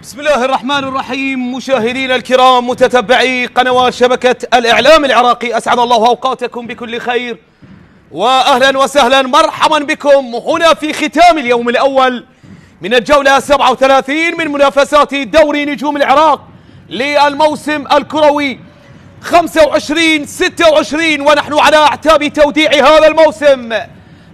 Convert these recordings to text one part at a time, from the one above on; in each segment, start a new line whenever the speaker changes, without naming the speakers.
بسم الله الرحمن الرحيم. مشاهدينا الكرام متتبعي قنوات شبكة الإعلام العراقي، أسعد الله أوقاتكم بكل خير وأهلا وسهلا مرحبا بكم هنا في ختام اليوم الأول من الجولة 37 من منافسات دوري نجوم العراق للموسم الكروي 25-26، ونحن على أعتاب توديع هذا الموسم.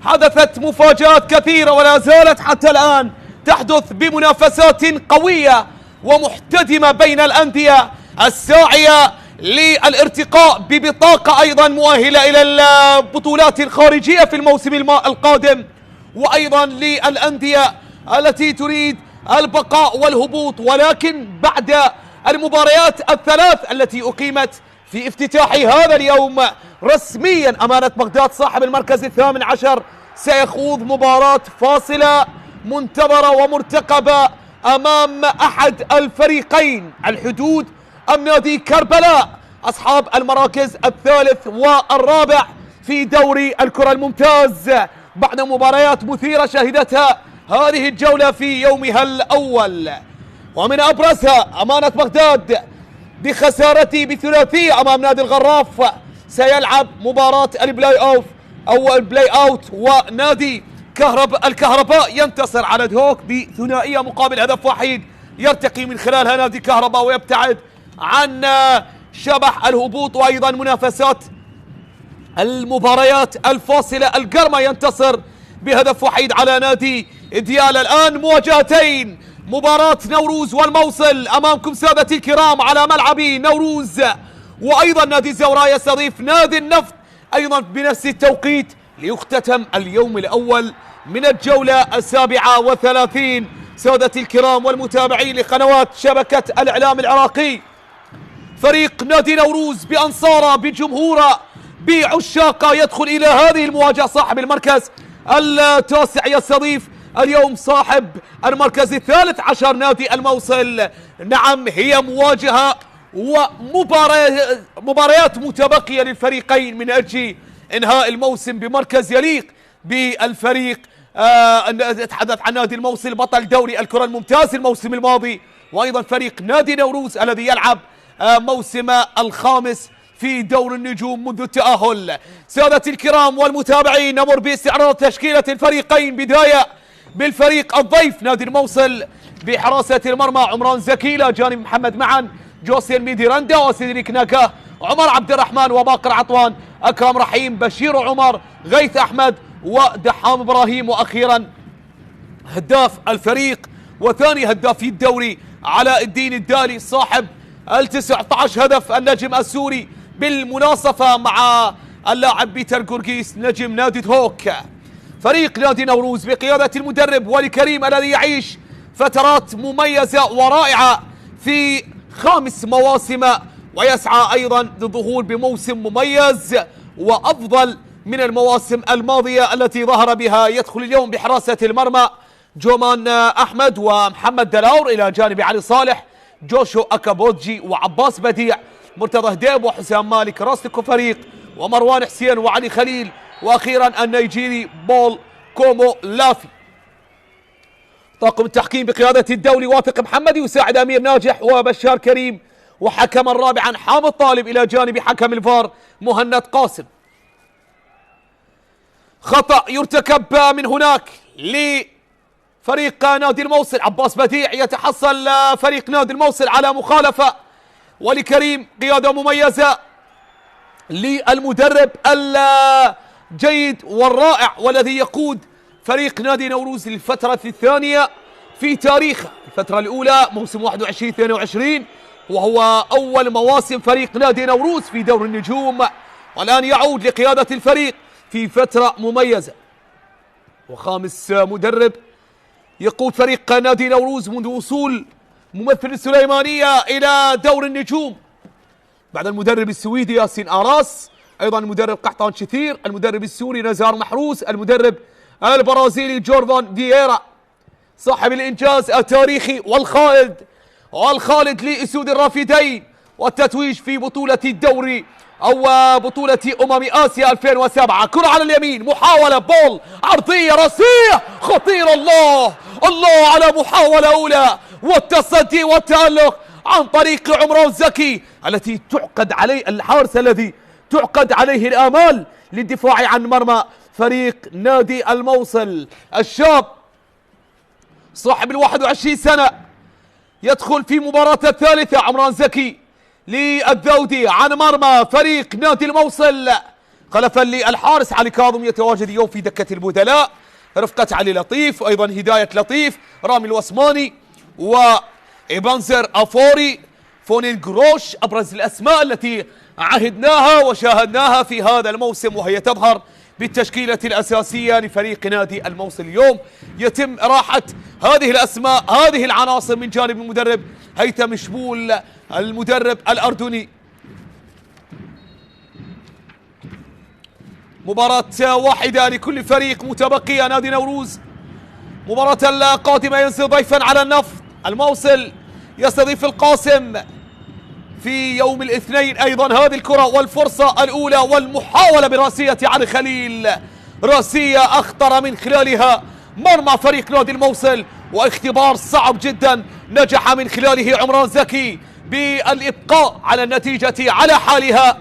حدثت مفاجآت كثيرة ولا زالت حتى الآن تحدث بمنافسات قوية ومحتدمة بين الأندية الساعية للارتقاء ببطاقة أيضا مؤهلة إلى البطولات الخارجية في الموسم القادم، وأيضا للأندية التي تريد البقاء والهبوط، ولكن بعد المباريات الثلاث التي أقيمت في افتتاح هذا اليوم رسميا أمانة بغداد صاحب المركز الثامن عشر سيخوض مباراة فاصلة منتظرة ومرتقبة أمام أحد الفريقين الحدود أم نادي كربلاء أصحاب المراكز الثالث والرابع في دوري الكرة الممتاز، بعد مباريات مثيرة شهدتها هذه الجولة في يومها الأول، ومن أبرزها أمانة بغداد بخسارته بثلاثية أمام نادي الغراف سيلعب مباراة البلاي أوف أو البلاي أوت، ونادي الكهرباء ينتصر على دهوك بثنائية مقابل هدف وحيد، يرتقي من خلالها نادي الكهرباء ويبتعد عن شبح الهبوط. وأيضا منافسات المباريات الفاصلة القرمة ينتصر بهدف وحيد على نادي ديال. الآن مواجهتين، مباراة نوروز والموصل أمامكم سادتي الكرام على ملعب نوروز، وأيضا نادي الزوراء يستضيف نادي النفط أيضا بنفس التوقيت ليختتم اليوم الأول من الجولة 37. سادتي الكرام والمتابعين لقنوات شبكة الإعلام العراقي، فريق نادي نوروز بأنصاره بجمهوره بعشاقه يدخل إلى هذه المواجهة صاحب المركز التاسع يستضيف اليوم صاحب المركز الثالث عشر نادي الموصل. نعم، هي مواجهة ومباريات متبقية للفريقين من أجل إنهاء الموسم بمركز يليق بالفريق. أتحدث عن نادي الموصل بطل دوري الكرة الممتاز الموسم الماضي، وأيضا فريق نادي نوروز الذي يلعب موسم الخامس في دور النجوم منذ التأهل. سادتي الكرام والمتابعين، نمر باستعراض تشكيلة الفريقين، بداية بالفريق الضيف نادي الموصل بحراسة المرمى عمران زكي إلى جانب محمد معن، جوسين ميديراندا وسيدريك ناكاه، عمر عبد الرحمن وباقر عطوان، أكرم رحيم، بشير عمر، غيث أحمد ودحام إبراهيم، وأخيرا هداف الفريق وثاني هدافي الدوري علاء الدين الدالي صاحب ال19 هدف، النجم السوري بالمناصفة مع اللاعب بيتر قرقيس نجم نادي دهوك. فريق نادي نوروز بقيادة المدرب ولي كريم الذي يعيش فترات مميزة ورائعة في 5 مواسم، ويسعى أيضا للظهور بموسم مميز وأفضل من المواسم الماضية التي ظهر بها. يدخل اليوم بحراسة المرمى جومان أحمد ومحمد دلاور إلى جانب علي صالح، جوشو أكابوتجي وعباس بديع، مرتضى هديب وحسام مالك راس فريق، ومروان حسين وعلي خليل، وأخيرا النيجيري بول كومو لافي. طاقم التحكيم بقيادة الدولي واثق محمدي وساعد أمير ناجح وبشار كريم، وحكما رابعا حامد طالب إلى جانب حكم الفار مهند قاسم. خطأ يرتكب من هناك لفريق نادي الموصل، عباس بديع يتحصل فريق نادي الموصل على مخالفة، ولكريم قيادة مميزة للمدرب الجيد والرائع والذي يقود فريق نادي نوروز للفترة الثانية في تاريخه. الفترة الأولى موسم 21-22 وهو أول مواسم فريق نادي نوروز في دور النجوم، والآن يعود لقيادة الفريق في فترة مميزة، وخامس مدرب يقود فريق نادي نوروز منذ وصول ممثل السليمانية إلى دور النجوم بعد المدرب السويدي ياسين آراس، أيضا المدرب قحطان شثير، المدرب السوري نزار محروس، المدرب البرازيلي جوردان فييرا، صاحب الإنجاز التاريخي والخالد لأسود الرافدين والتتويج في بطولة الدوري أو بطولة آسيا 2007. كرة على اليمين، محاولة بول عرضية راسية خطيرة. الله الله على محاولة أولى والتصدي والتألق عن طريق عمران زكي، التي تعقد عليه الحارس الذي تعقد عليه الآمال للدفاع عن مرمى فريق نادي الموصل. الشاب صاحب 21 سنة يدخل في مباراة الثالثة. عمران زكي للذودي عن مرمى فريق نادي الموصل، خلفا للحارس علي كاظم يتواجد اليوم في دكة البدلاء رفقة علي لطيف، أيضا هداية لطيف، رامي الوسماني وإبانزر أفوري، فونين جروش، أبرز الأسماء التي عهدناها وشاهدناها في هذا الموسم وهي تظهر بالتشكيلة الأساسية لفريق نادي الموصل. اليوم يتم إراحة هذه الأسماء، هذه العناصر من جانب المدرب هيثم شبول المدرب الأردني. مباراة واحدة لكل فريق متبقية. نادي نوروز مباراة القادمة ينزل ضيفا على النفط. الموصل يستضيف القاسم في يوم الاثنين. أيضا هذه الكرة والفرصة الأولى والمحاولة براسية علي خليل، راسية أخطر من خلالها مرمى فريق نادي الموصل، واختبار صعب جدا نجح من خلاله عمران زكي بالإبقاء على النتيجة على حالها.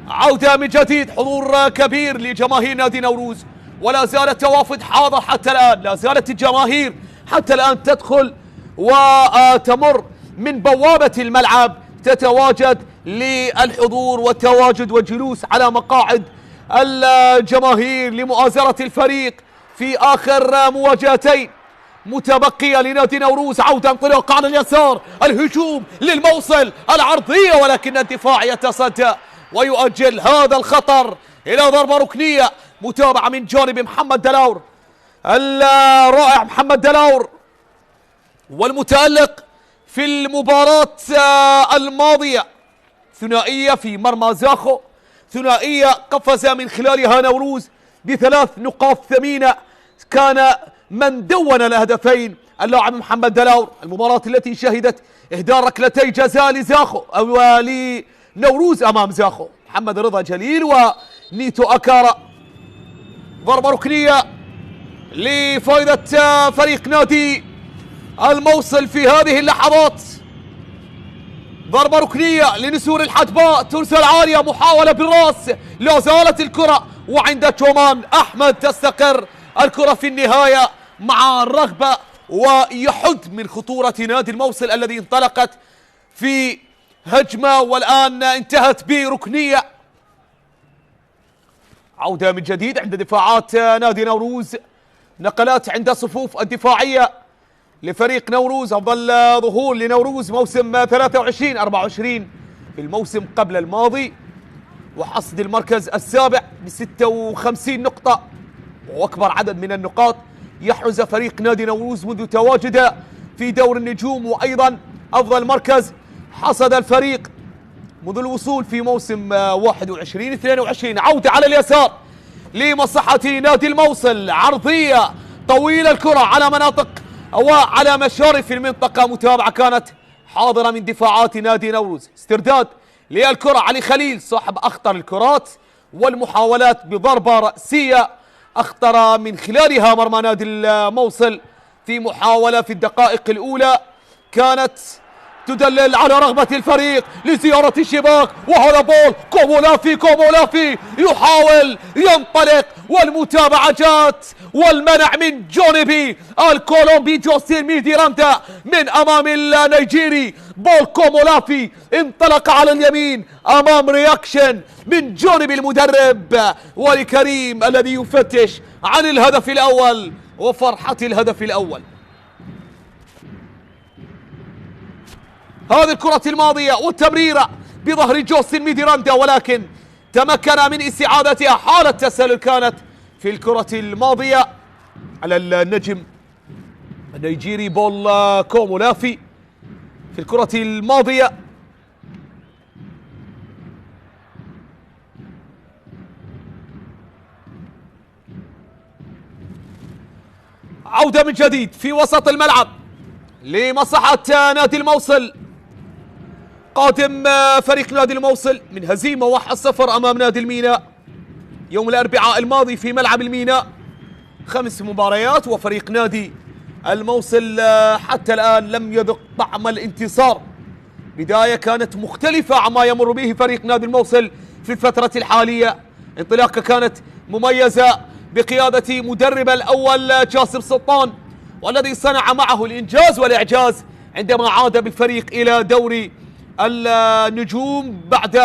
عودة من جديد، حضور كبير لجماهير نادي نوروز، ولا زال التوافد حاضر حتى الآن. لا زالت الجماهير حتى الآن تدخل وتمر من بوابة الملعب، تتواجد للحضور والتواجد والجلوس على مقاعد الجماهير لمؤازرة الفريق في آخر مواجهتين متبقية لنادي نوروز. عودة انطلاق على اليسار، الهجوم للموصل، العرضية، ولكن الدفاع يتصدى ويؤجل هذا الخطر إلى ضربة ركنية. متابعة من جانب محمد دلاور، الرائع محمد دلاور والمتألق في المباراة الماضية. ثنائية في مرمى زاخو، ثنائية قفز من خلالها نوروز ب3 نقاط ثمينة. كان من دون الهدفين اللاعب محمد دلاور. المباراة التي شهدت إهدار ركلتي جزاء لزاخو أو لنوروز أمام زاخو، محمد رضا جليل ونيتو أكارا. ضربة ركنية لفائدة فريق نادي الموصل في هذه اللحظات. ضربة ركنية لنسور الحدباء، ترسل عالية، محاولة بالراس، لا زالت الكرة وعند تومان أحمد تستقر الكرة في النهاية مع الرغبة، ويحد من خطورة نادي الموصل الذي انطلقت في هجمة والآن انتهت بركنية. عودة من جديد عند دفاعات نادي نوروز، نقلات عند الصفوف الدفاعية لفريق نوروز. أفضل ظهور لنوروز موسم 23-24 في الموسم قبل الماضي، وحصد المركز السابع ب56 نقطة، وأكبر عدد من النقاط يحرز فريق نادي نوروز منذ تواجده في دور النجوم. وأيضا أفضل مركز حصد الفريق منذ الوصول في موسم 21-22. عودة على اليسار لمصلحة نادي الموصل، عرضية طويلة، الكرة على مناطق وعلى مشارف المنطقة. متابعة كانت حاضرة من دفاعات نادي نوروز. استرداد للكرة علي خليل صاحب أخطر الكرات والمحاولات بضربة رأسية أخطر من خلالها مرمى نادي الموصل في محاولة في الدقائق الأولى كانت تدلل على رغبة الفريق لزيارة الشباك. وهذا بول كومولافي يحاول ينطلق، والمتابعة جات والمنع من جانبي الكولومبي جوسين ميديراندا من أمام النيجيري. بول كومولافي انطلق على اليمين أمام رياكشن من جانب المدرب ولكريم الذي يفتش عن الهدف الأول وفرحة الهدف الأول. هذه الكرة الماضية والتمريرة بظهر جوسين ميديراندا، ولكن تمكن من استعادتها. حالة تسلل كانت في الكرة الماضية على النجم النيجيري بول كومولافي في الكرة الماضية. عودة من جديد في وسط الملعب لمصلحة نادي الموصل. قادم فريق نادي الموصل من هزيمة 1-0 أمام نادي الميناء يوم الأربعاء الماضي في ملعب الميناء. 5 مباريات وفريق نادي الموصل حتى الآن لم يذق طعم الانتصار. بداية كانت مختلفة عما يمر به فريق نادي الموصل في الفترة الحالية. انطلاقة كانت مميزة بقيادة مدرب الأول جاسم سلطان، والذي صنع معه الإنجاز والإعجاز عندما عاد بالفريق إلى دوري النجوم بعد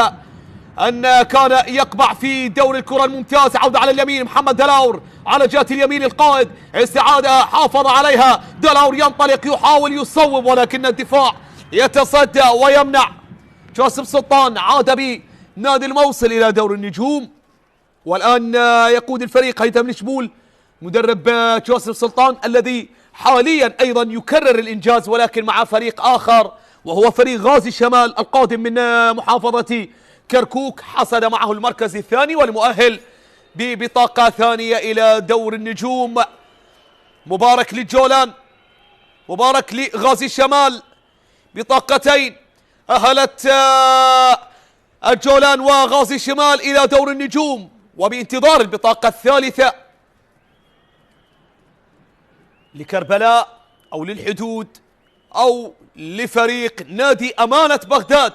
أن كان يقبع في دوري الكرة الممتاز. عودة على اليمين محمد دلاور، على جهة اليمين القائد، استعادة حافظ عليها دلاور، ينطلق يحاول يصوب ولكن الدفاع يتصدى ويمنع. جاسم سلطان عاد بنادي الموصل إلى دوري النجوم، والآن يقود الفريق هيثم الشبول مدرب جاسم سلطان، الذي حاليا أيضا يكرر الإنجاز ولكن مع فريق آخر وهو فريق غازي الشمال القادم من محافظة كركوك. حصد معه المركز الثاني والمؤهل ببطاقة ثانية إلى دور النجوم. مبارك للجولان، مبارك لغازي الشمال، بطاقتين أهلت الجولان وغازي الشمال إلى دور النجوم، وبانتظار البطاقة الثالثة لكربلاء أو للحدود أو لفريق نادي أمانة بغداد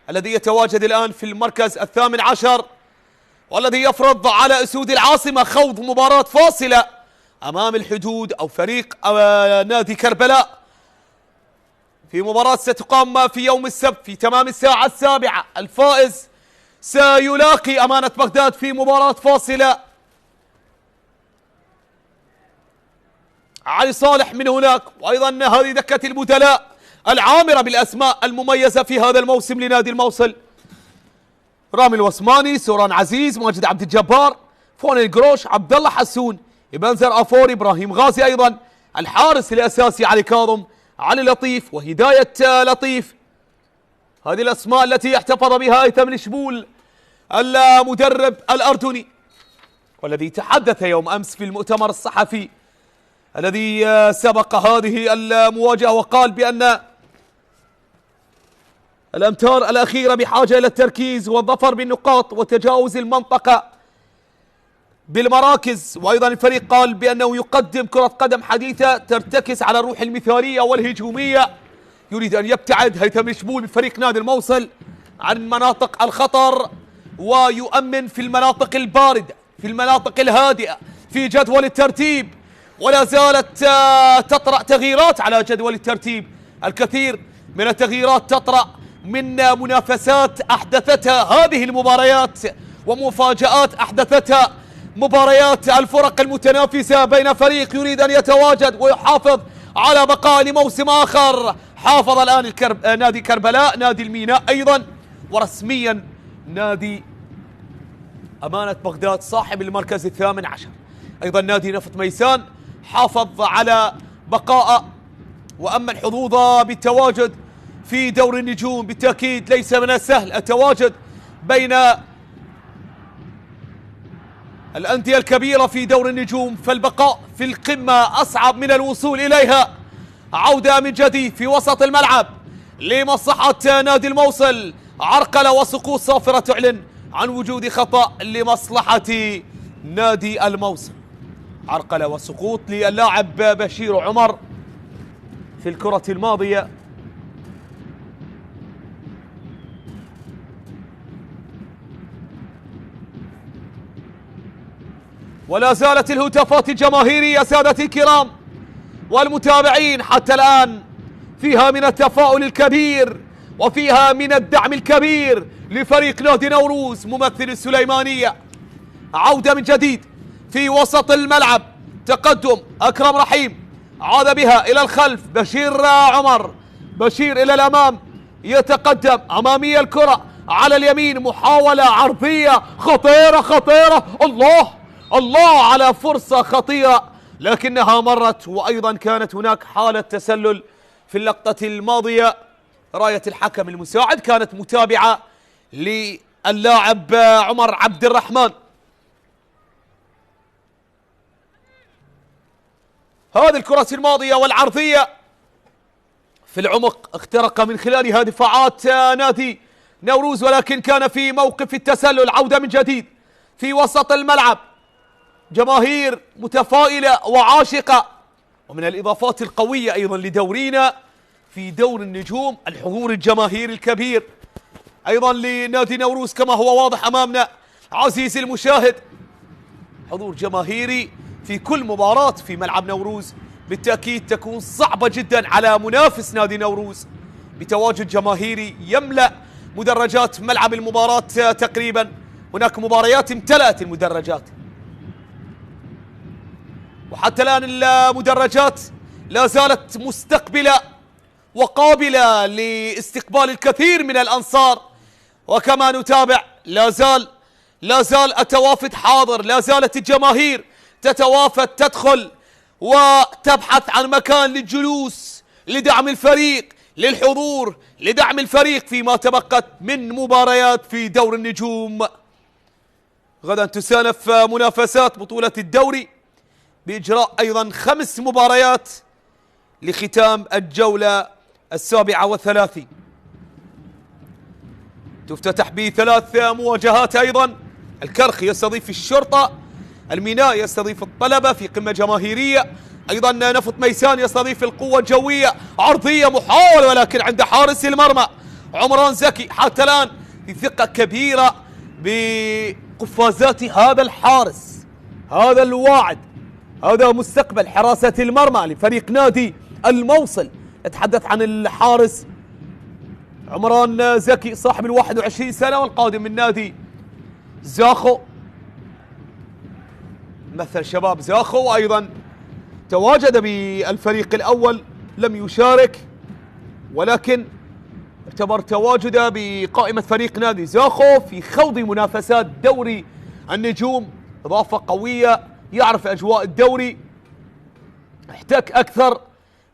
الذي يتواجد الآن في المركز 18، والذي يفرض على أسود العاصمة خوض مباراة فاصلة أمام الحدود أو فريق نادي كربلاء في مباراة ستقام في يوم السبت في تمام الساعة 7. الفائز سيلاقي أمانة بغداد في مباراة فاصلة. علي صالح من هناك، وأيضا هذه دكة البدلاء العامرة بالأسماء المميزة في هذا الموسم لنادي الموصل: رامي الوسماني، سوران عزيز، ماجد عبد الجبار، فون القروش، عبد الله حسون، بنزر افوري، ابراهيم غازي، ايضا الحارس الاساسي علي كاظم، علي لطيف وهداية لطيف. هذه الاسماء التي احتفظ بها هيثم الشبول المدرب الاردني، والذي تحدث يوم امس في المؤتمر الصحفي الذي سبق هذه المواجهة وقال بأن الأمتار الأخيرة بحاجة إلى التركيز والظفر بالنقاط وتجاوز المنطقة بالمراكز. وأيضا الفريق قال بأنه يقدم كرة قدم حديثة ترتكز على الروح المثالية والهجومية. يريد أن يبتعد هيثم الشبول بفريق نادي الموصل عن مناطق الخطر ويؤمن في المناطق الباردة، في المناطق الهادئة في جدول الترتيب. ولا زالت تطرأ تغييرات على جدول الترتيب، الكثير من التغييرات تطرأ من منافسات أحدثتها هذه المباريات ومفاجآت أحدثتها مباريات الفرق المتنافسة بين فريق يريد أن يتواجد ويحافظ على بقاء لموسم آخر. حافظ الآن نادي كربلاء، نادي الميناء أيضا، ورسميا نادي أمانة بغداد صاحب المركز 18. أيضا نادي نفط ميسان حافظ على بقاء وأمن حظوظه بالتواجد في دور النجوم. بالتأكيد ليس من السهل التواجد بين الأندية الكبيرة في دور النجوم، فالبقاء في القمة أصعب من الوصول إليها. عودة من جديد في وسط الملعب لمصلحة نادي الموصل، عرقلة وسقوط صافرة تعلن عن وجود خطأ لمصلحة نادي الموصل. عرقلة وسقوط للاعب بشير عمر في الكرة الماضية. ولا زالت الهتافات الجماهيرية سادتي الكرام والمتابعين حتى الآن فيها من التفاؤل الكبير وفيها من الدعم الكبير لفريق نادي نوروز ممثل السليمانية. عودة من جديد في وسط الملعب، تقدم أكرم رحيم، عاد بها إلى الخلف بشير عمر، بشير إلى الأمام يتقدم، أمامية الكرة على اليمين، محاولة عرضية خطيرة خطيرة، الله على فرصة خطيرة لكنها مرت. وأيضا كانت هناك حالة تسلل في اللقطة الماضية، راية الحكم المساعد كانت متابعة للاعب عمر عبد الرحمن. هذه الكرة الماضية والعرضية في العمق اخترق من خلالها دفاعات نادي نوروز، ولكن كان في موقف التسلل. عودة من جديد في وسط الملعب، جماهير متفائلة وعاشقة، ومن الإضافات القوية أيضا لدورينا في دور النجوم الحضور الجماهيري الكبير أيضا لنادي نوروز كما هو واضح أمامنا عزيزي المشاهد. حضور جماهيري في كل مباراة في ملعب نوروز بالتأكيد تكون صعبة جدا على منافس نادي نوروز بتواجد جماهيري يملأ مدرجات ملعب المباراة تقريبا. هناك مباريات امتلأت المدرجات، وحتى الآن المدرجات لا زالت مستقبلة وقابلة لاستقبال الكثير من الأنصار. وكما نتابع لا زال التوافد حاضر، لا زالت الجماهير تتوافد تدخل وتبحث عن مكان للجلوس لدعم الفريق، للحضور لدعم الفريق فيما تبقت من مباريات في دور النجوم. غدا تسانف منافسات بطولة الدوري بإجراء أيضا 5 مباريات لختام الجولة 37. تفتتح ب3 مواجهات أيضا. الكرخ يستضيف الشرطة، الميناء يستضيف الطلبة في قمة جماهيرية، أيضا نفط ميسان يستضيف القوة الجوية. عرضية محاولة ولكن عند حارس المرمى عمران زكي حتى الآن في ثقة كبيرة بقفازات هذا الحارس، هذا الواعد، هذا مستقبل حراسة المرمى لفريق نادي الموصل. نتحدث عن الحارس عمران زكي صاحب 21 سنة والقادم من نادي زاخو، مثل شباب زاخو، وأيضا تواجد بالفريق الأول لم يشارك، ولكن اعتبر تواجده بقائمة فريق نادي زاخو في خوض منافسات دوري النجوم إضافة قوية. يعرف أجواء الدوري، احتك أكثر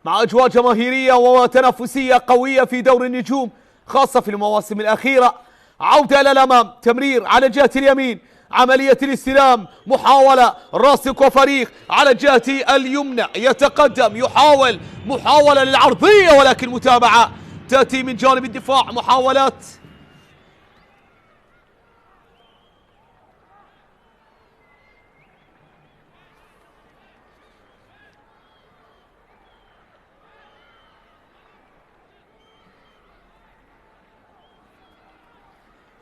مع أجواء جماهيرية وتنافسية قوية في دور النجوم خاصة في المواسم الأخيرة. عودة إلى الأمام، تمرير على جهة اليمين، عملية الاستلام، محاولة راسك وفريق على الجهة اليمنى، يتقدم يحاول محاولة للعرضية ولكن متابعة تأتي من جانب الدفاع. محاولات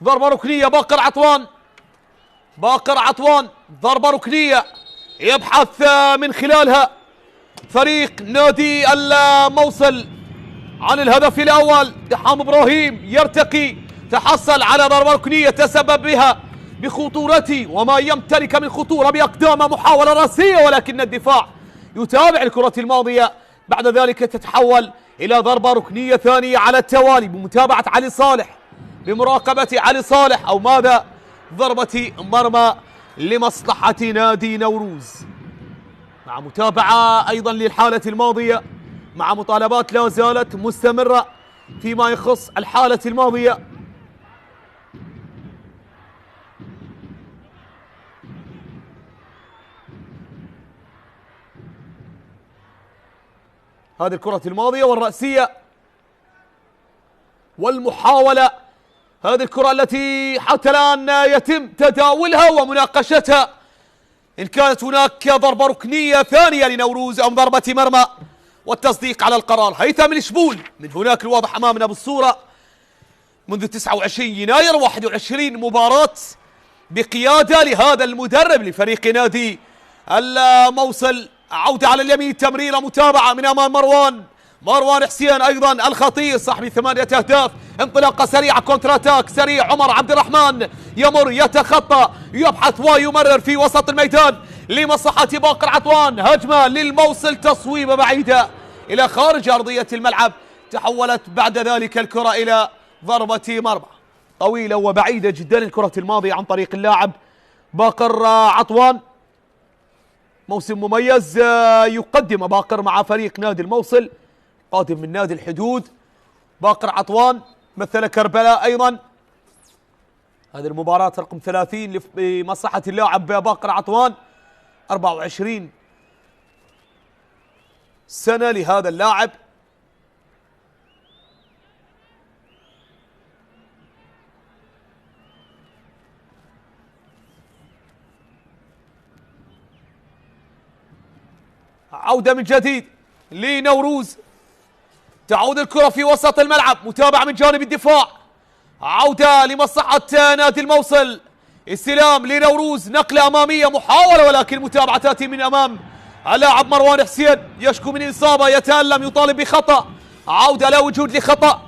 ضربة ركنية. باقر عطوان ضربة ركنية يبحث من خلالها فريق نادي الموصل عن الهدف الأول. دحام إبراهيم يرتقي، تحصل على ضربة ركنية تسبب بها بخطورته وما يمتلك من خطورة بأقدامه. محاولة راسية ولكن الدفاع يتابع الكرة الماضية، بعد ذلك تتحول إلى ضربة ركنية ثانية على التوالي بمتابعة علي صالح، بمراقبة علي صالح، أو ماذا؟ ضربة مرمى لمصلحة نادي نوروز، مع متابعة أيضا للحالة الماضية، مع مطالبات لا زالت مستمرة فيما يخص الحالة الماضية. هذه الكرة الماضية والرأسية والمحاولة، هذه الكرة التي حتى الآن يتم تداولها ومناقشتها إن كانت هناك ضربة ركنية ثانية لنوروز أم ضربة مرمى، والتصديق على القرار. هيثم الشبول من هناك الواضح أمامنا بالصورة منذ 29 يناير 21 مباراة بقيادة لهذا المدرب لفريق نادي الموصل. عودة على اليمين، تمريرة متابعة من أمام مروان حسين، أيضا الخطير صاحب 8 أهداف. انطلاقة سريعة، كونتر اتاك سريع. عمر عبد الرحمن يمر، يتخطى، يبحث ويمرر في وسط الميدان لمصلحة باقر عطوان. هجمة للموصل، تصويبة بعيدة إلى خارج أرضية الملعب، تحولت بعد ذلك الكرة إلى ضربة مرمى طويلة وبعيدة جدا. الكرة الماضية عن طريق اللاعب باقر عطوان. موسم مميز يقدم باقر مع فريق نادي الموصل، قادم من نادي الحدود. باقر عطوان مثل كربلاء أيضا. هذه المباراة رقم 30 لمصلحة اللاعب باقر عطوان، 24 سنة لهذا اللاعب. عودة من جديد لنوروز. تعود الكرة في وسط الملعب، متابعة من جانب الدفاع. عودة لمصلحة نادي الموصل. استلام لنوروز، نقلة أمامية، محاولة ولكن متابعة تأتي من أمام اللاعب مروان حسين. يشكو من إصابة، يتألم، يطالب بخطأ. عودة لا وجود لخطأ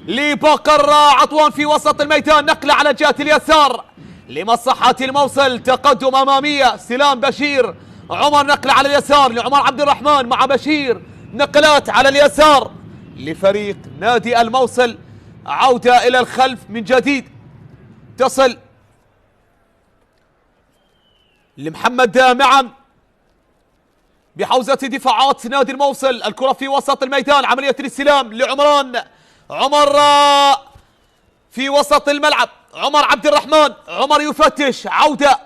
لباقر عطوان في وسط الميدان. نقلة على جهة اليسار لمصلحة الموصل. تقدم أمامية، استلام بشير عمر، نقلة على اليسار لعمر عبد الرحمن مع بشير. نقلات على اليسار لفريق نادي الموصل. عودة إلى الخلف من جديد، تصل لمحمد معن بحوزة دفاعات نادي الموصل. الكرة في وسط الميدان، عملية الاستلام لعمران. عمر في وسط الملعب، عمر عبد الرحمن. عمر يفتش، عودة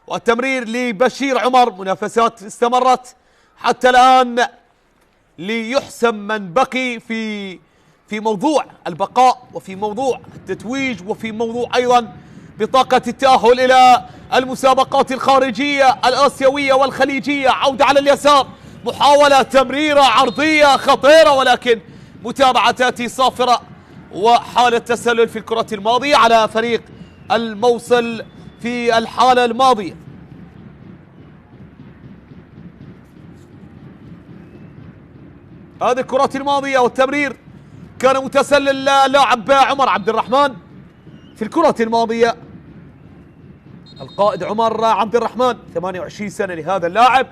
والتمرير لبشير عمر. منافسات استمرت حتى الآن ليحسم من بقي في موضوع البقاء، وفي موضوع التتويج، وفي موضوع أيضا بطاقة التأهل إلى المسابقات الخارجية الآسيوية والخليجية. عودة على اليسار، محاولة تمريرة عرضية خطيرة ولكن متابعة تأتي صافرة، وحالة تسلل في الكرة الماضية على فريق الموصل في الحالة الماضية. هذه الكرة الماضية والتمرير كان متسلل لاعب عمر عبد الرحمن في الكرة الماضية. القائد عمر عبد الرحمن 28 سنة لهذا اللاعب،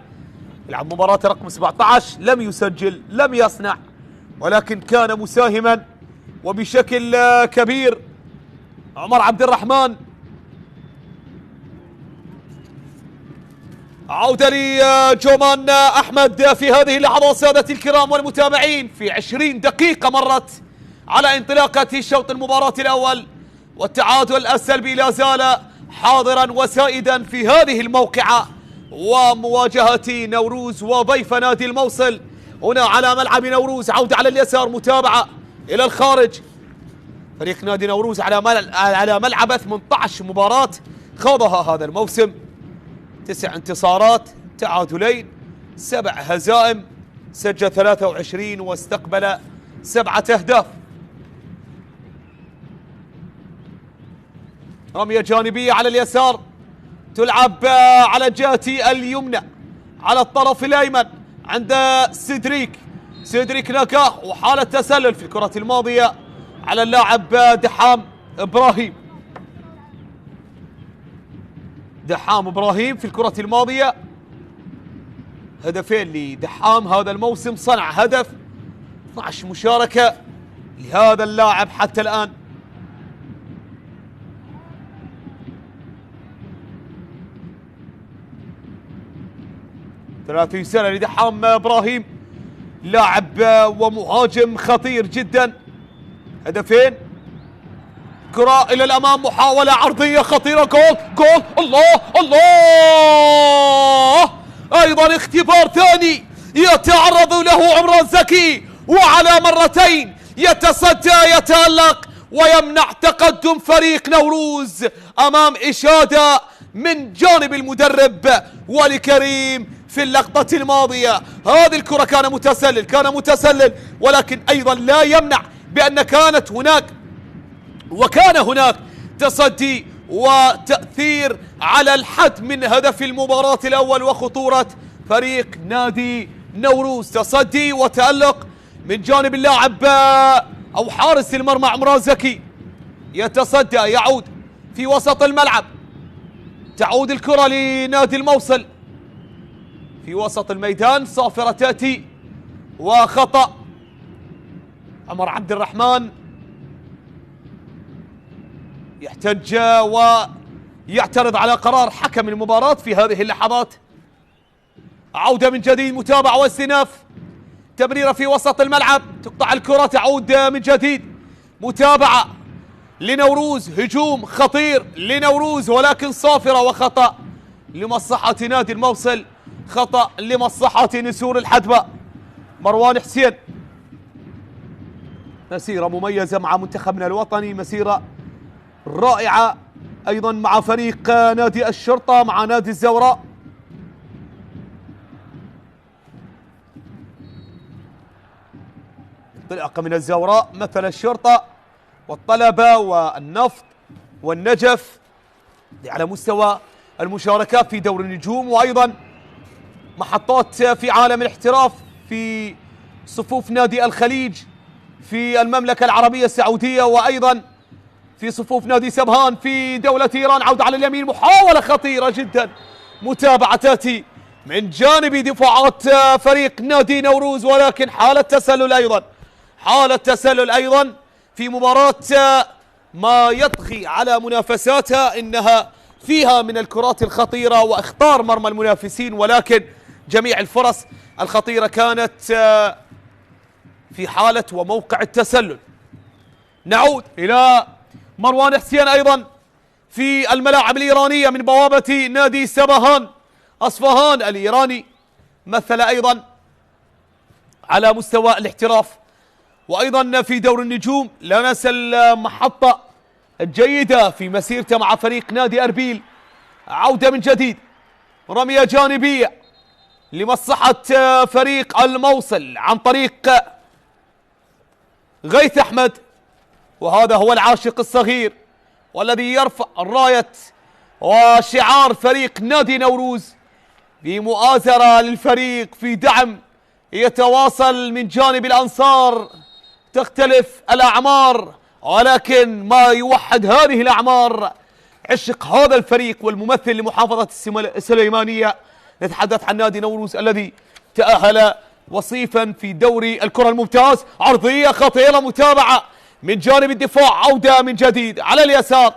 يلعب مباراة رقم 17، لم يسجل، لم يصنع، ولكن كان مساهما وبشكل كبير. عمر عبد الرحمن. عودة لجومان أحمد في هذه اللحظات سادة الكرام والمتابعين. في 20 دقيقة مرت على انطلاقة الشوط المباراة الأول، والتعادل السلبي لا زال حاضرا وسائدا في هذه الموقعة ومواجهة نوروز وضيف نادي الموصل هنا على ملعب نوروز. عودة على اليسار، متابعة إلى الخارج. فريق نادي نوروز على ملعب 18 مباراة خاضها هذا الموسم، 9 انتصارات، تعادلين، 7 هزائم، سجل 23 واستقبل 7 أهداف. رمية جانبية على اليسار، تلعب على الجهة اليمنى على الطرف الأيمن عند سيدريك نكاه، وحالة تسلل في الكرة الماضية على اللاعب دحام إبراهيم في الكرة الماضية. هدفين لدحام هذا الموسم، صنع هدف، 12 مشاركة لهذا اللاعب حتى الآن. ثلاثين سنة لدحام إبراهيم، لاعب ومهاجم خطير جدا. هدفين، كرة إلى الأمام، محاولة عرضية خطيرة، جول الله الله. أيضا اختبار ثاني يتعرض له عمران زكي، وعلى مرتين يتصدى، يتألق ويمنع تقدم فريق نوروز أمام إشادة من جانب المدرب ولي كريم في اللقطة الماضية. هذه الكرة كان متسلل، ولكن أيضا لا يمنع بأن كان هناك تصدي وتأثير على الحد من هدف المباراة الأول وخطورة فريق نادي نوروز. تصدي وتألق من جانب اللاعب أو حارس المرمى عمران زكي، يتصدى، يعود في وسط الملعب. تعود الكرة لنادي الموصل في وسط الميدان، صافرة تأتي وخطأ. عمر عبد الرحمن يحتج ويعترض على قرار حكم المباراة في هذه اللحظات. عودة من جديد، متابعة واستئناف، تمريرة في وسط الملعب، تقطع الكرة، تعود من جديد، متابعة لنوروز، هجوم خطير لنوروز ولكن صافرة، وخطأ لمصلحة نادي الموصل، خطأ لمصلحة نسور الحدبة. مروان حسين، مسيرة مميزة مع منتخبنا الوطني، مسيرة رائعة أيضا مع فريق نادي الشرطة، مع نادي الزوراء. انطلاقا من الزوراء مثل الشرطة والطلبة والنفط والنجف على مستوى المشاركات في دور النجوم، وأيضا محطات في عالم الاحتراف في صفوف نادي الخليج في المملكة العربية السعودية، وأيضا في صفوف نادي سبهان في دولة إيران. عودة على اليمين، محاولة خطيرة جدا، متابعة تأتي من جانب دفاعات فريق نادي نوروز، ولكن حالة تسلل أيضا في مباراة ما يطغي على منافساتها، إنها فيها من الكرات الخطيرة واختار مرمى المنافسين، ولكن جميع الفرص الخطيرة كانت في حالة وموقع التسلل. نعود إلى مروان حسين أيضا في الملاعب الإيرانية من بوابة نادي سبهان أصفهان الإيراني، مثل أيضا على مستوى الاحتراف وأيضا في دور النجوم. لا ننسى المحطة الجيدة في مسيرته مع فريق نادي أربيل. عودة من جديد، رمية جانبية لمصلحة فريق الموصل عن طريق غيث أحمد، وهذا هو العاشق الصغير والذي يرفع الراية وشعار فريق نادي نوروز بمؤازرة للفريق في دعم يتواصل من جانب الأنصار. تختلف الأعمار، ولكن ما يوحد هذه الأعمار عشق هذا الفريق والممثل لمحافظة السليمانية. نتحدث عن نادي نوروز الذي تأهل وصيفا في دوري الكرة الممتاز. عرضية خطيرة، متابعة من جانب الدفاع، عودة من جديد على اليسار،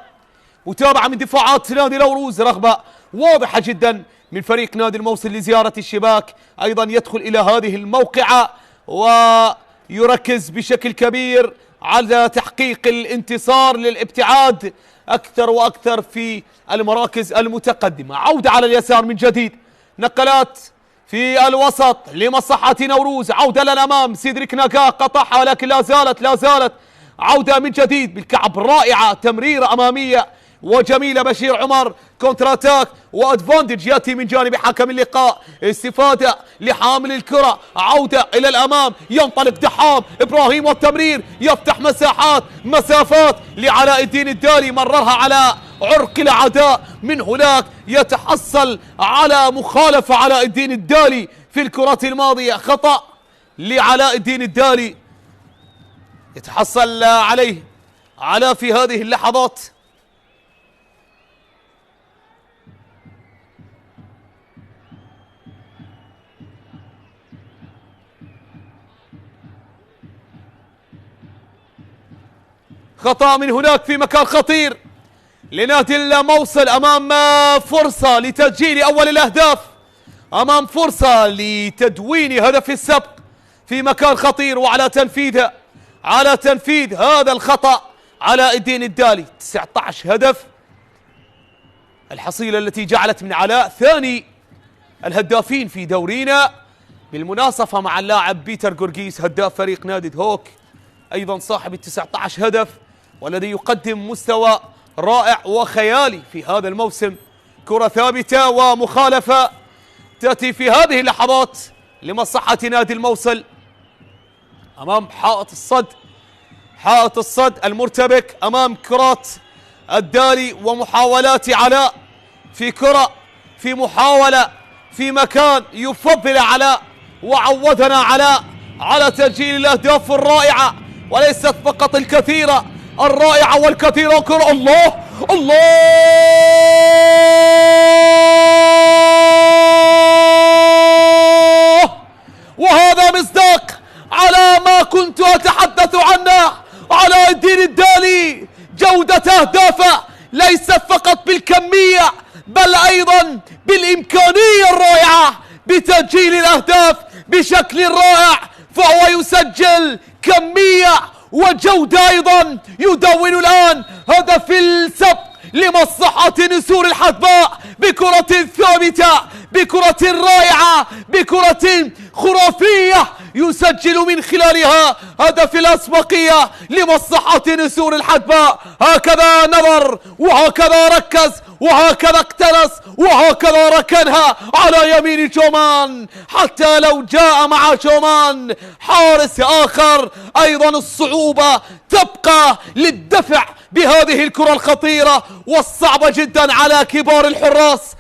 متابعة من دفاعات نادي نوروز، رغبة واضحة جدا من فريق نادي الموصل لزيارة الشباك، أيضا يدخل إلى هذه الموقعة ويركز بشكل كبير على تحقيق الانتصار للابتعاد أكثر وأكثر في المراكز المتقدمة. عودة على اليسار من جديد، نقلات في الوسط لمصلحة نوروز، عودة للأمام، سيدريك ناكا قطعها ولكن لا زالت عودة من جديد بالكعب، رائعة، تمريرة أمامية وجميلة. بشير عمر كونتر اتاك وادفانتج ياتي من جانب حكم اللقاء، استفادة لحامل الكرة، عودة إلى الأمام، ينطلق دحام إبراهيم والتمرير، يفتح مسافات لعلاء الدين الدالي، مررها على عرق الأعداء، من هناك يتحصل على مخالفة علاء الدين الدالي في الكرة الماضية، خطأ لعلاء الدين الدالي يتحصل عليه في هذه اللحظات. خطأ من هناك في مكان خطير لنادي الموصل، أمام فرصة لتسجيل أول الأهداف، أمام فرصة لتدوين هدف السبق في مكان خطير، وعلى تنفيذ هذا الخطأ علاء الدين الدالي. 19 هدف الحصيلة التي جعلت من علاء ثاني الهدافين في دورينا، بالمناصفة مع اللاعب بيتر جورجيس هداف فريق نادي دهوك، أيضا صاحب 19 هدف، والذي يقدم مستوى رائع وخيالي في هذا الموسم. كرة ثابتة ومخالفة تأتي في هذه اللحظات لمصلحة نادي الموصل أمام حائط الصد المرتبك، أمام كرات الدالي ومحاولات علاء في كرة، في محاولة، في مكان يفضل علاء، وعودنا علاء على تسجيل الأهداف الرائعة وليست فقط الكثيرة، الرائعة والكثيرة. كرة الله وهذا مصداق على ما كنت أتحدث عنه. علاء الدين الدالي جودة أهدافه ليست فقط بالكمية بل أيضا بالإمكانية الرائعة بتسجيل الأهداف بشكل رائع، فهو يسجل كمية وجودة أيضا. يدون الآن هدف السبق لمصلحة نسور الحدباء بكرة ثابتة، بكرة رائعة، بكرة خرافية يسجل من خلالها هدف الأسبقية لمصلحة نسور الحدباء. هكذا نظر وهكذا ركز وهكذا اقتنص وهكذا ركنها على يمين جومان، حتى لو جاء مع جومان حارس آخر أيضا الصعوبة تبقى للدفع بهذه الكرة الخطيرة والصعبة جدا على كبار الحراس،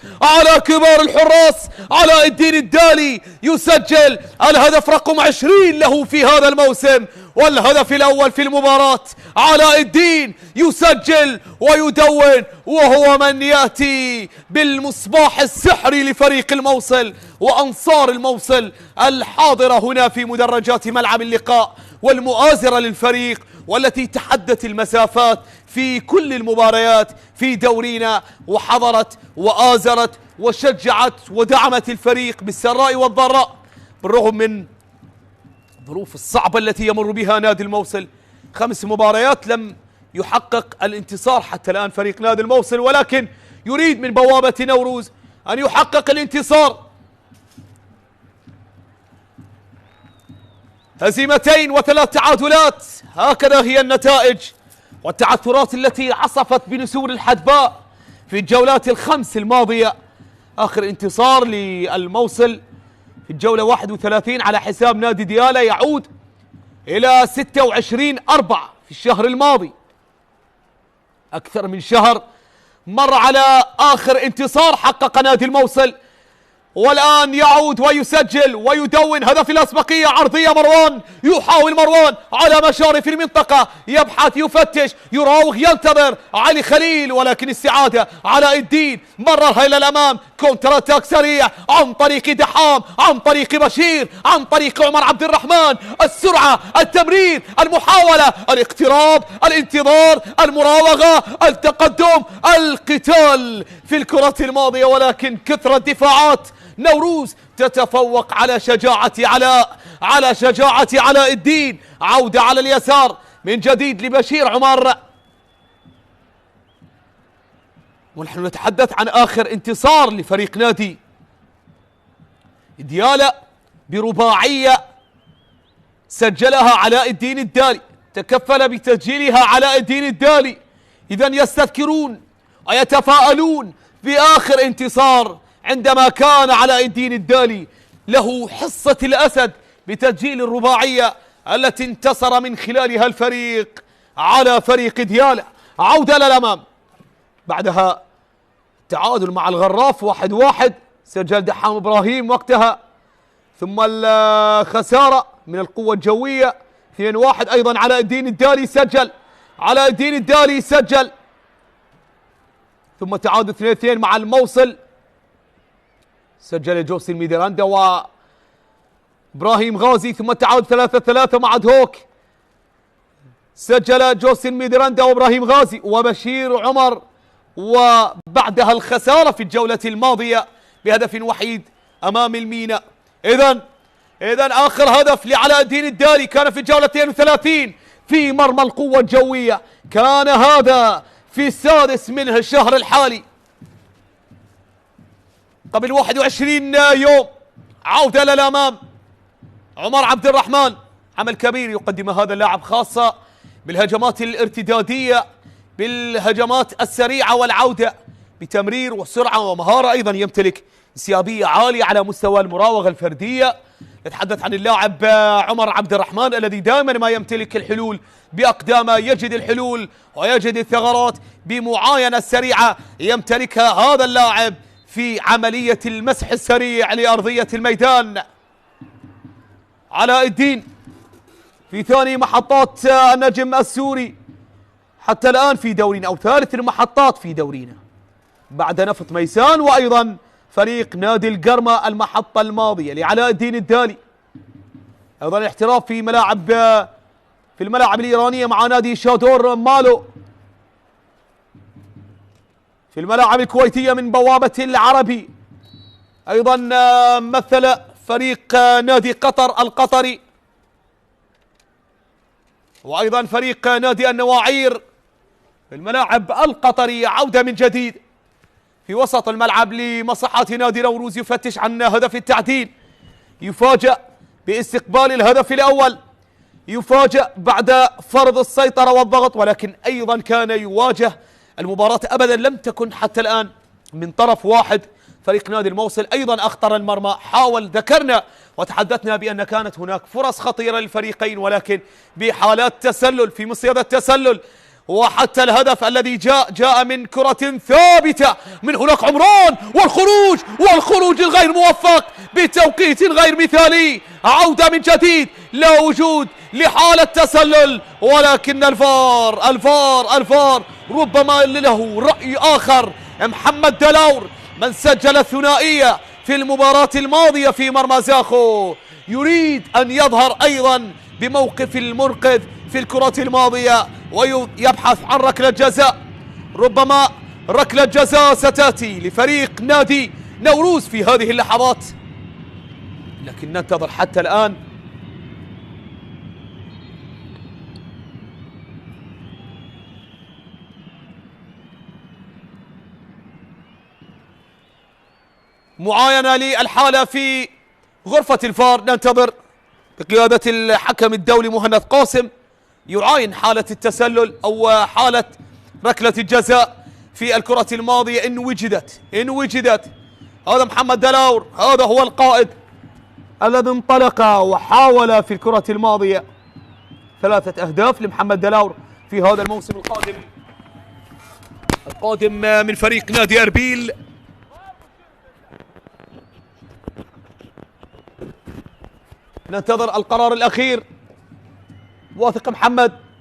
علاء الدين الدالي يسجل الهدف رقم 20 له في هذا الموسم والهدف الأول في المباراة. علاء الدين يسجل ويدون، وهو من يأتي بالمصباح السحري لفريق الموصل وأنصار الموصل الحاضرة هنا في مدرجات ملعب اللقاء والمؤازرة للفريق، والتي تحدت المسافات في كل المباريات في دورينا، وحضرت وآزرت وشجعت ودعمت الفريق بالسراء والضراء بالرغم من الظروف الصعبة التي يمر بها نادي الموصل. 5 مباريات لم يحقق الانتصار حتى الآن فريق نادي الموصل، ولكن يريد من بوابة نوروز أن يحقق الانتصار. هزيمتين و3 تعادلات، هكذا هي النتائج والتعثرات التي عصفت بنسور الحدباء في الجولات ال5 الماضية. آخر انتصار للموصل في الجولة 31 على حساب نادي ديالى يعود إلى 26/4 في الشهر الماضي. أكثر من شهر مر على آخر انتصار حقق نادي الموصل، والآن يعود ويسجل ويدون هدف الأسبقية. عرضية مروان، يحاول مروان على مشارف المنطقة، يبحث يفتش يراوغ ينتظر علي خليل، ولكن استعادة علاء الدين مررها إلى الأمام. كونتر اتاك سريع عن طريق دحام، عن طريق بشير، عن طريق عمر عبد الرحمن. السرعة، التمرير، المحاولة، الاقتراب، الانتظار، المراوغة، التقدم، القتال في الكرة الماضية، ولكن كثرة دفاعات نوروز تتفوق على شجاعة علاء الدين. عودة على اليسار من جديد لبشير عمر، ونحن نتحدث عن آخر انتصار لفريق نادي ديالى برباعية سجلها علاء الدين الدالي، تكفل بتسجيلها علاء الدين الدالي. إذن يستذكرون ويتفاءلون بآخر انتصار عندما كان علاء الدين الدالي له حصة الأسد بتسجيل الرباعية التي انتصر من خلالها الفريق على فريق ديالى. عودة للأمام بعدها تعادل مع الغراف 1-1، سجل دحام إبراهيم وقتها، ثم الخسارة من القوة الجوية 2-1. أيضا علاء الدين الدالي سجل، ثم تعادل 2-2 مع الموصل، سجل جوسي ميديراندا وإبراهيم غازي، ثم تعادل 3-3 مع دهوك، سجل جوسي ميديراندا وإبراهيم غازي وبشير عمر، وبعدها الخسارة في الجولة الماضية بهدف وحيد أمام المينا. إذن آخر هدف لعلاء الدين الدالي كان في الجولة 32 في مرمى القوة الجوية، كان هذا في السادس منه الشهر الحالي قبل 21 يوم. عودة للأمام، عمر عبد الرحمن عمل كبير يقدم هذا اللاعب، خاصة بالهجمات الارتدادية، بالهجمات السريعة والعودة بتمرير وسرعة ومهارة. أيضا يمتلك انسيابية عالية على مستوى المراوغة الفردية. نتحدث عن اللاعب عمر عبد الرحمن الذي دائما ما يمتلك الحلول بأقدامه، يجد الحلول ويجد الثغرات بمعاينة سريعة يمتلكها هذا اللاعب في عملية المسح السريع لأرضية الميدان. علاء الدين في ثاني محطات النجم السوري حتى الآن في دورينا، أو ثالث المحطات في دورينا بعد نفط ميسان، وأيضا فريق نادي القرمة المحطة الماضية لعلاء الدين الدالي. أيضا الاحتراف في الملاعب الإيرانية مع نادي شادور مالو، في الملاعب الكويتية من بوابة العربي. أيضا مثل فريق نادي قطر القطري، وأيضا فريق نادي النواعير في الملاعب القطرية. عودة من جديد في وسط الملعب لمصلحة نادي نوروز، يفتش عن هدف التعديل، يفاجأ باستقبال الهدف الأول. يفاجأ بعد فرض السيطرة والضغط، ولكن أيضا كان يواجه المباراة أبدا لم تكن حتى الآن من طرف واحد. فريق نادي الموصل أيضا أخطر المرمى، حاول، ذكرنا وتحدثنا بأن كانت هناك فرص خطيرة للفريقين، ولكن بحالات تسلل في مصيدة التسلل. وحتى الهدف الذي جاء من كرة ثابتة من هناك عمران، والخروج الغير موفق بتوقيت غير مثالي. عودة من جديد، لا وجود لحالة تسلل، ولكن الفار ربما له رأي آخر. محمد دلاور من سجل الثنائية في المباراة الماضية في مرمى زاخو يريد أن يظهر أيضا بموقف المنقذ في الكرة الماضية ويبحث عن ركلة جزاء. ربما ركلة جزاء ستأتي لفريق نادي نوروز في هذه اللحظات، لكن ننتظر حتى الآن. معاينة للحالة في غرفة الفار، ننتظر بقيادة الحكم الدولي مهند قاسم يعاين حالة التسلل أو حالة ركلة الجزاء في الكرة الماضية إن وجدت. هذا محمد دلاور، هذا هو القائد الذي انطلق وحاول في الكرة الماضية. 3 أهداف لمحمد دلاور في هذا الموسم القادم من فريق نادي أربيل. ننتظر القرار الأخير.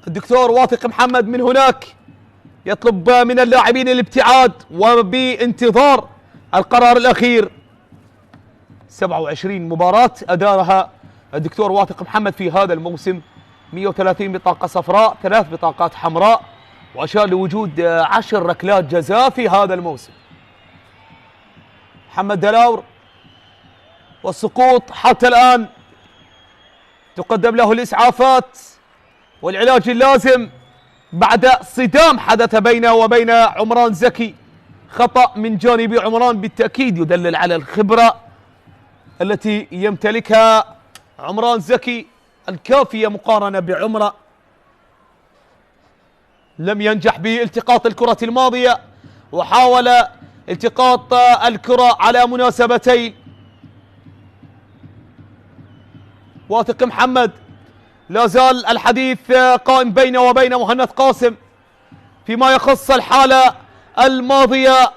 الدكتور واثق محمد من هناك يطلب من اللاعبين الابتعاد وبانتظار القرار الأخير. 27 مباراة أدارها الدكتور واثق محمد في هذا الموسم، 130 بطاقة صفراء، 3 بطاقات حمراء، وأشار لوجود 10 ركلات جزاء في هذا الموسم. محمد دلاور والسقوط حتى الآن، تقدم له الإسعافات والعلاج اللازم بعد صدام حدث بينه وبين عمران زكي. خطأ من جانب عمران بالتأكيد يدلل على الخبرة التي يمتلكها عمران زكي الكافية مقارنة بعمرة. لم ينجح بالتقاط الكرة الماضية، وحاول التقاط الكرة على مناسبتين. واثق محمد لا زال الحديث قائم بينه وبين مهند قاسم فيما يخص الحالة الماضية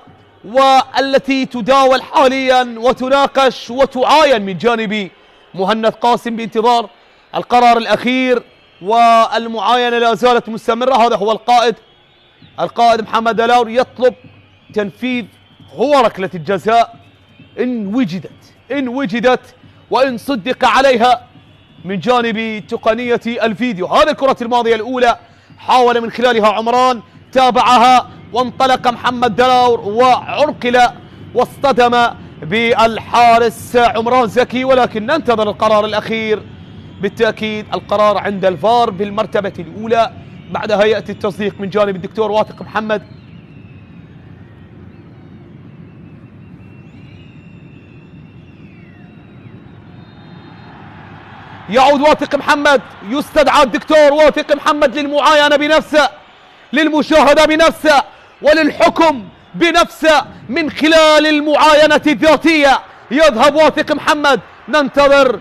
والتي تداول حاليا وتناقش وتعاين من جانب مهند قاسم بانتظار القرار الأخير، والمعاينة لا زالت مستمرة. هذا هو القائد محمد دلاور يطلب تنفيذ هو ركلة الجزاء إن وجدت وإن صدق عليها من جانب تقنية الفيديو. هذه الكرة الماضية الأولى حاول من خلالها عمران، تابعها وانطلق محمد دلاور وعرقل واصطدم بالحارس عمران زكي، ولكن ننتظر القرار الأخير. بالتأكيد القرار عند الفار بالمرتبة الأولى، بعدها يأتي التصديق من جانب الدكتور واثق محمد. يعود واثق محمد، يستدعى الدكتور واثق محمد للمعاينة بنفسه، للمشاهدة بنفسه، وللحكم بنفسه من خلال المعاينة الذاتية. يذهب واثق محمد، ننتظر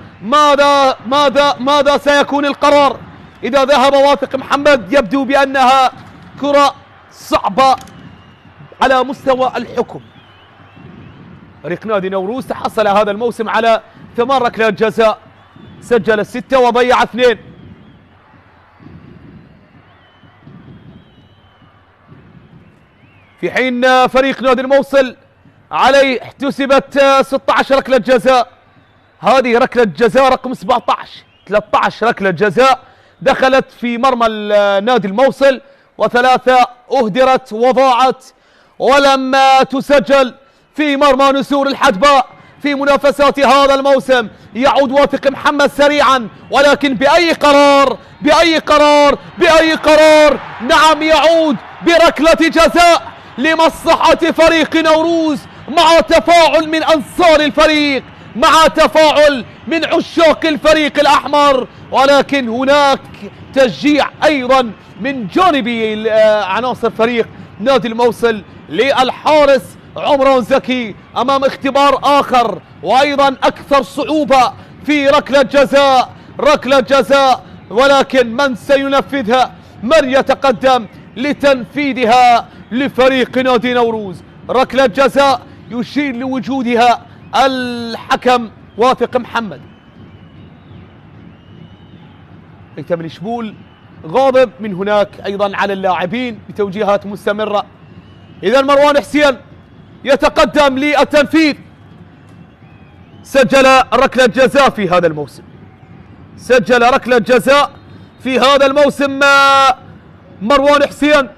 ماذا سيكون القرار. إذا ذهب واثق محمد يبدو بأنها كرة صعبة على مستوى الحكم. فريق نادي نوروز تحصل هذا الموسم على 8 ركلات جزاء، سجل 6 وضيع 2. في حين فريق نادي الموصل عليه احتسبت 16 ركلة جزاء. هذه ركلة جزاء رقم 17. 13 ركلة جزاء دخلت في مرمى نادي الموصل، و3 أهدرت وضاعت ولم تسجل في مرمى نسور الحدباء في منافسات هذا الموسم. يعود واثق محمد سريعا، ولكن بأي قرار نعم، يعود بركلة جزاء لمصلحة فريق نوروز، مع تفاعل من أنصار الفريق، مع تفاعل من عشاق الفريق الأحمر، ولكن هناك تشجيع أيضا من جانب عناصر فريق نادي الموصل للحارس عمران زكي أمام اختبار آخر وأيضا أكثر صعوبة في ركلة جزاء، ولكن من سينفذها؟ من يتقدم لتنفيذها لفريق نادي نوروز؟ ركلة جزاء يشير لوجودها الحكم واثق محمد. ايتم الشبول غاضب من هناك أيضا على اللاعبين بتوجيهات مستمرة. إذا مروان حسين يتقدم للتنفيذ، سجل ركلة جزاء في هذا الموسم، سجل ركلة جزاء في هذا الموسم. مروان حسين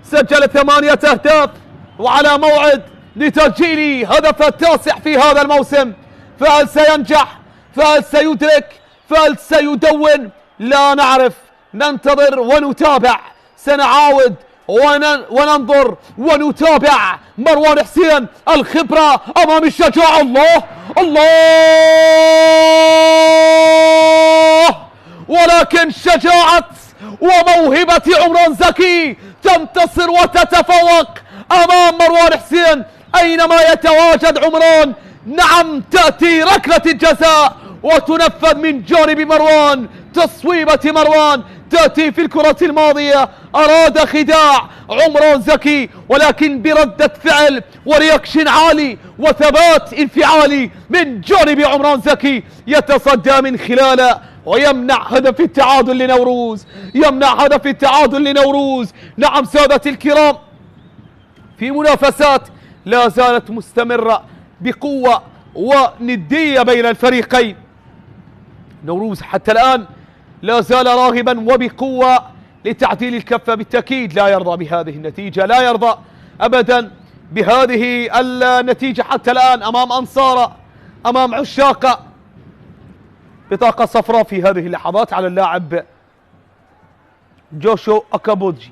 سجل 8 أهداف وعلى موعد لتسجيل هدف التاسع في هذا الموسم. فهل سينجح؟ فهل سيدرك؟ فهل سيدون؟ لا نعرف، ننتظر ونتابع، سنعاود وننظر ونتابع. مروان حسين الخبرة أمام الشجاعة، الله الله، ولكن شجاعة وموهبة عمران زكي تنتصر وتتفوق أمام مروان حسين أينما يتواجد عمران. نعم، تأتي ركلة الجزاء وتنفذ من جانب مروان، تصويبة مروان تأتي في الكرة الماضية، أراد خداع عمران زكي ولكن بردة فعل ورياكشن عالي وثبات انفعالي من جانب عمران زكي يتصدى من خلاله ويمنع هدف التعادل لنوروز، يمنع هدف التعادل لنوروز. نعم سادة الكرام، في منافسات لا زالت مستمرة بقوة وندية بين الفريقين. نوروز حتى الآن لا زال راغبا وبقوة لتعديل الكفة، بالتأكيد لا يرضى بهذه النتيجة، لا يرضى أبدا بهذه النتيجة حتى الآن أمام أنصاره، أمام عشاقه. بطاقة صفراء في هذه اللحظات على اللاعب جوشو أكابوجي.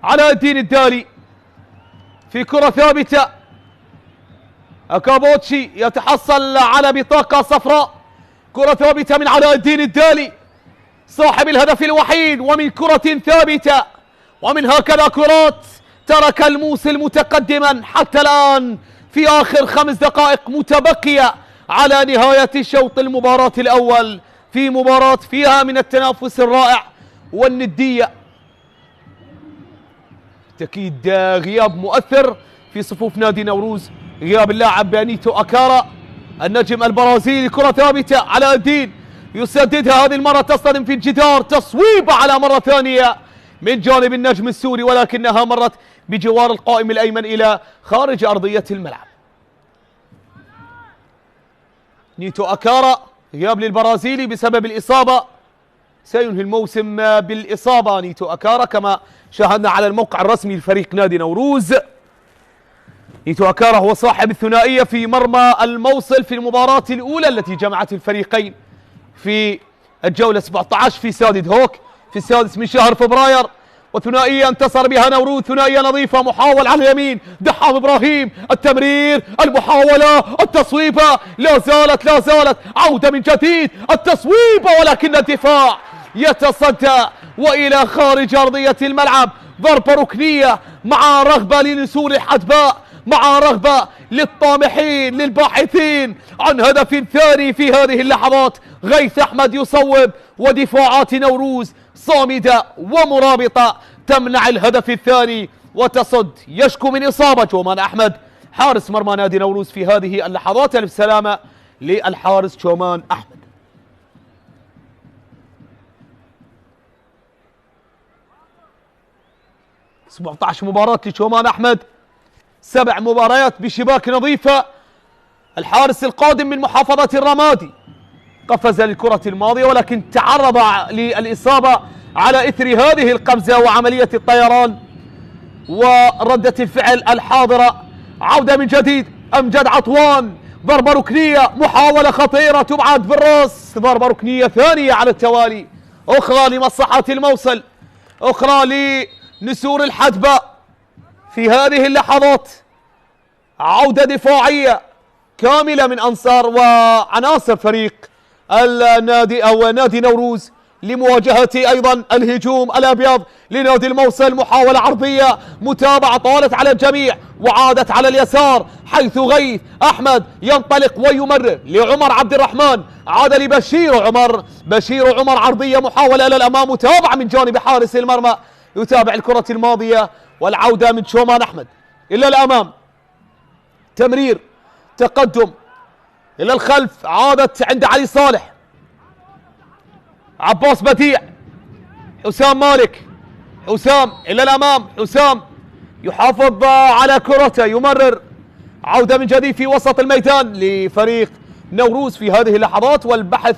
علاء الدين الدالي في كرة ثابتة، أكابوتشي يتحصل على بطاقة صفراء. كرة ثابتة من علاء الدين الدالي صاحب الهدف الوحيد، ومن كرة ثابتة ومن هكذا كرات ترك الموصل متقدما حتى الآن في آخر 5 دقائق متبقية على نهاية الشوط المباراة الأول، في مباراة فيها من التنافس الرائع والندية. بالتأكيد غياب مؤثر في صفوف نادي نوروز، غياب اللاعب نيتو أكارا النجم البرازيلي. كرة ثابتة، علاء الدين يسددها، هذه المرة تصطدم في الجدار، تصويبة على مرة ثانية من جانب النجم السوري ولكنها مرت بجوار القائم الأيمن إلى خارج أرضية الملعب. نيتو أكارا غياب للبرازيلي بسبب الإصابة، سينهي الموسم بالإصابة نيتو أكارا كما شاهدنا على الموقع الرسمي لفريق نادي نوروز. نيتو أكارا هو صاحب الثنائية في مرمى الموصل في المباراة الأولى التي جمعت الفريقين في الجولة 17 في سادد هوك في السادس من شهر فبراير، وثنائية انتصر بها نوروز، ثنائية نظيفة. محاول على اليمين دحام إبراهيم، التمرير، المحاولة، التصويبة، لا زالت عودة من جديد، التصويبة ولكن الدفاع يتصدى وإلى خارج أرضية الملعب. ضربة ركنية مع رغبة لنسور الحدباء، مع رغبة للطامحين للباحثين عن هدف ثاني في هذه اللحظات. غيث أحمد يصوب ودفاعات نوروز صامدة ومرابطة تمنع الهدف الثاني وتصد. يشكو من إصابة شومان أحمد حارس مرمى نادي نوروز في هذه اللحظات. ألف سلامة للحارس شومان أحمد. – 17 مباراة لشومان أحمد، 7 مباريات بشباك نظيفة. الحارس القادم من محافظة الرمادي قفز للكرة الماضية ولكن تعرض للإصابة على إثر هذه القفزة وعملية الطيران وردة الفعل الحاضرة. عودة من جديد، أمجد عطوان، ضربة ركنية، محاولة خطيرة تبعد بالراس، ضربة ركنية ثانية على التوالي، أخرى لمصلحة الموصل، أخرى لنسور الحدبة في هذه اللحظات عودة دفاعية كاملة من أنصار وعناصر فريق النادي أو نادي نوروز لمواجهة أيضا الهجوم الأبيض لنادي الموصل. محاولة عرضية متابعة طالت على الجميع وعادت على اليسار، حيث غيث أحمد ينطلق ويمرر لعمر عبد الرحمن، عاد لبشير عمر، بشير عمر عرضية محاولة إلى الأمام، متابعة من جانب حارس المرمى يتابع الكرة الماضية، والعودة من شومان أحمد إلى الأمام، تمرير تقدم إلى الخلف، عادت عند علي صالح، عباس بديع، حسام مالك، حسام إلى الأمام، حسام يحافظ على كرته، يمرر، عودة من جديد في وسط الميدان لفريق نوروز في هذه اللحظات، والبحث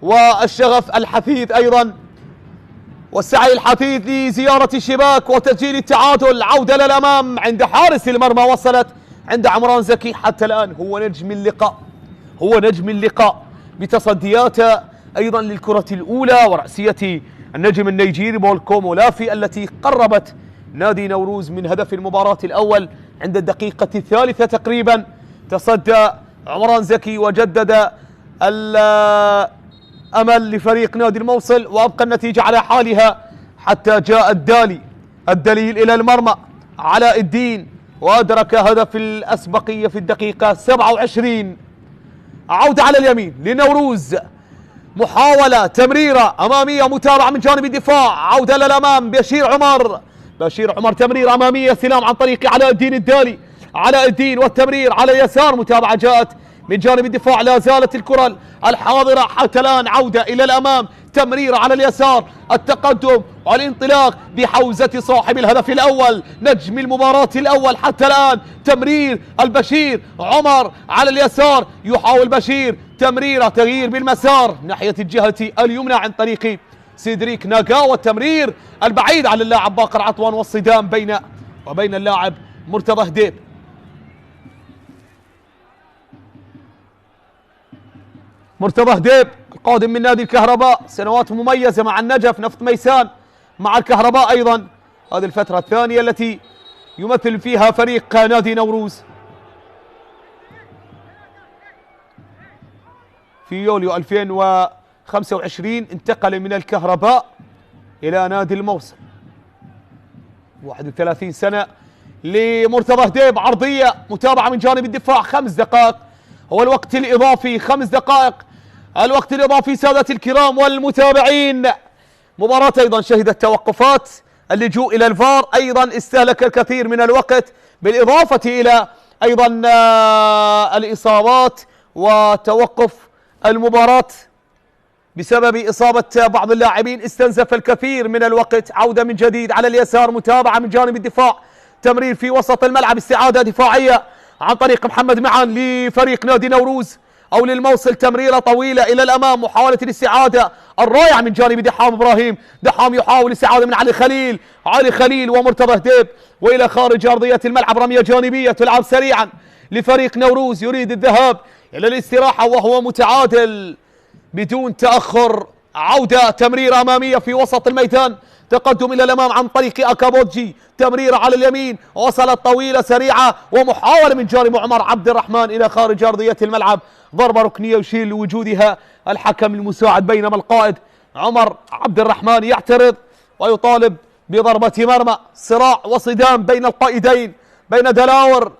والشغف الحثيث أيضا والسعي الحثيث لزيارة الشباك وتسجيل التعادل. عودة للأمام عند حارس المرمى، وصلت عند عمران زكي، حتى الآن هو نجم اللقاء، هو نجم اللقاء بتصدياته أيضا للكرة الأولى ورأسية النجم النيجيري بولكو مولافي التي قربت نادي نوروز من هدف المباراة الأول عند الدقيقة الثالثة تقريبا. تصدى عمران زكي وجدد الأمل لفريق نادي الموصل، وأبقى النتيجة على حالها حتى جاء الدليل إلى المرمى علاء الدين وأدرك هدف الأسبقية في الدقيقة 27. عودة على اليمين لنوروز، محاولة تمريرة أمامية متابعة من جانب الدفاع، عودة للأمام بشير عمر، بشير عمر تمرير أمامية، استلام عن طريق علاء الدين الدالي، علاء الدين والتمرير على اليسار، متابعة جاءت من جانب الدفاع، لا زالت الكرة الحاضرة حتى الآن، عودة إلى الأمام، تمريرة على اليسار، التقدم والانطلاق بحوزة صاحب الهدف الأول، نجم المباراة الأول حتى الآن، تمرير البشير عمر على اليسار، يحاول بشير تمريرة، تغيير بالمسار ناحية الجهة اليمنى عن طريق سيدريك ناغا، والتمرير البعيد على اللاعب باقر عطوان، والصدام بين وبين اللاعب مرتضى هديب. مرتضى هديب القادم من نادي الكهرباء، سنوات مميزة مع النجف، نفط ميسان، مع الكهرباء أيضا، هذه الفترة الثانية التي يمثل فيها فريق نادي نوروز. في يوليو 2025 انتقل من الكهرباء إلى نادي الموصل، 31 سنة لمرتضى هديب، عرضية متابعة من جانب الدفاع، 5 دقائق هو الوقت الإضافي، 5 دقائق الوقت الإضافي سادة الكرام والمتابعين. مباراة أيضا شهدت توقفات، اللجوء إلى الفار أيضا استهلك الكثير من الوقت، بالإضافة إلى أيضا الإصابات وتوقف المباراة بسبب إصابة بعض اللاعبين استنزف الكثير من الوقت. عودة من جديد على اليسار، متابعة من جانب الدفاع، تمرير في وسط الملعب، استعادة دفاعية عن طريق محمد معان لفريق نادي نوروز أو للموصل، تمريرة طويلة إلى الأمام، محاولة الاستعادة الرائعة من جانب دحام إبراهيم، دحام يحاول الاستعادة من علي خليل، علي خليل ومرتضى هديب، وإلى خارج أرضية الملعب، رمية جانبية تلعب سريعا لفريق نوروز يريد الذهاب إلى الاستراحة وهو متعادل بدون تأخر. عودة تمريرة أمامية في وسط الميدان، تقدم إلى الأمام عن طريق أكابوجي، تمريرة على اليمين، وصلت طويلة سريعة، ومحاولة من جانب عمر عبد الرحمن إلى خارج أرضية الملعب، ضربة ركنية يشير لوجودها الحكم المساعد، بينما القائد عمر عبد الرحمن يعترض ويطالب بضربة مرمى. صراع وصدام بين القائدين، بين دلاور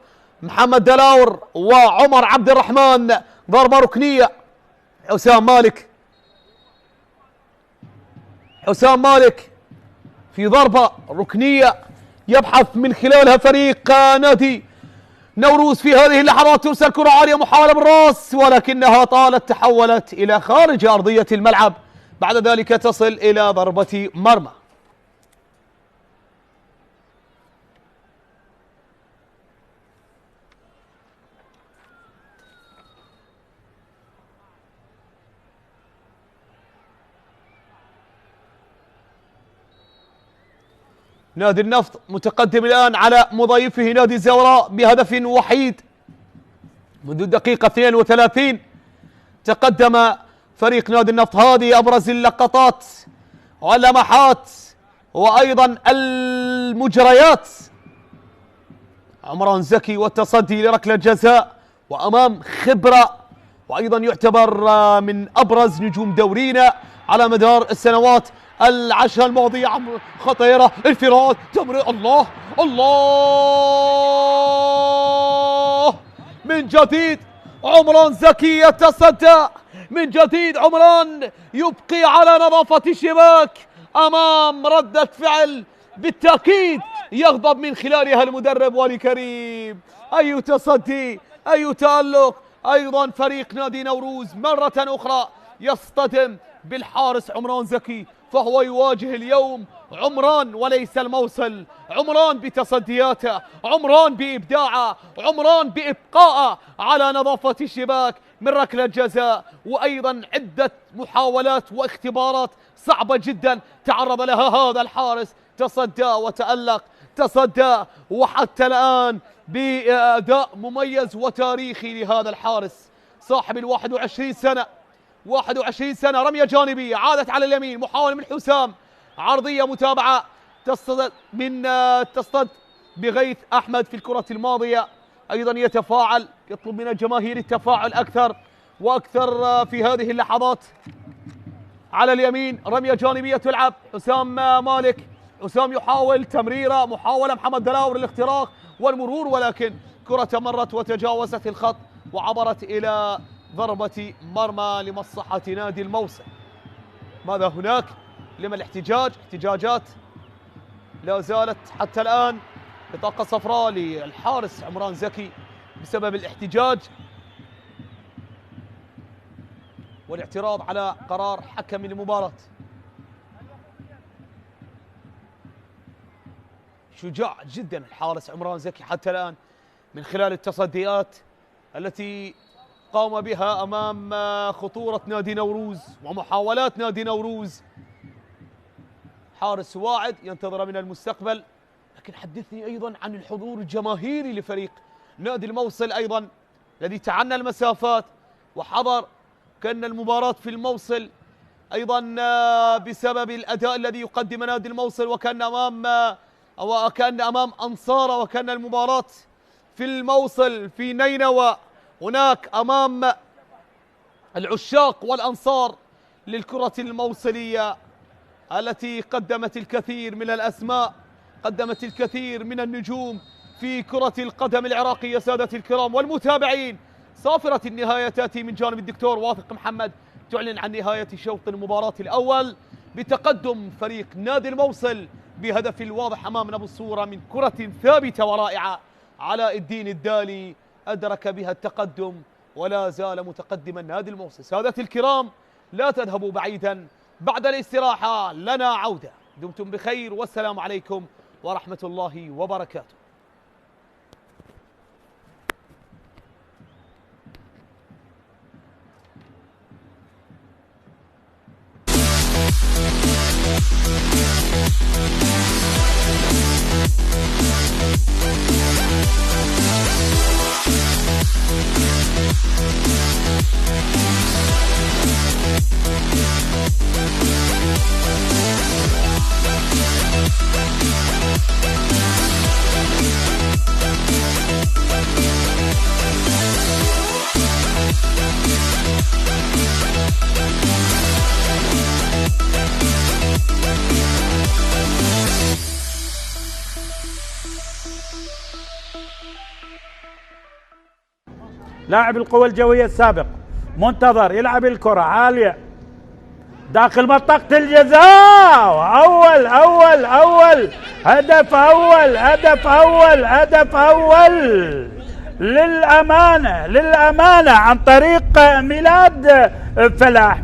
محمد دلاور وعمر عبد الرحمن، ضربة ركنية، حسام مالك، حسام مالك في ضربة ركنية يبحث من خلالها فريق نادي نوروز في هذه اللحظات، ترسل كرة عالية، محاولة بالراس ولكنها طالت، تحولت إلى خارج أرضية الملعب، بعد ذلك تصل إلى ضربة مرمى. نادي النفط متقدم الآن على مضيفه نادي الزوراء بهدف وحيد منذ الدقيقة 32. تقدم فريق نادي النفط، هذه أبرز اللقطات واللمحات وأيضا المجريات عمران زكي والتصدي لركلة جزاء، وأمام خبرة، وأيضا يعتبر من أبرز نجوم دورينا على مدار السنوات العشر الماضية. خطيرة، انفراد، تمرير، الله الله، من جديد عمران زكي يتصدى، من جديد عمران يبقي على نظافة الشباك أمام ردة فعل بالتأكيد يغضب من خلالها المدرب والي كريم. أي تصدي، أي تألق. أيضا فريق نادي نوروز مرة أخرى يصطدم بالحارس عمران زكي، فهو يواجه اليوم عمران وليس الموصل. عمران بتصدياته، عمران بإبداعه، عمران بإبقائه على نظافة الشباك من ركلة جزاء، وأيضا عدة محاولات واختبارات صعبة جدا تعرض لها هذا الحارس. تصدى وتألق، تصدى، وحتى الآن بأداء مميز وتاريخي لهذا الحارس صاحب 21 سنة. 21 سنة. رمية جانبية عادت على اليمين، محاولة من حسام، عرضية، متابعة، تصطد بغيث أحمد في الكرة الماضية. أيضا يتفاعل، يطلب من الجماهير التفاعل أكثر وأكثر في هذه اللحظات. على اليمين رمية جانبية تلعب، حسام مالك، حسام يحاول تمريرة، محاولة محمد دلاور الاختراق والمرور، ولكن كرة مرت وتجاوزت الخط وعبرت إلى ضربة مرمى لمصلحة نادي الموصل. ماذا هناك؟ لما الاحتجاج؟ احتجاجات لا زالت حتى الآن. بطاقة صفراء للحارس عمران زكي بسبب الاحتجاج والاعتراض على قرار حكم المباراة. شجاع جدا الحارس عمران زكي حتى الآن من خلال التصديات التي قام بها أمام خطورة نادي نوروز ومحاولات نادي نوروز. حارس واعد ينتظر من المستقبل. لكن حدثني أيضا عن الحضور الجماهيري لفريق نادي الموصل أيضا الذي تعنى المسافات وحضر. كأن المباراة في الموصل أيضا بسبب الأداء الذي يقدم نادي الموصل، وكان أمام أنصاره، وكان المباراة في الموصل في نينوى هناك أمام العشاق والأنصار للكرة الموصلية التي قدمت الكثير من الأسماء، قدمت الكثير من النجوم في كرة القدم العراقية. سادتي الكرام والمتابعين، صافرة النهاية تأتي من جانب الدكتور واثق محمد، تعلن عن نهاية شوط المباراة الأول بتقدم فريق نادي الموصل بهدف الواضح أمامنا بالصورة من كرة ثابتة ورائعة. علاء الدين الدالي أدرك بها التقدم ولا زال متقدما نادي الموصل. سادتي الكرام لا تذهبوا بعيدا، بعد الاستراحة لنا عودة. دمتم بخير والسلام عليكم ورحمة الله وبركاته.
لاعب القوى الجوية السابق منتظر يلعب الكرة عالية داخل منطقة الجزاء. أول هدف أول للأمانة عن طريق ميلاد فلاح.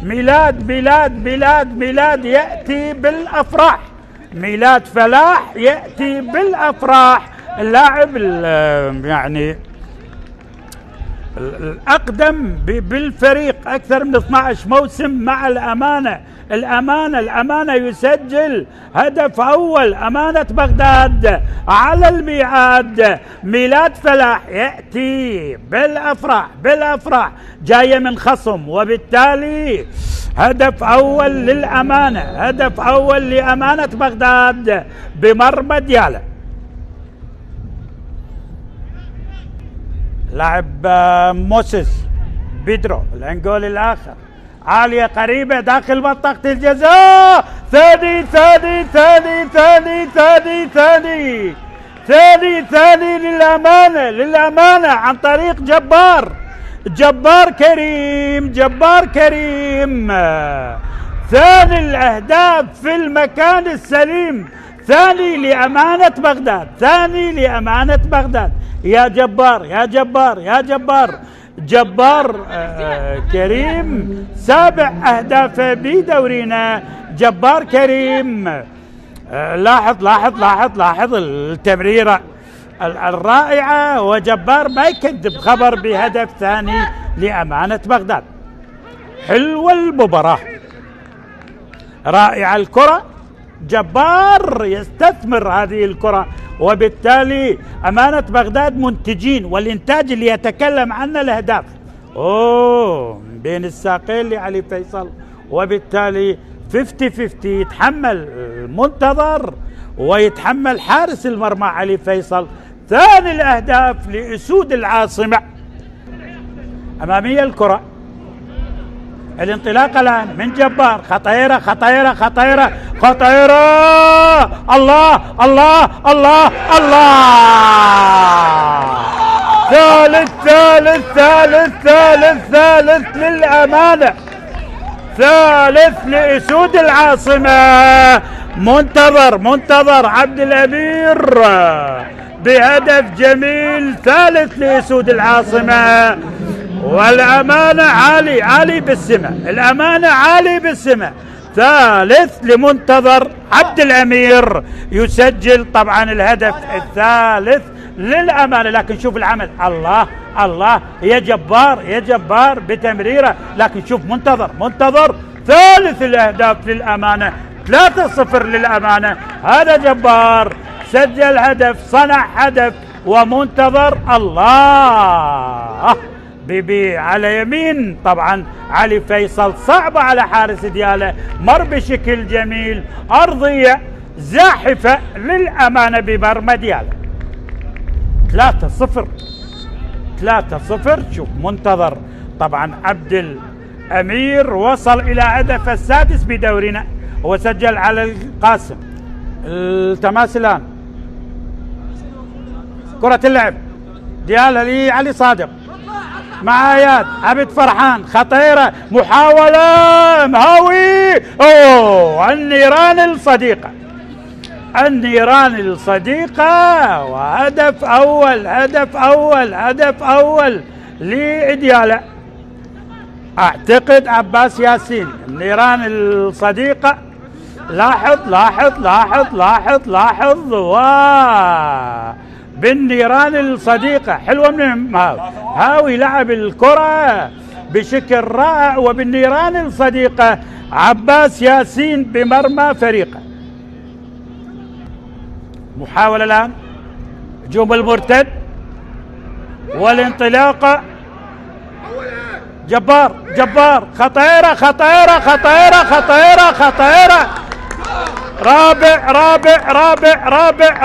ميلاد يأتي بالأفراح. ميلاد فلاح يأتي بالأفراح. اللاعب يعني الأقدم بالفريق أكثر من 12 موسم مع الأمانة يسجل هدف أول. أمانة بغداد على الميعاد. ميلاد فلاح يأتي بالأفراح جاية من خصم، وبالتالي هدف أول للأمانة، هدف أول لأمانة بغداد بمرمى ديالى. لعب موسيس بيدرو الانجول الاخر، عالية قريبة داخل منطقة الجزاء، ثاني ثاني ثاني ثاني ثاني ثاني ثاني ثاني للأمانة للأمانة عن طريق جبار كريم ثاني الأهداف في المكان السليم، ثاني لأمانة بغداد يا جبار كريم، 7 أهداف بدورنا جبار كريم. لاحظ التمريرة الرائعة، وجبار ما يكذب خبر بهدف ثاني لأمانة بغداد. حلوة المباراة، رائعة الكرة، جبار يستثمر هذه الكرة، وبالتالي أمانة بغداد منتجين، والإنتاج اللي يتكلم عنه الأهداف بين الساقين لعلي فيصل، وبالتالي 50-50 يتحمل المنتظر ويتحمل حارس المرمى علي فيصل. ثاني الأهداف لأسود العاصمة. أمامية الكرة، الانطلاق الآن من جبار، خطيرة الله ثالث للأمانة، ثالث لأسود العاصمة. منتظر عبد الأمير بهدف جميل، ثالث لأسود العاصمة. والأمانة عالي بالسماء، ثالث لمنتظر عبد الأمير يسجل طبعا الهدف الثالث للأمانة. لكن شوف العمل، الله يا جبار بتمريره، لكن شوف منتظر ثالث الأهداف للأمانة، 3-0 للأمانة. هذا جبار سجل هدف، صنع هدف، ومنتظر الله بيبي على يمين طبعا علي فيصل، صعبة على حارس دياله، مر بشكل جميل، أرضية زاحفة للأمانة بمرمى دياله. 3-0. شوف منتظر طبعا عبد الأمير وصل إلى هدف السادس بدورنا، وسجل على القاسم. التماس الآن، كرة اللعب دياله لعلي صادق مع اياد عبد فرحان، خطيرة، محاولة مهاوي، النيران الصديقة، وهدف أول لإديالة. أعتقد عباس ياسين، النيران الصديقة. لاحظ بالنيران الصديقة، حلوة من هاوي لعب الكرة بشكل رائع، وبالنيران الصديقة عباس ياسين بمرمى فريقه. محاولة الآن، هجوم المرتد والانطلاقة، جبار خطيرة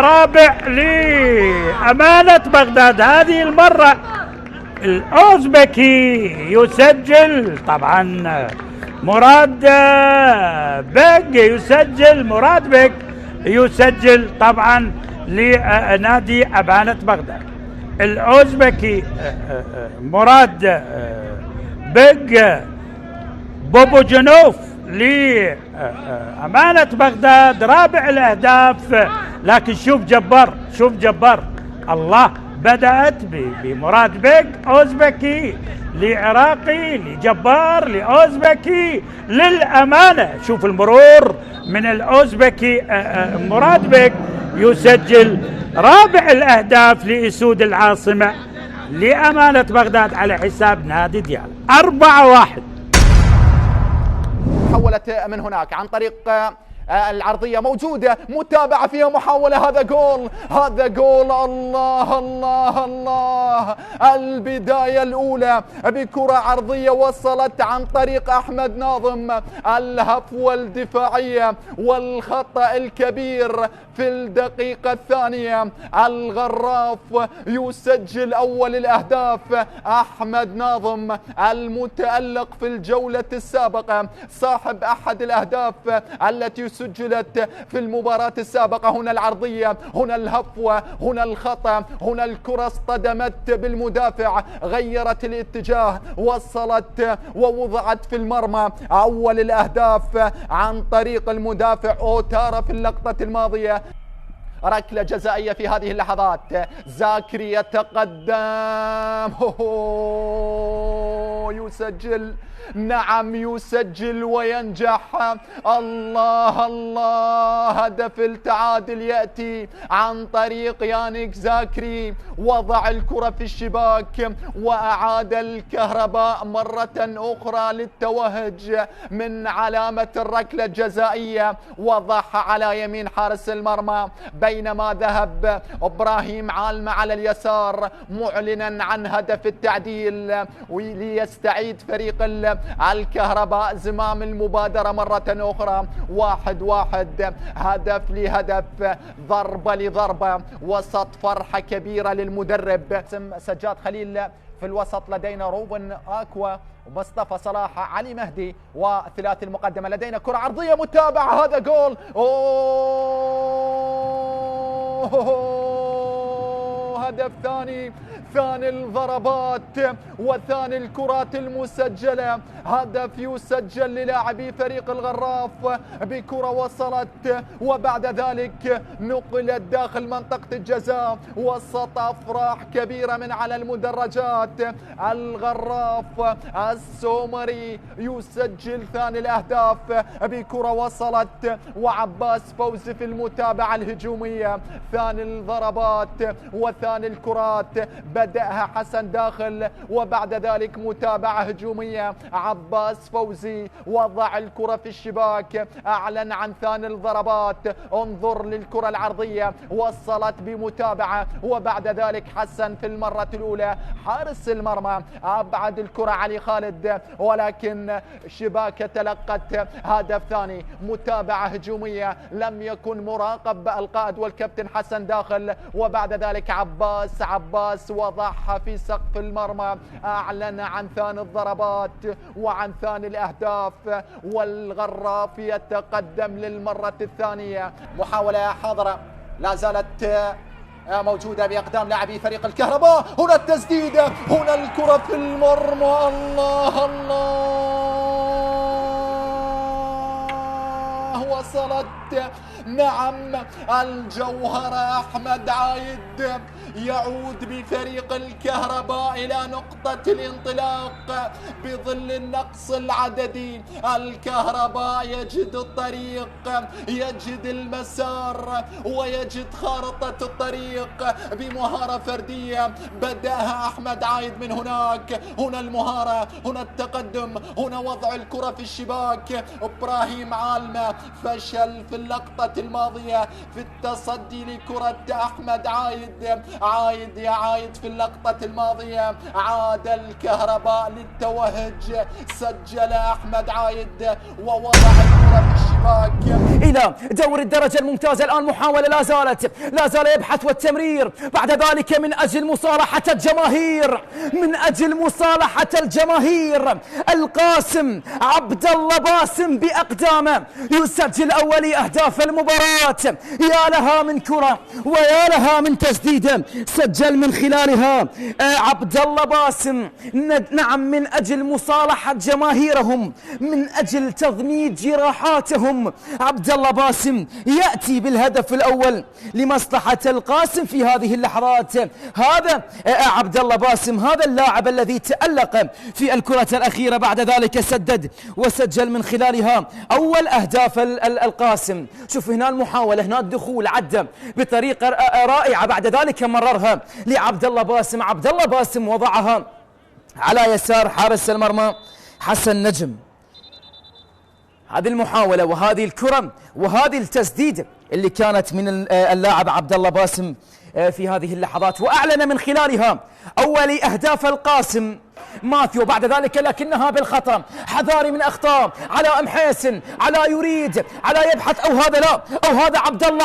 رابع لأمانة بغداد. هذه المرة الأوزبكي يسجل، طبعا مراد بك يسجل طبعا لنادي أمانة بغداد. الأوزبكي مراد بك بوبو جنوف لأمانة بغداد، رابع الأهداف. لكن شوف جبار الله، بدأت بمراد بيك أوزبكي لعراقي لجبار لأوزبكي للأمانة. شوف المرور من الأوزبكي، مراد بيك يسجل رابع الأهداف لأسود العاصمة لأمانة بغداد على حساب نادي دياله. 4-1.
حولت من هناك عن طريق العرضية موجودة، متابعة فيها محاولة، هذا جول، هذا جول. الله الله الله، البداية الأولى بكرة عرضية وصلت عن طريق أحمد ناظم، الهفوة الدفاعية والخطأ الكبير في الدقيقة الثانية. الغراف يسجل أول الأهداف، أحمد ناظم المتألق في الجولة السابقة، صاحب أحد الأهداف التي سجلت في المباراة السابقة. هنا العرضية، هنا الهفوة، هنا الخطأ، هنا الكرة اصطدمت بالمدافع، غيرت الاتجاه، وصلت ووضعت في المرمى. أول الأهداف عن طريق المدافع أوتارا في اللقطة الماضية. ركلة جزائية في هذه اللحظات، زاكري يتقدم، يسجل، نعم يسجل وينجح. الله الله، هدف التعادل يأتي عن طريق يانيك زاكري، وضع الكرة في الشباك وأعاد الكهرباء مرة أخرى للتوهج من علامة الركلة الجزائية، وضعها على يمين حارس المرمى، بينما ذهب إبراهيم عالمة على اليسار معلنا عن هدف التعديل، وليستعيد فريق الكهرباء زمام المبادرة مرة أخرى. 1-1، هدف لهدف، ضربة لضربة، وسط فرحة كبيرة للمدرب سجاد خليل. في الوسط لدينا روبن آكوا ومصطفى صلاح، علي مهدي، وثلاث المقدمة. لدينا كرة عرضية متابعة، هذا جول. هدف ثاني، ثاني الضربات وثاني الكرات المسجلة. هدف يسجل للاعبي فريق الغراف بكرة وصلت وبعد ذلك نقلت داخل منطقة الجزاء، وسط أفراح كبيرة من على المدرجات. الغراف السومري يسجل ثاني الأهداف بكرة وصلت، وعباس فوزي في المتابعة الهجومية. ثاني الضربات وثاني الكرات، بدأها حسن داخل وبعد ذلك متابعة هجومية. عباس فوزي وضع الكرة في الشباك، أعلن عن ثاني الضربات. انظر للكرة العرضية، وصلت بمتابعة وبعد ذلك حسن في المرة الأولى. حارس المرمى أبعد الكرة علي خالد، ولكن شباكة تلقت هدف ثاني. متابعة هجومية، لم يكن مراقب القائد والكابتن حسن داخل، وبعد ذلك عباس وضعها في سقف المرمى، أعلن عن ثاني الضربات وعن ثاني الأهداف، والغراف يتقدم للمرة الثانية. محاولة حاضرة لا زالت موجودة بأقدام لاعبي فريق الكهرباء. هنا التسديدة، هنا الكرة في المرمى. الله الله، وصلت، نعم الجوهرة أحمد عايد يعود بفريق الكهرباء إلى نقطة الانطلاق بظل النقص العددي. الكهرباء يجد الطريق، يجد المسار، ويجد خارطة الطريق بمهارة فردية بدأها أحمد عايد من هناك. هنا المهارة، هنا التقدم، هنا وضع الكرة في الشباك. إبراهيم عالمة فشل في اللقطة الماضية في التصدي لكرة أحمد عايد. يا عايد في اللقطة الماضية عاد الكهرباء للتوهج، سجل أحمد عايد ووضع الكرة في الشباك.
إلى دور الدرجة الممتازة الآن، محاولة لا زال يبحث والتمرير، بعد ذلك من أجل مصالحة الجماهير، من أجل مصالحة الجماهير، القاسم عبد الله باسم بأقدامه يسجل أول أهداف المباراة. يا لها من كرة ويا لها من تسديدة سجل من خلالها عبد الله باسم. نعم، من أجل مصالحة جماهيرهم، من أجل تضميد جراحاتهم، عبد الله باسم يأتي بالهدف الأول لمصلحة القاسم في هذه اللحظات. هذا عبد الله باسم، هذا اللاعب الذي تألق في الكرة الأخيرة، بعد ذلك سدد وسجل من خلالها أول أهداف القاسم. شوف هنا المحاولة، هنا الدخول عدى بطريقة رائعة، بعد ذلك مررها لعبد الله باسم. عبد الله باسم وضعها على يسار حارس المرمى حسن نجم. هذه المحاولة وهذه الكرة وهذه التسديدة اللي كانت من اللاعب عبد الله باسم في هذه اللحظات، وأعلن من خلالها أول أهداف القاسم ماثيو بعد ذلك، لكنها بالخطأ. حذاري من أخطاء علاء محيسن، علاء يريد، علاء يبحث، أو هذا لا، أو هذا عبد الله،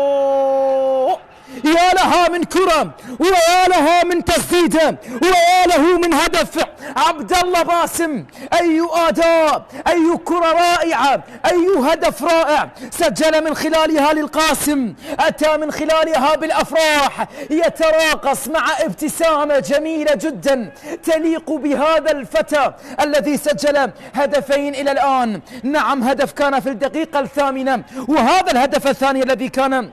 أوه يا لها من كرة ويا لها من تسديدة ويا له من هدف. عبد الله باسم، أي أداء، أي كرة رائعة، أي هدف رائع سجل من خلالها للقاسم، أتى من خلالها بالأفراح، يتراقص مع ابتسامة جميلة جدا تليق بهذا الفتى الذي سجل هدفين إلى الآن. نعم، هدف كان في الدقيقة 8، وهذا الهدف الثاني الذي كان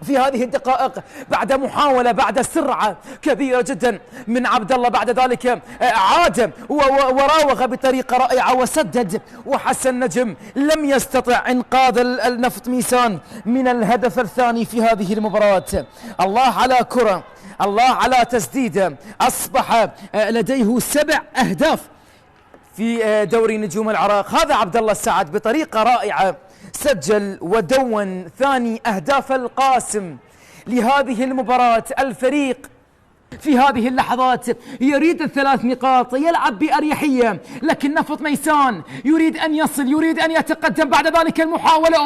في هذه الدقائق بعد محاولة، بعد سرعة كبيرة جدا من عبد الله. بعد ذلك عاد وراوغ بطريقة رائعة وسدد، وحسن نجم لم يستطع إنقاذ النفط ميسان من الهدف الثاني في هذه المباراة. الله على كرة، الله على تسديدة، أصبح لديه 7 أهداف في دوري نجوم العراق. هذا عبد الله السعد بطريقة رائعة سجل ودون ثاني أهداف القاسم لهذه المباراة. الفريق في هذه اللحظات يريد ال3 نقاط، يلعب بأريحية، لكن نفط ميسان يريد أن يصل، يريد أن يتقدم. بعد ذلك المحاولة،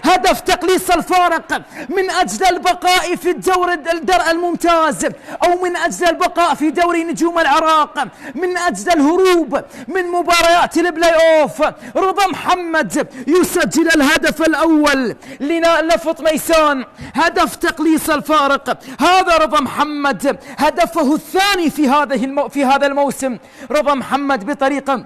هدف تقليص الفارق من أجل البقاء في الدور الممتاز، أو من أجل البقاء في دوري نجوم العراق، من أجل الهروب من مباريات البلاي أوف. رضا محمد يسجل الهدف الأول لنفط ميسان، هدف تقليص الفارق. هذا رضا محمد هدفه الثاني في هذا الموسم. رضا محمد بطريقة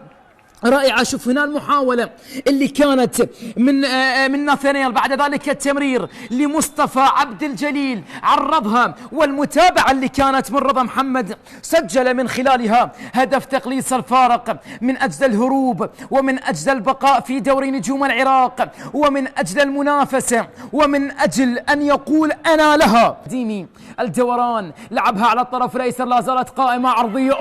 رائعة. شوف هنا المحاولة اللي كانت من ناثانيال، بعد ذلك التمرير لمصطفى عبد الجليل عرضها، والمتابعة اللي كانت من رضا محمد سجل من خلالها هدف تقليص الفارق من أجل الهروب، ومن أجل البقاء في دوري نجوم العراق، ومن أجل المنافسة، ومن أجل أن يقول أنا لها. ديمي الدوران لعبها على الطرف الأيسر، لا زالت قائمة عرضية،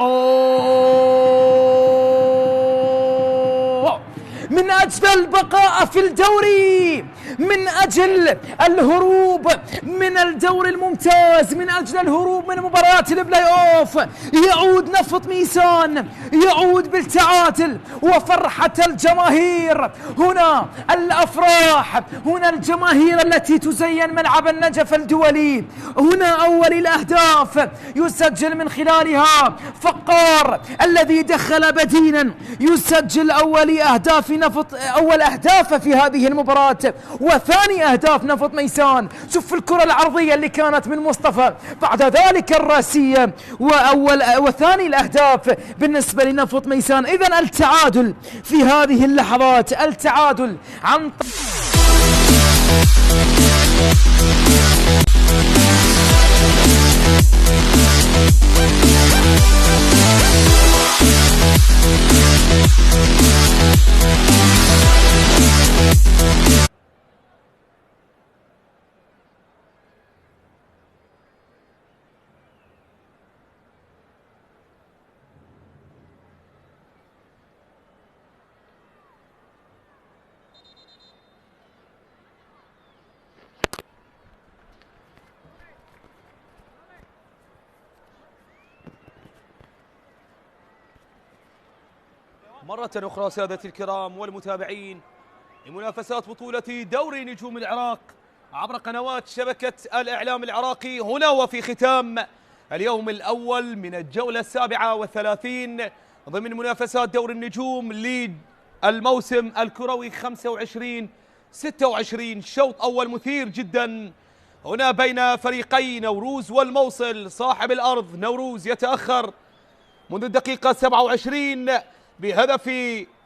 من أجل البقاء في الدوري، من أجل الهروب من الدوري الممتاز، من أجل الهروب من مباريات البلاي أوف. يعود نفط ميسان، يعود بالتعادل وفرحة الجماهير. هنا الأفراح، هنا الجماهير التي تزين ملعب النجف الدولي. هنا أول الأهداف يسجل من خلالها فقار الذي دخل بدينا، يسجل أول أهداف في هذه المباراة، وثاني أهداف نفط ميسان. شوف الكرة العرضية اللي كانت من مصطفى، بعد ذلك الراسية، وثاني الأهداف بالنسبة لنفط ميسان. إذن التعادل في هذه اللحظات، التعادل عن
مرة أخرى سادتي الكرام والمتابعين لمنافسات بطولة دوري نجوم العراق عبر قنوات شبكة الإعلام العراقي، هنا وفي ختام اليوم الأول من الجولة 37 ضمن منافسات دوري النجوم للموسم الكروي 25-26. شوط أول مثير جدا هنا بين فريقي نوروز والموصل. صاحب الأرض نوروز يتأخر منذ الدقيقة 27 بهدف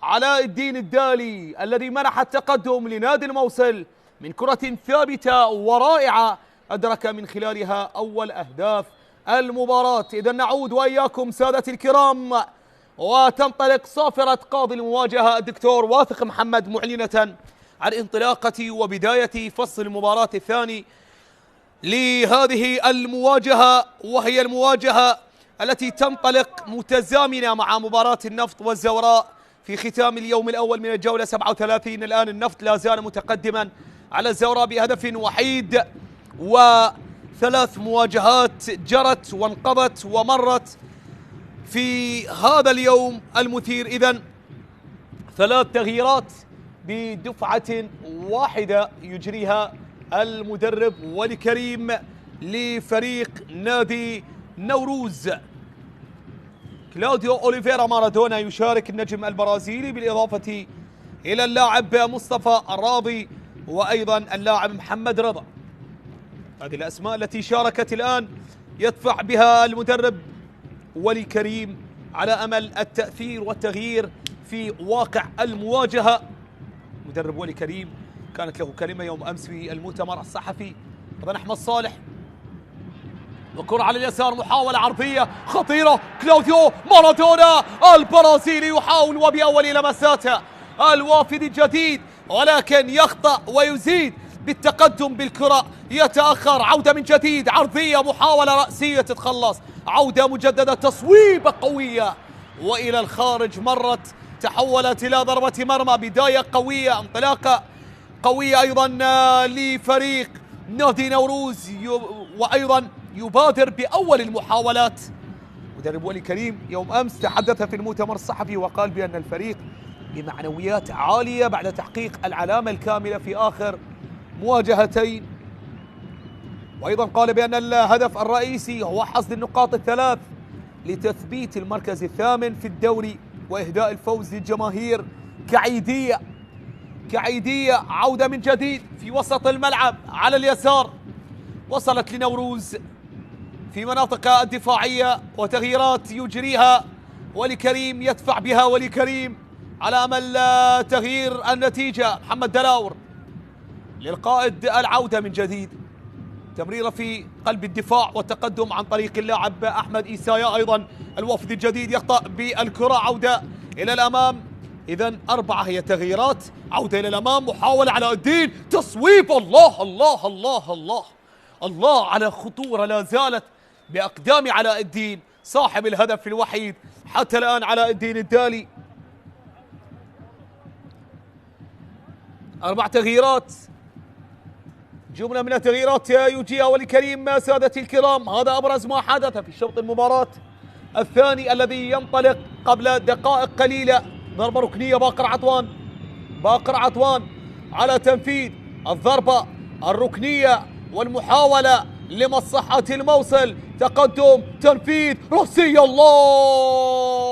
علاء الدين الدالي الذي منح التقدم لنادي الموصل من كرة ثابتة ورائعة أدرك من خلالها أول أهداف المباراة. إذا نعود وإياكم سادتي الكرام وتنطلق صافرة قاضي المواجهة الدكتور واثق محمد معلنة عن انطلاقة وبداية فصل المباراة الثاني لهذه المواجهة، وهي المواجهة التي تنطلق متزامنة مع مباراة النفط والزوراء في ختام اليوم الأول من الجولة 37. الآن النفط لا زال متقدما على الزوراء بهدف وحيد، وثلاث مواجهات جرت وانقضت ومرت في هذا اليوم المثير. إذن 3 تغييرات بدفعة واحدة يجريها المدرب ولي كريم لفريق نادي نوروز. كلاوديو أوليفيرا مارادونا يشارك النجم البرازيلي، بالإضافة إلى اللاعب مصطفى الراضي وأيضا اللاعب محمد رضا. هذه الأسماء التي شاركت الآن يدفع بها المدرب ولي كريم على أمل التأثير والتغيير في واقع المواجهة. مدرب ولي كريم كانت له كلمة يوم أمس في المؤتمر الصحفي. أيضا أحمد صالح، وكرة على اليسار، محاولة عرضية خطيرة، كلاوديو مارادونا البرازيلي يحاول وبأول لمساته الوافد الجديد، ولكن يخطأ ويزيد بالتقدم بالكرة، يتأخر، عودة من جديد، عرضية، محاولة رأسية تتخلص، عودة مجددة، تصويبة قوية وإلى الخارج، مرت تحولت إلى ضربة مرمى. بداية قوية، انطلاقة قوية أيضا لفريق نادي نوروز، وأيضا يبادر بأول المحاولات. مدرب ولي كريم يوم أمس تحدث في المؤتمر الصحفي وقال بأن الفريق بمعنويات عالية بعد تحقيق العلامة الكاملة في آخر مواجهتين، وأيضا قال بأن الهدف الرئيسي هو حصد النقاط ال3 لتثبيت المركز الثامن في الدوري وإهداء الفوز للجماهير كعيدية. عودة من جديد في وسط الملعب على اليسار، وصلت لنوروز في مناطق الدفاعية، وتغييرات يجريها ولي كريم، يدفع بها ولي كريم على أمل تغيير النتيجة. محمد دلاور للقائد، العودة من جديد، تمريرة في قلب الدفاع والتقدم عن طريق اللاعب أحمد إيسايا. أيضا الوفد الجديد يخطأ بالكرة، عودة إلى الأمام. إذن 4 هي تغييرات، عودة إلى الأمام، محاولة علاء الدين، تصويب، الله الله الله الله الله على خطورة لا زالت بأقدام علاء الدين صاحب الهدف الوحيد حتى الآن، علاء الدين الدالي. 4 تغييرات، جملة من التغييرات يجيها ولي كريم. سادتي الكرام، هذا أبرز ما حدث في شوط المباراة الثاني الذي ينطلق قبل دقائق قليلة. ضربة ركنية، باقر عطوان على تنفيذ الضربة الركنية والمحاولة لمصلحة الموصل، تقدم، تنفيذ، رأسية، الله،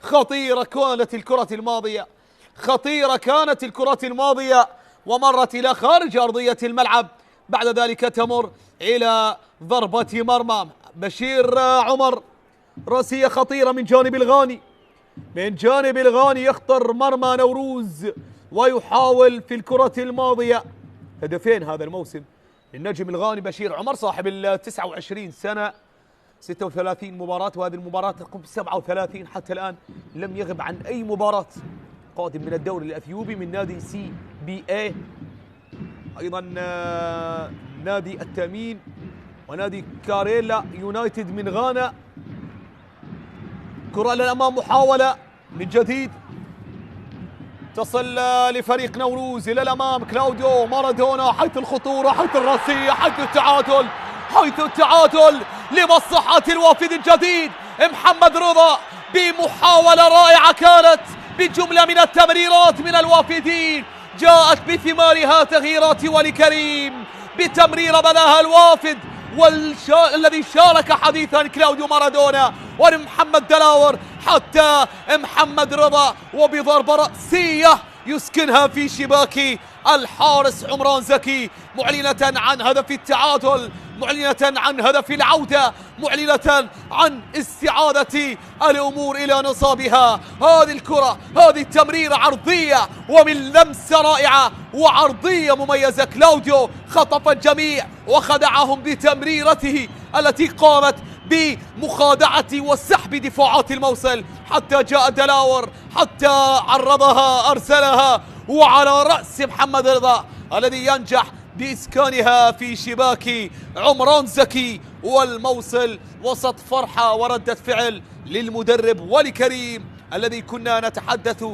خطيرة كانت الكرة الماضية ومرت إلى خارج أرضية الملعب، بعد ذلك تمر إلى ضربة مرمى. بشير عمر، رأسية خطيرة من جانب الغاني، يخطر مرمى نوروز ويحاول في الكرة الماضية. هدفين هذا الموسم للنجم الغاني بشير عمر صاحب 29 سنة، 36 مباراة، وهذه المباراة تقوم ب37 حتى الآن، لم يغب عن أي مباراة. قادم من الدوري الأثيوبي من نادي CBA، أيضا نادي التامين ونادي كاريلا يونايتد من غانا. كرة للأمام، محاولة من جديد تصل لفريق نوروز إلى الأمام. كلاوديو مارادونا، حيث الخطورة، حيث الرأسية، حيث التعادل لمصلحة الوافد الجديد. محمد رضا بمحاولة رائعة كانت بجملة من التمريرات من الوافدين، جاءت بثمارها تغييرات ولي كريم بتمريرة بناها الوافد، الذي شارك حديثا كلاوديو مارادونا ومحمد دلاور حتى محمد رضا، وبضربة رأسية يسكنها في شباك الحارس عمران زكي، معلنة عن هدف التعادل، معلنة عن هدف العودة، معلنة عن استعادة الأمور إلى نصابها. هذه الكرة، هذه التمريرة عرضية ومن لمسة رائعة وعرضية مميزة. كلاوديو خطف الجميع وخدعهم بتمريرته التي قامت بمخادعة وسحب دفاعات الموصل، حتى جاء دلاور، حتى عرضها، أرسلها، وعلى رأس محمد رضا الذي ينجح بإسكانها في شباك عمران زكي، والموصل وسط فرحة وردة فعل للمدرب ولي كريم الذي كنا نتحدث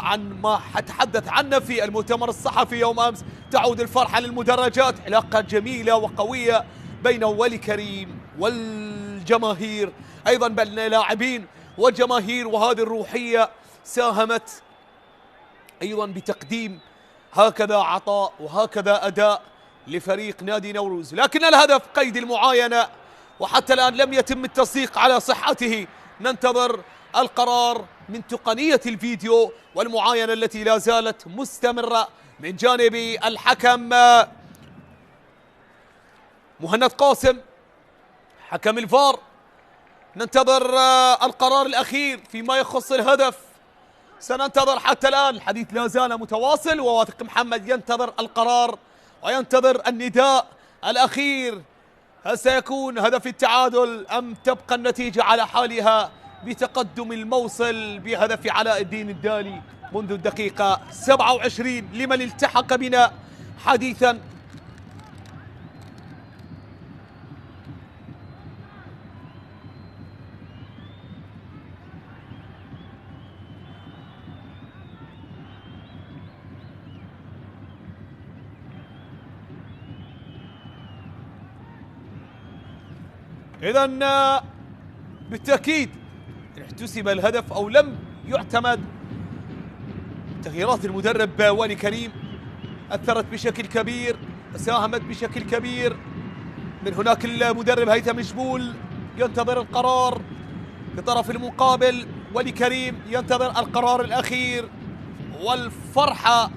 عن ما تحدث عنه في المؤتمر الصحفي يوم أمس. تعود الفرحة للمدرجات، علاقة جميلة وقوية بين ولي كريم والجماهير، أيضا بين اللاعبين والجماهير، وهذه الروحية ساهمت أيضا بتقديم هكذا عطاء وهكذا أداء لفريق نادي نوروز. لكن الهدف قيد المعاينة، وحتى الآن لم يتم التصديق على صحته. ننتظر القرار من تقنية الفيديو والمعاينة التي لا زالت مستمرة من جانب الحكم مهند قاسم حكم الفار. ننتظر القرار الأخير فيما يخص الهدف. سننتظر حتى الآن، الحديث لا زال متواصل، وواثق محمد ينتظر القرار وينتظر النداء الأخير. هل سيكون هدف التعادل أم تبقى النتيجة على حالها بتقدم الموصل بهدف علاء الدين الدالي منذ الدقيقة 27 لمن التحق بنا حديثا. إذن بالتأكيد إن احتسب الهدف أو لم يعتمد، تغييرات المدرب ولي كريم أثرت بشكل كبير وساهمت بشكل كبير. من هناك المدرب هيثم جبول ينتظر القرار في الطرف المقابل، ولي كريم ينتظر القرار الأخير، والفرحة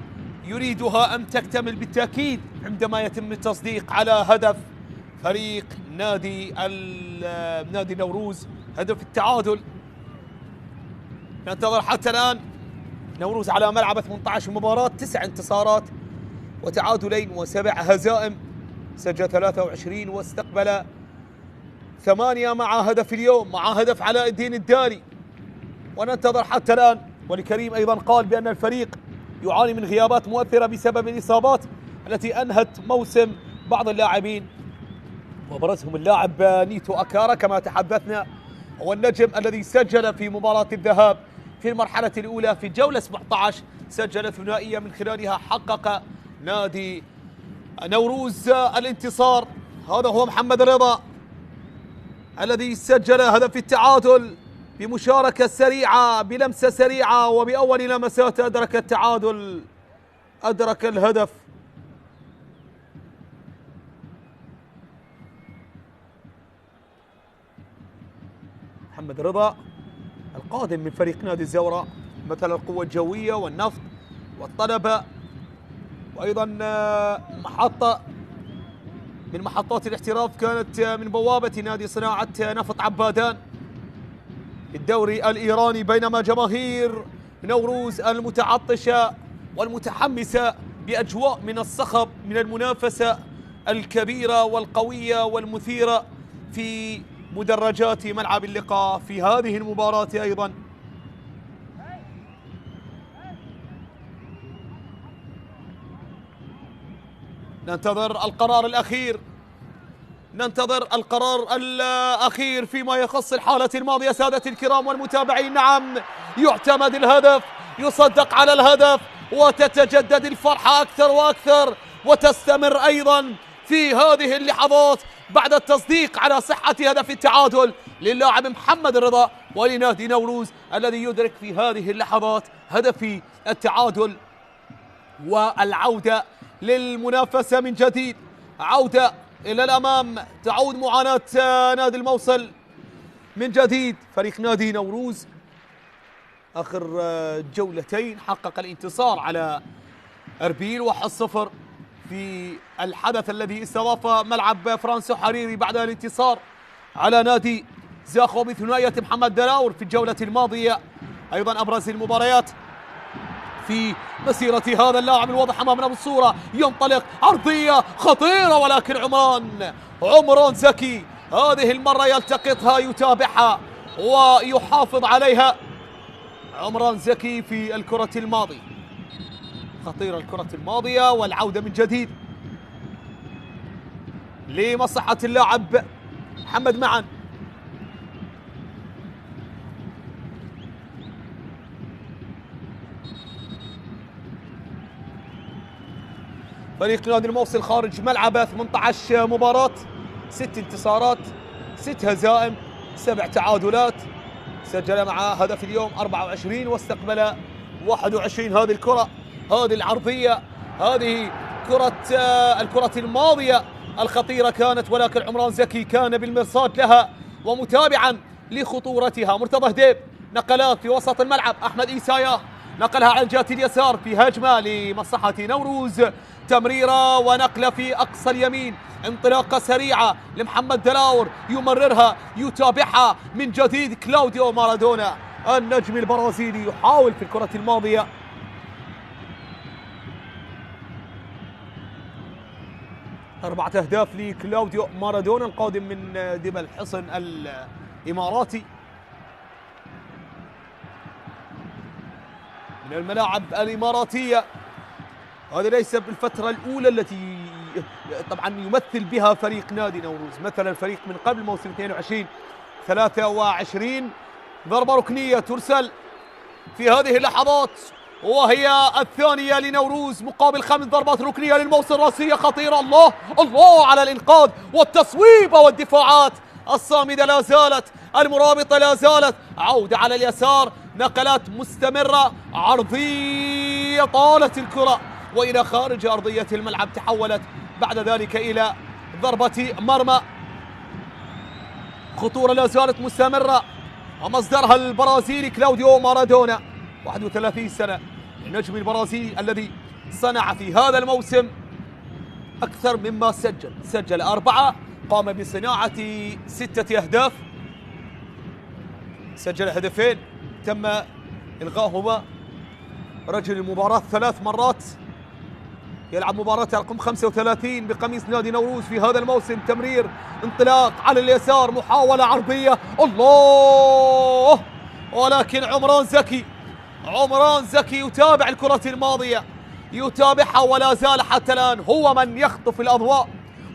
يريدها أن تكتمل بالتأكيد عندما يتم التصديق على هدف فريق نادي نوروز، هدف التعادل. ننتظر حتى الآن نوروز على ملعب 18 مباراة، 9 انتصارات وتعادلين و7 هزائم، سجل 23 واستقبل 8 مع هدف اليوم، مع هدف علاء الدين الدالي. وننتظر حتى الآن، ولكريم أيضا قال بأن الفريق يعاني من غيابات مؤثرة بسبب الإصابات التي أنهت موسم بعض اللاعبين، وابرزهم اللاعب نيتو أكارا كما تحدثنا، هو النجم الذي سجل في مباراة الذهاب في المرحلة الأولى في الجولة 17، سجل ثنائية من خلالها حقق نادي نوروز الانتصار. هذا هو محمد رضا الذي سجل هدف التعادل بمشاركة سريعة، بلمسة سريعة، وبأول لمسات أدرك التعادل، أدرك الهدف. محمد رضا القادم من فريق نادي الزوراء، مثل القوة الجوية والنفط والطلبة، وأيضا محطة من محطات الاحتراف كانت من بوابة نادي صناعة نفط عبادان في الدوري الإيراني. بينما جماهير نوروز المتعطشة والمتحمسة بأجواء من الصخب من المنافسة الكبيرة والقوية والمثيرة في مدرجات ملعب اللقاء في هذه المباراة أيضا. ننتظر القرار الأخير، ننتظر القرار الأخير فيما يخص الحالة الماضية سادة الكرام والمتابعين. نعم، يعتمد الهدف، يصدق على الهدف، وتتجدد الفرحة أكثر وأكثر، وتستمر أيضا في هذه اللحظات بعد التصديق على صحة هدف التعادل للاعب محمد رضا ولنادي نوروز الذي يدرك في هذه اللحظات هدف التعادل والعودة للمنافسة من جديد، عودة إلى الأمام. تعود معاناة نادي الموصل من جديد. فريق نادي نوروز آخر جولتين حقق الانتصار على أربيل 1-0 في الحدث الذي استضاف ملعب فرانسو حريري بعد الانتصار على نادي زاخو بثنائية محمد دلاور في الجولة الماضية. أيضا أبرز المباريات في مسيرة هذا اللاعب الواضح أمامنا بالصورة، ينطلق عرضية خطيرة، ولكن عمران زكي هذه المرة يلتقطها، يتابعها ويحافظ عليها. عمران زكي في الكرة الماضية، خطيرة الكرة الماضية، والعودة من جديد لمصلحة اللاعب محمد معن. فريق نادي الموصل خارج ملعبه 18 مباراة، 6 انتصارات، 6 هزائم، 7 تعادلات. سجل مع هدف اليوم 24 واستقبل 21. هذه الكرة، هذه العرضية، هذه الكرة الماضية الخطيرة كانت، ولكن عمران زكي كان بالمرصاد لها ومتابعا لخطورتها. مرتضى هديب نقلات في وسط الملعب، أحمد إيسايا نقلها على الجهة اليسار في هجمة لمصلحة نوروز، تمريرة ونقلة في أقصى اليمين، انطلاقة سريعة لمحمد دلاور، يمررها يتابعها من جديد كلاوديو مارادونا النجم البرازيلي، يحاول في الكرة الماضية. أربعة أهداف لكلاوديو مارادونا القادم من دبل الحصن الإماراتي. من الملاعب الإماراتية، هذه ليس بالفترة الأولى التي طبعا يمثل بها فريق نادي نوروز، مثل الفريق من قبل موسم 22-23. ضربة ركنية ترسل في هذه اللحظات وهي الثانية لنوروز مقابل 5 ضربات ركنية للموصل. راسية خطيرة، الله الله على الإنقاذ والتصويبة والدفاعات الصامدة لا زالت، المرابطة لا زالت. عودة على اليسار، نقلات مستمرة، عرضية، طالت الكرة وإلى خارج أرضية الملعب، تحولت بعد ذلك إلى ضربة مرمى. خطورة لا زالت مستمرة ومصدرها البرازيلي كلاوديو مارادونا، 31 سنة، النجم البرازيلي الذي صنع في هذا الموسم أكثر مما سجل 4، قام بصناعة 6 أهداف، سجل هدفين تم إلغاهما. رجل المباراة 3 مرات، يلعب مباراة رقم 35 بقميص نادي نوروز في هذا الموسم. تمرير، انطلاق على اليسار، محاولة عرضية، الله، ولكن عمران زكي يتابع الكرة الماضية، يتابعها ولا زال حتى الآن هو من يخطف الأضواء،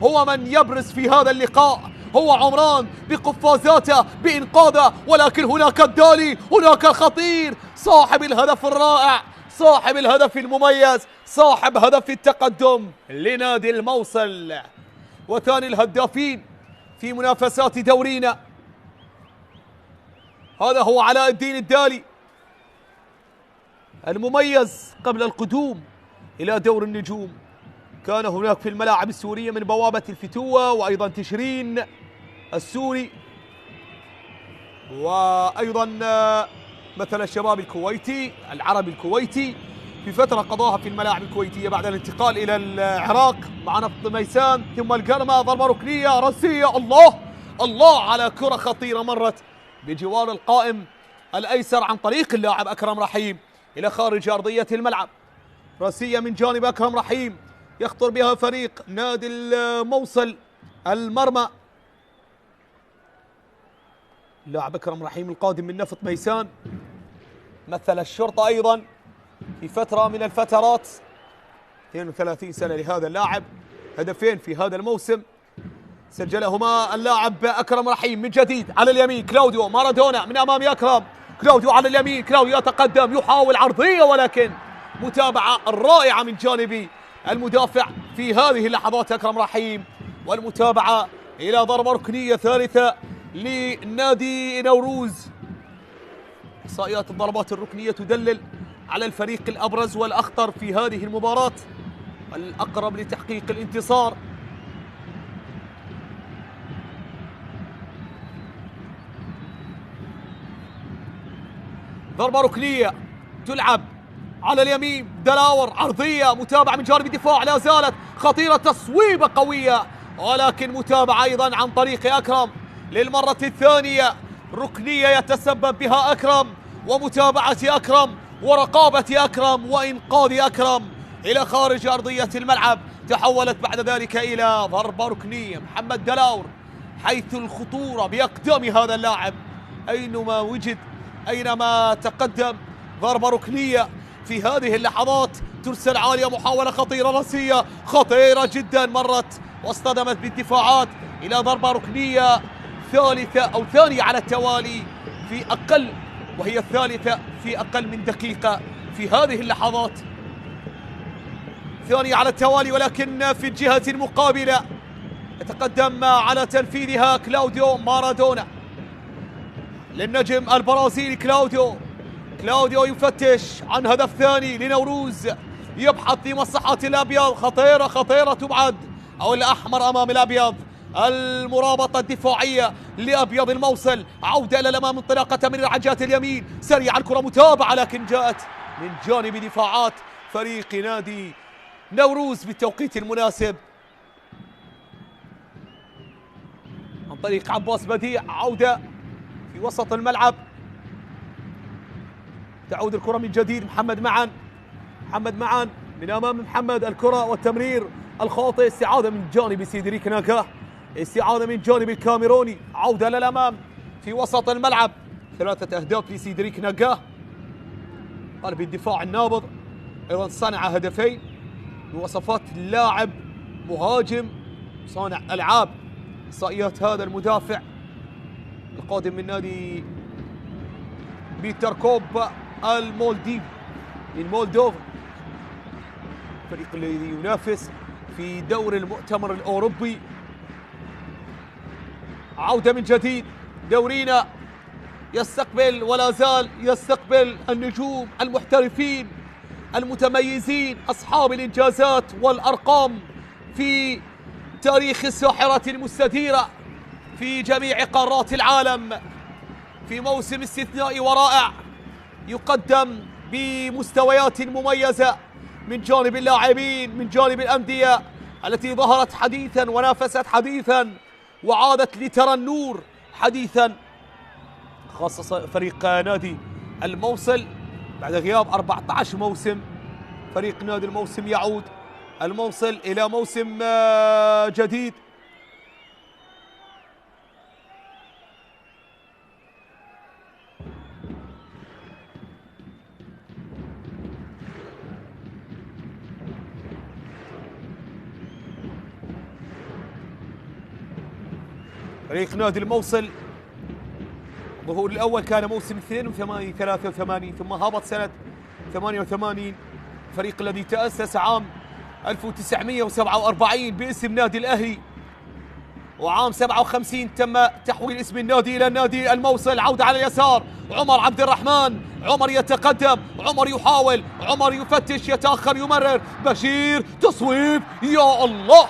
هو من يبرز في هذا اللقاء، هو عمران بقفازاته بإنقاذه. ولكن هناك الدالي، هناك الخطير، صاحب الهدف الرائع، صاحب الهدف المميز، صاحب هدف التقدم لنادي الموصل وثاني الهدافين في منافسات دورينا. هذا هو علاء الدين الدالي المميز قبل القدوم إلى دور النجوم. كان هناك في الملاعب السورية من بوابة الفتوة وأيضا تشرين السوري، وأيضا مثل الشباب الكويتي، العربي الكويتي، في فترة قضاها في الملاعب الكويتية بعد الانتقال إلى العراق مع نفط ميسان. ثم القرمة، ضربة ركنية راسية، الله الله على كرة خطيرة مرت بجوار القائم الأيسر عن طريق اللاعب أكرم رحيم إلى خارج أرضية الملعب. راسية من جانب أكرم رحيم يخطر بها فريق نادي الموصل المرمى. اللاعب أكرم رحيم القادم من نفط ميسان، مثل الشرطة أيضا في فترة من الفترات، 32 سنة لهذا اللاعب، هدفين في هذا الموسم سجلهما اللاعب أكرم رحيم. من جديد على اليمين كلاوديو مارادونا من أمام أكرم، كلاوديو على اليمين، كلاوديو يتقدم، يحاول عرضية، ولكن متابعة رائعة من جانب المدافع في هذه اللحظات أكرم رحيم، والمتابعة إلى ضربة ركنية ثالثة لنادي نوروز. إحصائيات الضربات الركنية تدلل على الفريق الأبرز والأخطر في هذه المباراة، الأقرب لتحقيق الانتصار. ضربة ركنية تلعب على اليمين، دلاور، عرضية، متابعة من جانب الدفاع لا زالت خطيرة، تصويبة قوية، ولكن متابعة أيضا عن طريق أكرم للمرة الثانية، ركنية يتسبب بها أكرم، ومتابعة أكرم ورقابة أكرم وإنقاذ أكرم إلى خارج أرضية الملعب، تحولت بعد ذلك إلى ضربة ركنية. محمد دلاور، حيث الخطورة بأقدام هذا اللاعب، أينما وجد، أينما تقدم، ضربة ركنية في هذه اللحظات ترسل عالية، محاولة خطيرة راسية خطيرة جدا، مرت واصطدمت بالدفاعات إلى ضربة ركنية ثالثة أو ثانية على التوالي في أقل، وهي الثالثة في أقل من دقيقة في هذه اللحظات، ثانية على التوالي. ولكن في الجهة المقابلة يتقدم على تنفيذها كلاوديو مارادونا للنجم البرازيلي. كلاوديو يفتش عن هدف ثاني لنوروز، يبحث لمصلحة الأبيض، خطيرة تبعد، أو الأحمر أمام الأبيض. المرابطة الدفاعية لأبيض الموصل، عودة إلى الأمام، انطلاقة من رعجات اليمين، سريعة الكرة متابعة، لكن جاءت من جانب دفاعات فريق نادي نوروز بالتوقيت المناسب عن طريق عباس بديع. عودة في وسط الملعب، تعود الكرة من جديد، محمد معن من أمام محمد، الكرة والتمرير الخاطئ، استعادة من جانب سيدريك ناكاه، استعادة من جانب الكاميروني، عودة للأمام في وسط الملعب، 3 أهداف لسيدريك ناكاه قلب الدفاع النابض، أيضا صنع هدفين بوصفات لاعب مهاجم صانع ألعاب. إحصائيات هذا المدافع القادم من نادي بيتر كوب المولديف من مولدوفا، الفريق الذي ينافس في دور المؤتمر الأوروبي. عودة من جديد، دورينا يستقبل ولا زال يستقبل النجوم المحترفين المتميزين أصحاب الإنجازات والأرقام في تاريخ الساحرة المستديرة في جميع قارات العالم، في موسم استثنائي ورائع يقدم بمستويات مميزة من جانب اللاعبين، من جانب الأندية التي ظهرت حديثا ونافست حديثا وعادت لترى النور حديثا، خاصة فريق نادي الموصل بعد غياب 14 موسم. فريق نادي الموسم يعود الموصل إلى موسم جديد. فريق نادي الموصل الظهور الأول كان موسم 82-83 ثم هبط سنة 88. الفريق الذي تأسس عام 1947 باسم نادي الأهلي، وعام 57 تم تحويل اسم النادي إلى نادي الموصل. عودة على اليسار، عمر عبد الرحمن، عمر يتقدم، عمر يحاول، عمر يفتش، يتأخر، يمرر، بشير تصويب، يا الله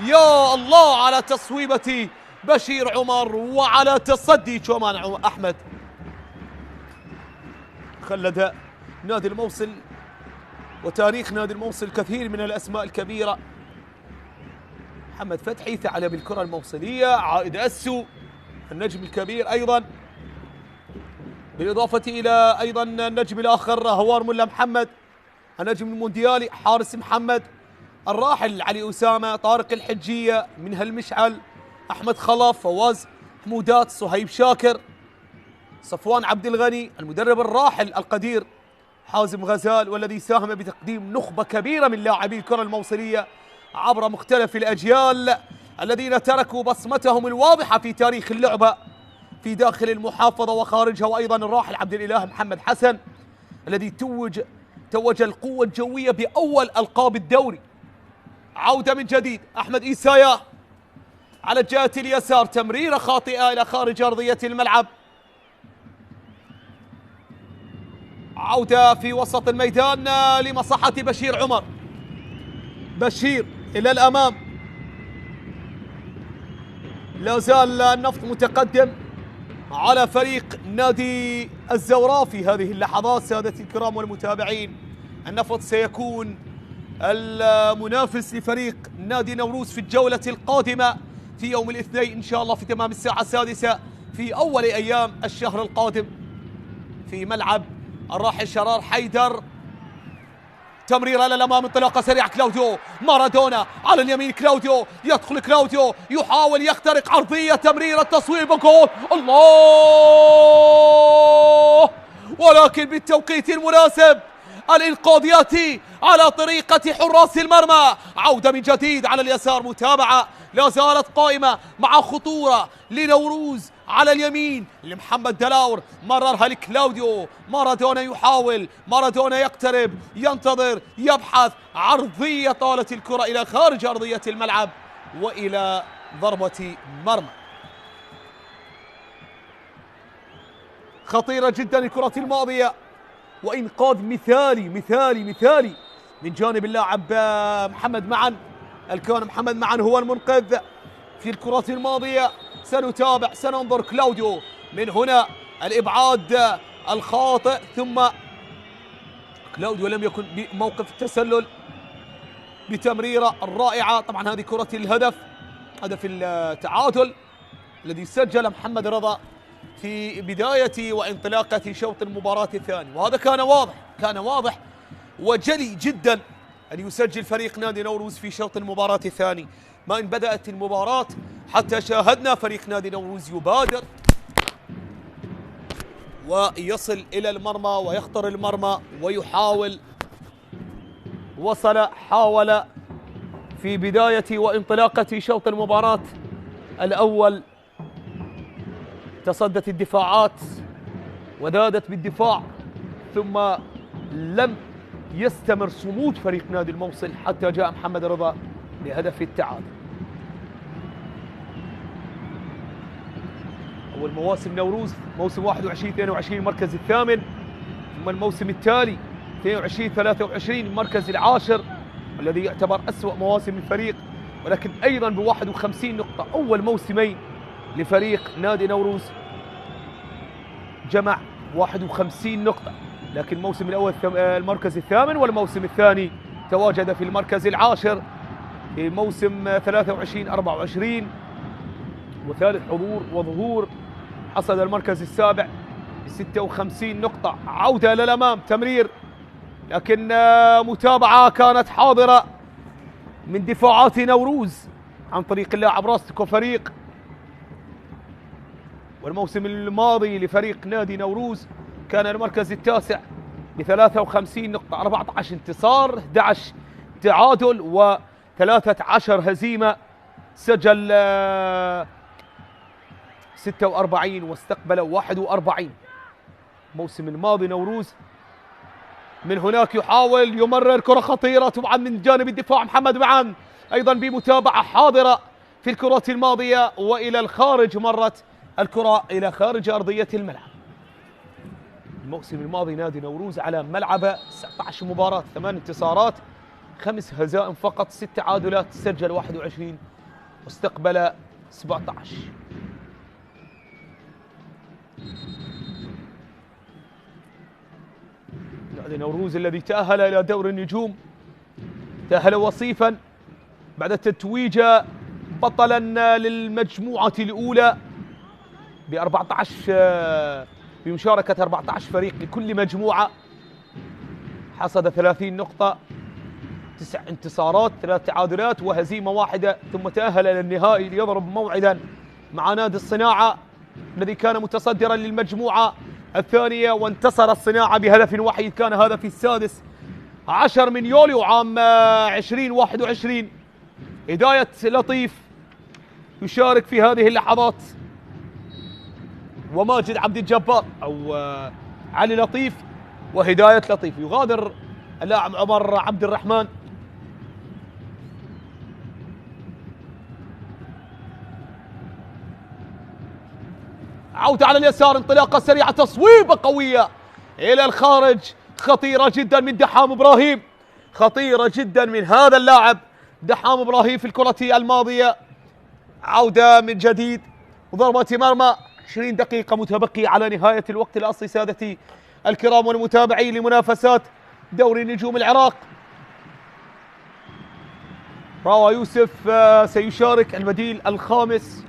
يا الله على تصويبة بشير عمر وعلى تصدي شومان أحمد. خلد نادي الموصل وتاريخ نادي الموصل كثير من الأسماء الكبيرة، محمد فتحي ثعلب الكرة الموصلية، عائد أسو النجم الكبير أيضا، بالإضافة إلى أيضا النجم الآخر هوار ملا محمد النجم المونديالي، حارس محمد، الراحل علي أسامة، طارق الحجية، منها المشعل، أحمد خلف، فواز حمودات، صهيب شاكر، صفوان عبد الغني، المدرب الراحل القدير حازم غزال، والذي ساهم بتقديم نخبة كبيرة من لاعبي الكرة الموصلية عبر مختلف الأجيال الذين تركوا بصمتهم الواضحة في تاريخ اللعبة في داخل المحافظة وخارجها. وأيضا الراحل عبد الإله محمد حسن الذي توج القوة الجوية بأول ألقاب الدوري. عودة من جديد، أحمد إيسايا على الجهة اليسار، تمريرة خاطئة إلى خارج أرضية الملعب. عودة في وسط الميدان لمصلحة بشير عمر، بشير إلى الأمام، لا زال النفط متقدم على فريق نادي الزوراء في هذه اللحظات. سادتي الكرام والمتابعين، النفط سيكون المنافس لفريق نادي نوروز في الجولة القادمة في يوم الاثنين إن شاء الله في تمام الساعة 6 في أول أيام الشهر القادم في ملعب الراحل شرار حيدر. تمريرة للأمام، انطلاقة سريعة، كلاوديو مارادونا على اليمين، كلاوديو يدخل، كلاوديو يحاول يخترق عرضية، تمريرة، تصويب، جول، الله! ولكن بالتوقيت المناسب الإنقاذ يأتي على طريقة حراس المرمى. عودة من جديد على اليسار، متابعة لا زالت قائمة مع خطورة لنوروز على اليمين لمحمد دلاور، مررها لكلاوديو. مارادونا يحاول، مارادونا يقترب، ينتظر، يبحث، عرضية طالت الكرة إلى خارج أرضية الملعب وإلى ضربة مرمى. خطيرة جدا الكرة الماضية، وإنقاذ مثالي مثالي مثالي من جانب اللاعب محمد معن. الكان محمد معن هو المنقذ في الكرة الماضية. سنتابع، سننظر. كلاوديو من هنا الإبعاد الخاطئ، ثم كلاوديو لم يكن بموقف التسلل بتمريرة رائعة. طبعا هذه كرة الهدف، هدف التعادل الذي سجل محمد رضا في بداية وانطلاقة شوط المباراة الثاني، وهذا كان واضح وجلي جدا أن يسجل فريق نادي نوروز في شوط المباراة الثاني. ما إن بدأت المباراة حتى شاهدنا فريق نادي نوروز يبادر ويصل إلى المرمى ويخطر المرمى ويحاول. حاول في بداية وانطلاقة شوط المباراة الأول، تصدت الدفاعات وذادت بالدفاع، ثم لم يستمر صمود فريق نادي الموصل حتى جاء محمد رضا لهدف التعادل. أول مواسم نوروز موسم 21-22 المركز الثامن، ثم الموسم التالي 22-23 المركز العاشر، الذي يعتبر أسوأ مواسم الفريق، ولكن أيضا ب51 نقطة. أول موسمين لفريق نادي نوروز جمع 51 نقطة، لكن الموسم الأول المركز الثامن، والموسم الثاني تواجد في المركز العاشر في موسم 23-24، وثالث حضور وظهور حصد المركز السابع ب56 نقطة. عودة للأمام، تمرير، لكن متابعة كانت حاضرة من دفاعات نوروز عن طريق اللاعب راستيكو فريق. والموسم الماضي لفريق نادي نوروز كان المركز التاسع ب53 نقطة، 14 انتصار، 11 تعادل و13 هزيمة. سجل 46 واستقبل 41. الموسم الماضي نوروز من هناك يحاول يمرر كرة خطيرة طبعا من جانب الدفاع محمد معن، أيضا بمتابعة حاضرة في الكرة الماضية وإلى الخارج، مرت الكرة إلى خارج أرضية الملعب. الموسم الماضي نادي نوروز على ملعبه 19 مباراة، 8 انتصارات، 5 هزائم فقط، 6 تعادلات، سجل 21 واستقبل 17. نادي نوروز الذي تأهل إلى دور النجوم، تأهل وصيفا بعد تتويج بطلا للمجموعة الأولى ب 14 بمشاركة 14 فريق لكل مجموعة. حصد 30 نقطة، 9 انتصارات، 3 تعادلات وهزيمة واحدة، ثم تأهل إلى النهائي ليضرب موعدا مع نادي الصناعة الذي كان متصدرا للمجموعة الثانية، وانتصر الصناعة بهدف وحيد، كان هدف السادس عشر من يوليو عام 2021. هداية لطيف يشارك في هذه اللحظات، وماجد عبد الجبار أو علي لطيف وهداية لطيف. يغادر اللاعب عمر عبد الرحمن. عودة على اليسار، انطلاقة سريعة، تصويبة قوية إلى الخارج، خطيرة جدا من دحام إبراهيم، خطيرة جدا من هذا اللاعب دحام إبراهيم في الكرة الماضية. عودة من جديد وضربة مرمى، 20 دقيقة متبقية على نهاية الوقت الأصلي سادتي الكرام والمتابعين لمنافسات دوري نجوم العراق. راوى يوسف سيشارك البديل الخامس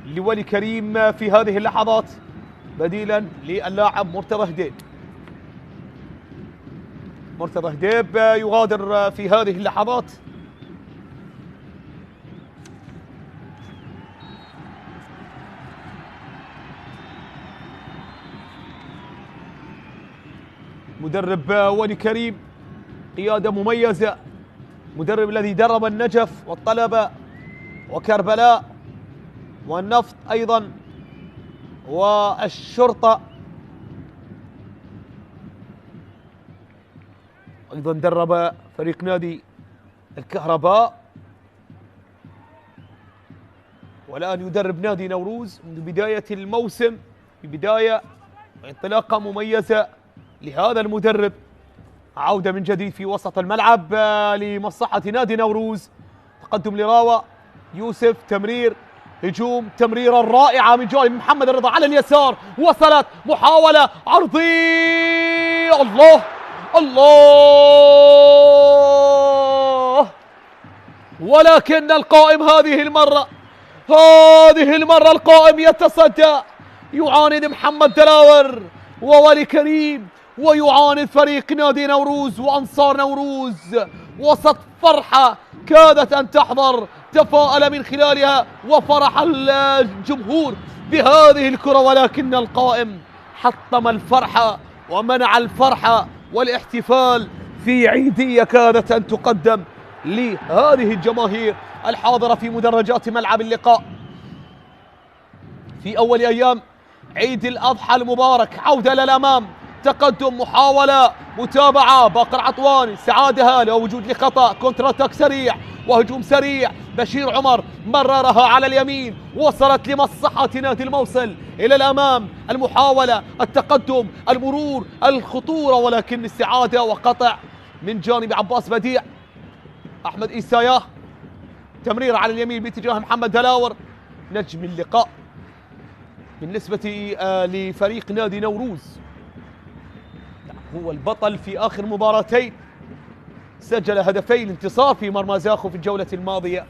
لولي كريم في هذه اللحظات بديلا للاعب مرتضى هديب. مرتضى هديب يغادر في هذه اللحظات. مدرب ولي كريم، قيادة مميزة، مدرب الذي درب النجف والطلبة وكربلاء والنفط أيضا والشرطة، أيضا درب فريق نادي الكهرباء، والآن يدرب نادي نوروز منذ بداية الموسم، في بداية انطلاقة مميزة لهذا المدرب. عودة من جديد في وسط الملعب لمصلحة نادي نوروز، تقدم لراوة يوسف، تمرير، هجوم، تمريرة رائعة من جانب محمد الرضا على اليسار، وصلت محاولة عرضية، الله الله، ولكن القائم هذه المرة القائم يتصدى، يعاند محمد دلاور وولي كريم، ويعاند فريق نادي نوروز وأنصار نوروز وسط فرحة كادت أن تحضر، تفاءل من خلالها وفرح الجمهور بهذه الكرة، ولكن القائم حطم الفرحة ومنع الفرحة والاحتفال في عيدية كادت أن تقدم لهذه الجماهير الحاضرة في مدرجات ملعب اللقاء في أول أيام عيد الأضحى المبارك. عودة للأمام، تقدم، محاولة، متابعة، باقر عطوان، استعادها لو وجود لخطأ، كونتر اتاك سريع وهجوم سريع، بشير عمر مررها على اليمين، وصلت لمصلحة نادي الموصل إلى الأمام، المحاولة، التقدم، المرور، الخطورة، ولكن استعادة وقطع من جانب عباس بديع. أحمد إيساياه، تمرير على اليمين باتجاه محمد دلاور، نجم اللقاء بالنسبة لفريق نادي نوروز، هو البطل في آخر مباراتين، سجل هدفين انتصار في مرمى زاخو في الجولة الماضية،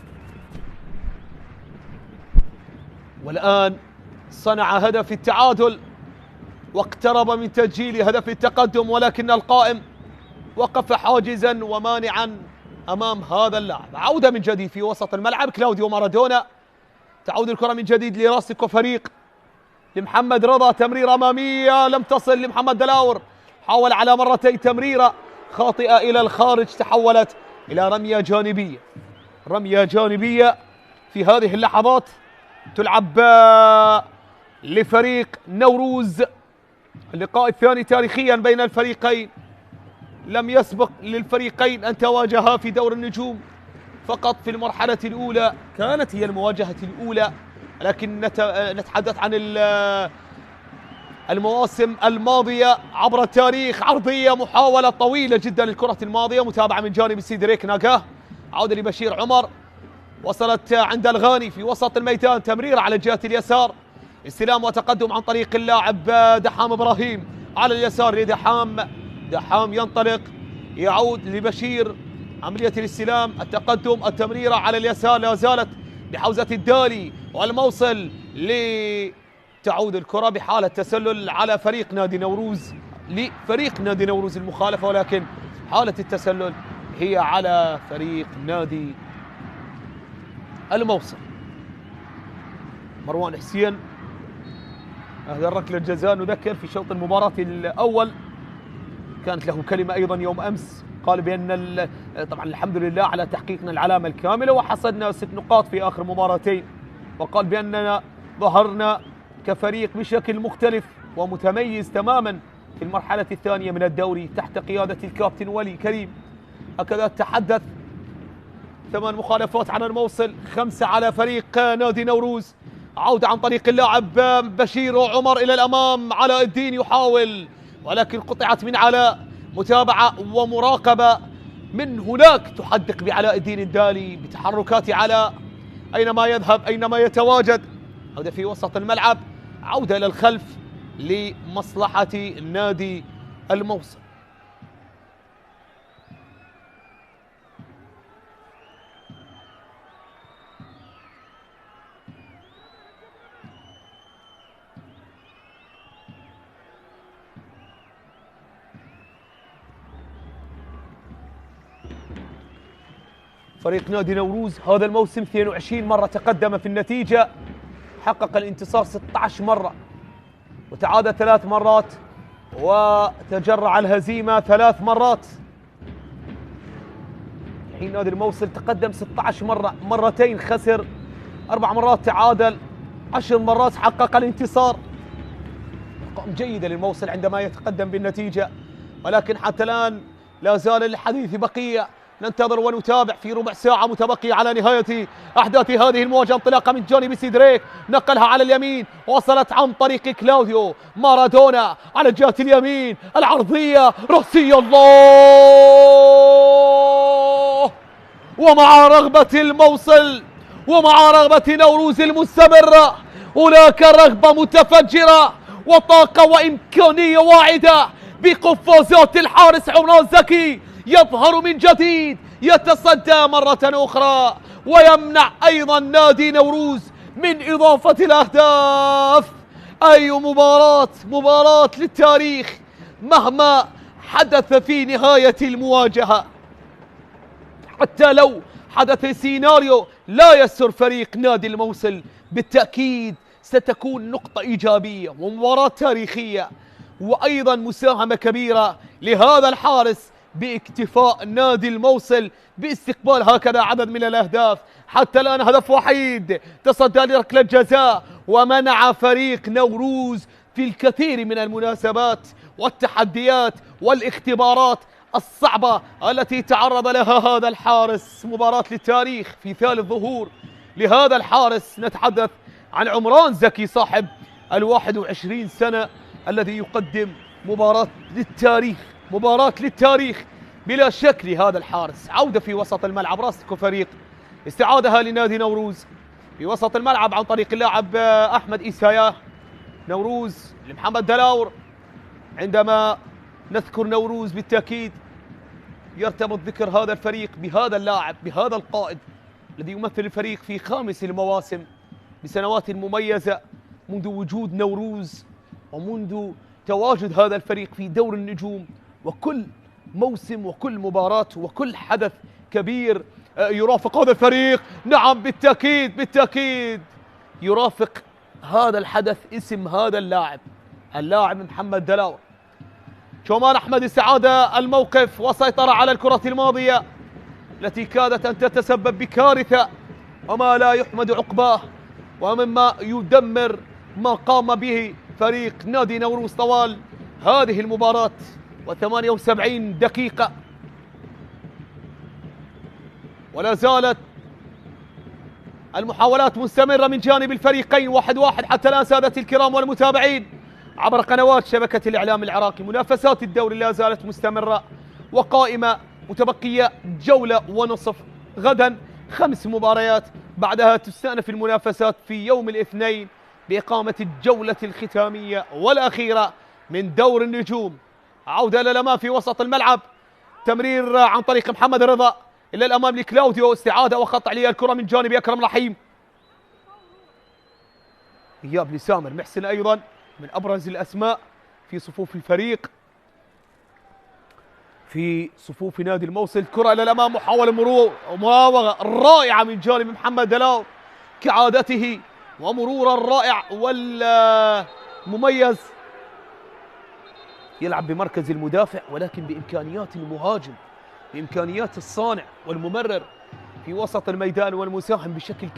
والآن صنع هدف التعادل واقترب من تسجيل هدف التقدم، ولكن القائم وقف حاجزا ومانعا أمام هذا اللاعب. عودة من جديد في وسط الملعب، كلاوديو مارادونا، تعود الكرة من جديد لراسكو فريق لمحمد رضا، تمريرة أمامية لم تصل لمحمد دلاور، حاول على مرتين تمريرة خاطئة إلى الخارج، تحولت إلى رمية جانبية. رمية جانبية في هذه اللحظات تلعب لفريق نوروز، اللقاء الثاني تاريخيا بين الفريقين، لم يسبق للفريقين أن تواجها في دور النجوم، فقط في المرحلة الأولى كانت هي المواجهة الأولى، لكن نتحدث عن المواسم الماضية عبر التاريخ. عرضية، محاولة طويلة جدا للكرة الماضية، متابعة من جانب سيدريك ناقاه، عودة لبشير عمر، وصلت عند الغاني في وسط الميدان، تمرير على الجهة اليسار، استلام وتقدم عن طريق اللاعب دحام إبراهيم على اليسار لدحام، دحام ينطلق، يعود لبشير، عملية الاستلام، التقدم، التمريرة على اليسار، لا زالت بحوزة الدالي والموصل، تعود الكرة بحالة تسلل على فريق نادي نوروز، لفريق نادي نوروز المخالفة، ولكن حالة التسلل هي على فريق نادي الموصل. مروان حسين هذا الركلة الجزاء، نذكر في شوط المباراة الأول كانت له كلمة أيضا يوم أمس، قال بأن طبعا الحمد لله على تحقيقنا العلامة الكاملة وحصدنا 6 نقاط في آخر مباراتين، وقال بأننا ظهرنا كفريق بشكل مختلف ومتميز تماما في المرحلة الثانية من الدوري تحت قيادة الكابتن ولي كريم. هكذا تحدث. 8 مخالفات على الموصل، 5 على فريق نادي نوروز. عودة عن طريق اللاعب بشير عمر إلى الأمام، علاء الدين يحاول ولكن قطعت من علاء، متابعة ومراقبة من هناك تحدق بعلاء الدين الدالي بتحركات علاء أينما يذهب أينما يتواجد. عودة في وسط الملعب، عودة إلى الخلف لمصلحة نادي الموصل. فريق نادي نوروز هذا الموسم 22 مرة تقدم في النتيجة، حقق الانتصار 16 مرة وتعادل 3 مرات وتجرع الهزيمة 3 مرات. الحين نادي الموصل تقدم 16 مرة، مرتين خسر، 4 مرات تعادل، 10 مرات حقق الانتصار. ارقام جيدة للموصل عندما يتقدم بالنتيجة، ولكن حتى الآن لا زال الحديث بقية. ننتظر ونتابع في ربع ساعة متبقية على نهاية أحداث هذه المواجهة. انطلاقة من جانب سيدريك، نقلها على اليمين، وصلت عن طريق كلاوديو مارادونا على الجهة اليمين، العرضية رأسية، الله! ومع رغبة الموصل ومع رغبة نوروز المستمرة، هناك رغبة متفجرة وطاقة وإمكانية واعدة بقفازات الحارس عمران زكي. يظهر من جديد، يتصدى مرة أخرى، ويمنع أيضا نادي نوروز من إضافة الأهداف. أي مباراة للتاريخ مهما حدث في نهاية المواجهة. حتى لو حدث سيناريو لا يسر فريق نادي الموصل، بالتأكيد ستكون نقطة إيجابية ومباراة تاريخية، وأيضا مساهمة كبيرة لهذا الحارس باكتفاء نادي الموصل باستقبال هكذا عدد من الأهداف. حتى الآن هدف وحيد، تصدى لركلة جزاء، ومنع فريق نوروز في الكثير من المناسبات والتحديات والاختبارات الصعبة التي تعرض لها هذا الحارس. مباراة للتاريخ في ثالث ظهور لهذا الحارس. نتحدث عن عمران زكي صاحب 21 سنة الذي يقدم مباراة للتاريخ بلا شك لهذا الحارس. عودة في وسط الملعب، راستكو فريق استعادها لنادي نوروز في وسط الملعب عن طريق اللاعب أحمد إيساياه. نوروز لمحمد دلاور. عندما نذكر نوروز بالتأكيد يرتبط ذكر هذا الفريق بهذا اللاعب، بهذا القائد الذي يمثل الفريق في 5 المواسم بسنوات مميزة منذ وجود نوروز ومنذ تواجد هذا الفريق في دور النجوم. وكل موسم وكل مباراة وكل حدث كبير يرافق هذا الفريق. نعم بالتأكيد يرافق هذا الحدث اسم هذا اللاعب محمد دلاور. شومان أحمد استعاد الموقف وسيطر على الكرة الماضية التي كادت أن تتسبب بكارثة وما لا يحمد عقباه، ومما يدمر ما قام به فريق نادي نوروز طوال هذه المباراة و78 دقيقة. ولا زالت المحاولات مستمرة من جانب الفريقين، 1-1 حتى الآن سادتي الكرام والمتابعين عبر قنوات شبكة الإعلام العراقي. منافسات الدوري لا زالت مستمرة وقائمة، متبقية جولة ونصف. غدا 5 مباريات، بعدها تستأنف المنافسات في يوم الاثنين بإقامة الجولة الختامية والأخيرة من دور النجوم. عودة إلى الأمام في وسط الملعب، تمرير عن طريق محمد رضا إلى الأمام لكلاوديو، استعادة وخط عليه الكرة من جانب أكرم رحيم. إياب لسامر محسن أيضا من أبرز الأسماء في صفوف الفريق، في صفوف نادي الموصل. كرة إلى الأمام، محاولة مرور ومراوغة رائعة من جانب محمد دلاور كعادته، ومرورا رائع والمميز. يلعب بمركز المدافع ولكن بإمكانيات المهاجم، بإمكانيات الصانع والممرر في وسط الميدان، والمساهم بشكل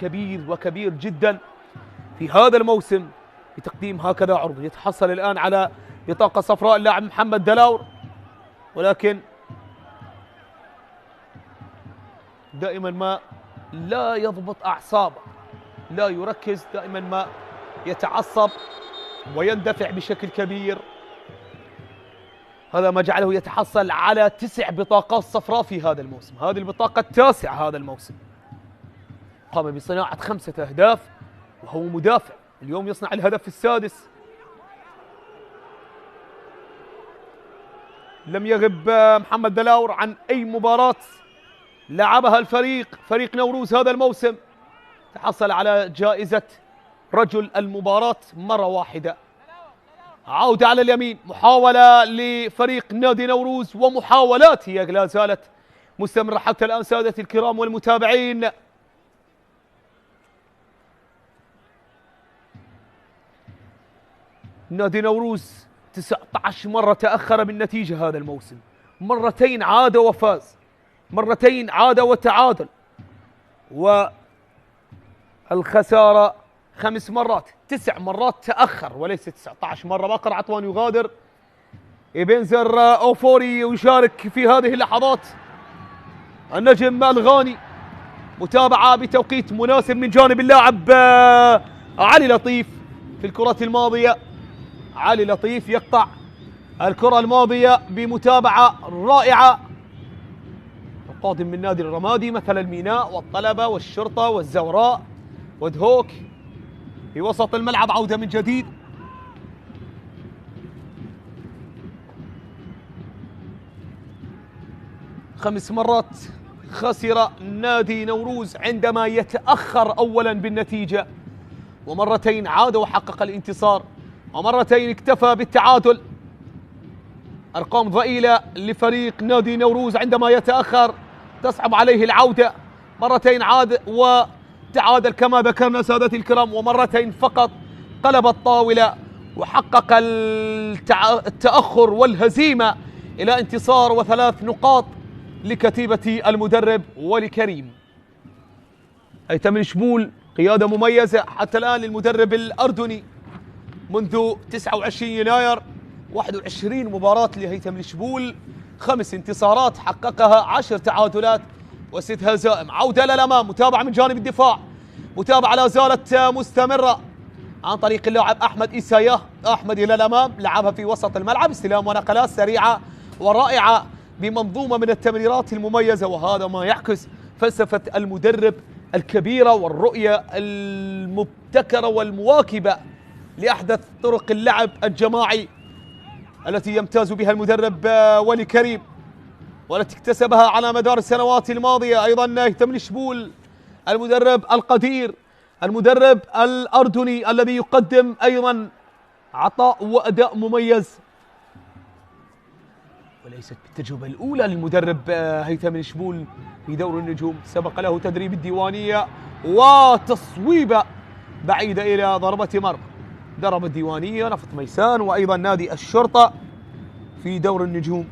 كبير جدا في هذا الموسم بتقديم هكذا عرض. يتحصل الآن على بطاقة صفراء اللاعب محمد دلاور، ولكن دائما ما لا يضبط أعصابه، لا يركز، دائما ما يتعصب ويندفع بشكل كبير. هذا ما جعله يتحصل على 9 بطاقات صفراء في هذا الموسم، هذه البطاقة التاسعة هذا الموسم. قام بصناعة 5 أهداف وهو مدافع، اليوم يصنع الهدف السادس. لم يغب محمد دلاور عن أي مباراة لعبها فريق نوروز هذا الموسم. تحصل على جائزة رجل المباراة مرة واحدة. عودة على اليمين، محاولة لفريق نادي نوروز، ومحاولات هي لا زالت مستمرة حتى الآن سادتي الكرام والمتابعين. نادي نوروز 19 مرة تأخر بالنتيجة هذا الموسم، مرتين عاد وفاز، مرتين عاد وتعادل، والخسارة 5 مرات، 9 مرات تأخر وليس 19 مرة. باقر عطوان يغادر، إبنزر أوفوري يشارك في هذه اللحظات. النجم الغاني، متابعة بتوقيت مناسب من جانب اللاعب علي لطيف في الكرة الماضية. علي لطيف يقطع الكرة الماضية بمتابعة رائعة. القادم من نادي الرمادي مثل الميناء والطلبة والشرطة والزوراء ودهوك في وسط الملعب. عودة من جديد، خمس مرات خسر نادي نوروز عندما يتأخر أولا بالنتيجة، ومرتين عاد وحقق الانتصار، ومرتين اكتفى بالتعادل. أرقام ضئيلة لفريق نادي نوروز عندما يتأخر، تصعب عليه العودة. مرتين عاد وتعادل كما ذكرنا سادتي الكرام، ومرتين فقط قلب الطاولة وحقق التأخر والهزيمة إلى انتصار و3 نقاط لكتيبة المدرب ولي كريم. هيثم الشبول قيادة مميزة حتى الآن للمدرب الأردني منذ 29 يناير، 21 مباراة لهيثم الشبول، 5 انتصارات حققها، 10 تعادلات و6 هزائم. عودة للأمام، متابعة من جانب الدفاع، متابعة لا زالت مستمرة عن طريق اللاعب أحمد إيساياه. أحمد إلى الأمام، لعبها في وسط الملعب، استلام ونقلات سريعة ورائعة بمنظومة من التمريرات المميزة، وهذا ما يعكس فلسفة المدرب الكبيرة والرؤية المبتكرة والمواكبة لأحدث طرق اللعب الجماعي التي يمتاز بها المدرب ولي كريم، والتي اكتسبها على مدار السنوات الماضية. أيضا هيثم الشبول المدرب القدير، المدرب الأردني الذي يقدم أيضا عطاء وأداء مميز، وليست بالتجربة الأولى للمدرب هيثم الشبول في دور النجوم. سبق له تدريب الديوانية وتصويبة بعيدة إلى ضربة مرمى، درب الديوانية، نفط ميسان، وأيضا نادي الشرطة في دور النجوم.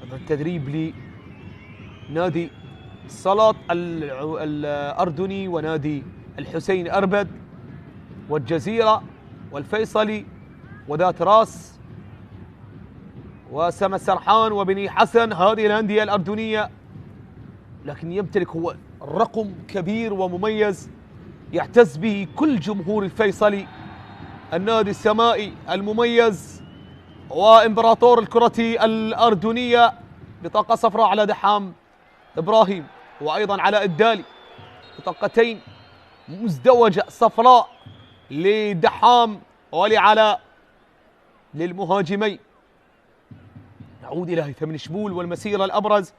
هذا التدريب لنادي صلاة الأردني ونادي الحسين أربد والجزيرة والفيصلي وذات راس وسما سرحان وبني حسن، هذه الأندية الأردنية. لكن يمتلك هو رقم كبير ومميز يعتز به كل جمهور الفيصلي، النادي السمائي المميز وإمبراطور الكرة الأردنية، بطاقة صفراء على دحام إبراهيم، وأيضا على الدالي بطاقتين مزدوجة صفراء لدحام ولعلاء للمهاجمين. نعود إلى هيثم الشبول والمسيرة الأبرز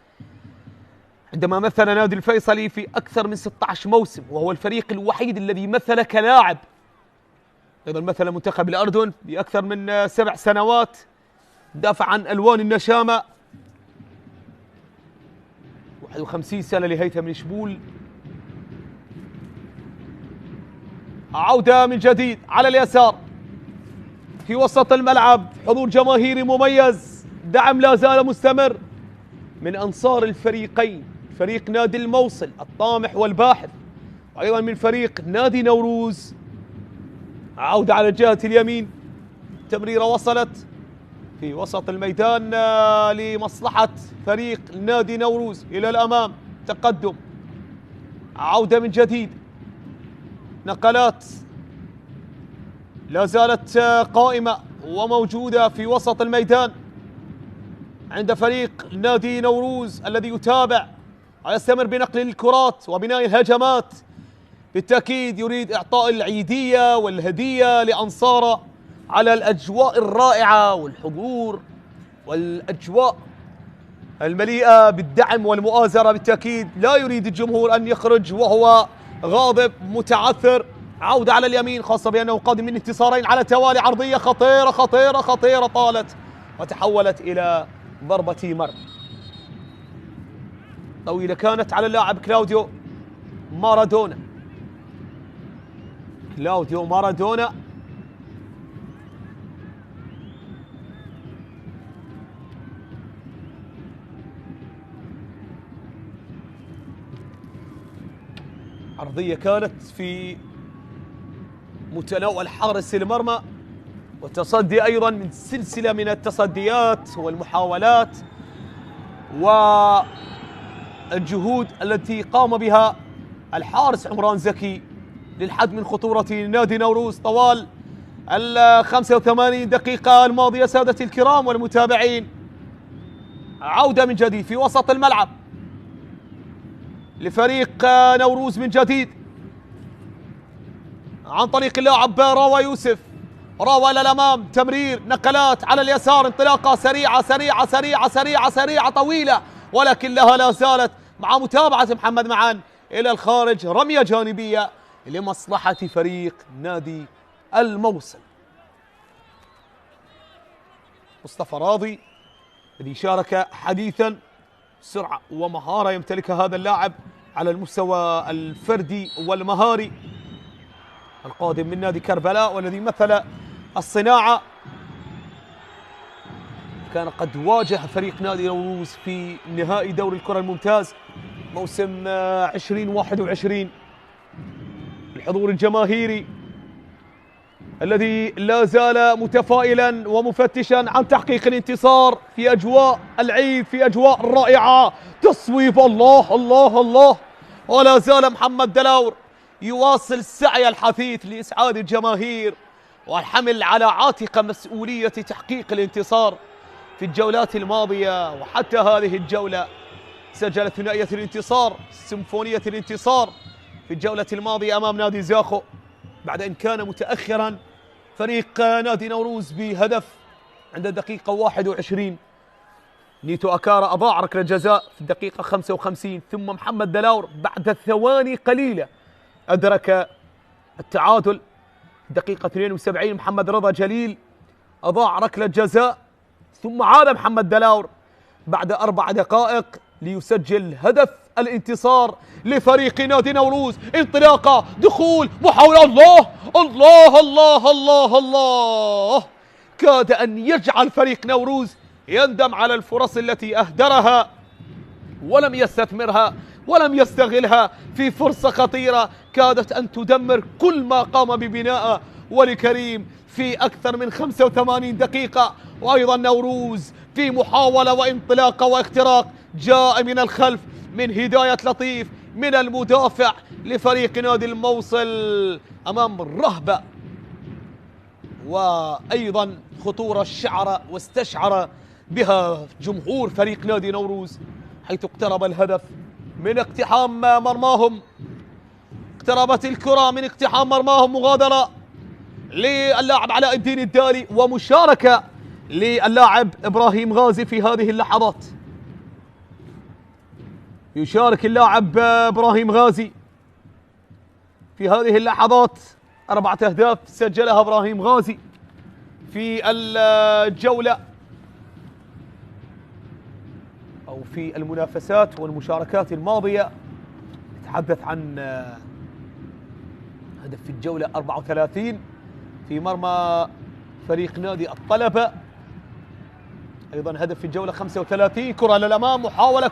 عندما مثل نادي الفيصلي في أكثر من 16 موسم، وهو الفريق الوحيد الذي مثل كلاعب. أيضا مثل منتخب الأردن بأكثر من 7 سنوات، دافع عن ألوان النشامة. 51 سنة لهيثم الشبول. عودة من جديد على اليسار في وسط الملعب، حضور جماهيري مميز، دعم لا زال مستمر من أنصار الفريقين، فريق نادي الموصل الطامح والباحث، وأيضا من فريق نادي نوروز. عودة على الجهة اليمين، تمريرة وصلت في وسط الميدان لمصلحة فريق نادي نوروز، إلى الأمام تقدم. عودة من جديد، نقلات لا زالت قائمة وموجودة في وسط الميدان عند فريق نادي نوروز الذي يتابع ويستمر بنقل الكرات وبناء الهجمات. بالتأكيد يريد إعطاء العيدية والهدية لأنصاره على الأجواء الرائعة والحضور والأجواء المليئة بالدعم والمؤازرة. بالتأكيد لا يريد الجمهور أن يخرج وهو غاضب متعثر. عودة على اليمين، خاصة بأنه قادم من انتصارين على توالي، عرضية خطيرة خطيرة خطيرة طالت وتحولت إلى ضربة مرمى. طويلة كانت على اللاعب كلاوديو مارادونا. كلاوديو مارادونا عرضية كانت في متناول حارس المرمى، وتصدي أيضا من سلسلة من التصديات والمحاولات والجهود التي قام بها الحارس عمران زكي للحد من خطورة نادي نوروز طوال 85 دقيقة الماضية. سادتي الكرام والمتابعين، عودة من جديد في وسط الملعب لفريق نوروز من جديد عن طريق اللاعب راوى يوسف. راوى للأمام، تمرير، نقلات على اليسار، انطلاقة سريعة سريعة سريعة سريعة سريعة طويلة، ولكن لها لا زالت مع متابعة محمد معان إلى الخارج، رمية جانبية لمصلحة فريق نادي الموصل. مصطفى راضي الذي شارك حديثا، سرعة ومهارة يمتلكها هذا اللاعب على المستوى الفردي والمهاري، القادم من نادي كربلاء والذي مثل الصناعة. كان قد واجه فريق نادي نوروز في نهائي دوري الكرة الممتاز موسم 2021. الحضور الجماهيري الذي لا زال متفائلا ومفتشا عن تحقيق الانتصار في أجواء العيد، في أجواء رائعة، تصويب، الله الله الله. ولا زال محمد دلاور يواصل السعي الحثيث لإسعاد الجماهير والحمل على عاتق مسؤولية تحقيق الانتصار في الجولات الماضية وحتى هذه الجولة. سجل ثنائية الانتصار، سيمفونية الانتصار في الجولة الماضية أمام نادي زاخو بعد أن كان متأخرا فريق نادي نوروز بهدف عند الدقيقة 21. نيتو أكارا أضاع ركلة جزاء في الدقيقة 55، ثم محمد دلاور بعد ثواني قليلة أدرك التعادل. الدقيقة 72 محمد رضا جليل أضاع ركلة جزاء، ثم عاد محمد دلاور بعد 4 دقائق ليسجل هدف الانتصار لفريق نادي نوروز. انطلاقة، دخول، محاولة، الله الله الله الله الله. كاد أن يجعل فريق نوروز يندم على الفرص التي أهدرها ولم يستثمرها ولم يستغلها في فرصة خطيرة كادت أن تدمر كل ما قام ببناءه ولي كريم في أكثر من 85 دقيقة. وأيضا نوروز في محاولة وانطلاقة واختراق جاء من الخلف من هداية لطيف من المدافع لفريق نادي الموصل أمام الرهبة وأيضا خطورة الشعر واستشعر بها جمهور فريق نادي نوروز، حيث اقترب الهدف من اقتحام مرماهم. اقتربت الكرة من اقتحام مرماهم، مغادرة للاعب علاء الدين الدالي ومشاركة للاعب إبراهيم غازي في هذه اللحظات. يشارك اللاعب إبراهيم غازي في هذه اللحظات. 4 أهداف سجلها إبراهيم غازي في الجولة أو في المنافسات والمشاركات الماضية. نتحدث عن هدف في الجولة 34 في مرمى فريق نادي الطلبة، أيضا هدف في الجولة 35. كرة للأمام، محاولة،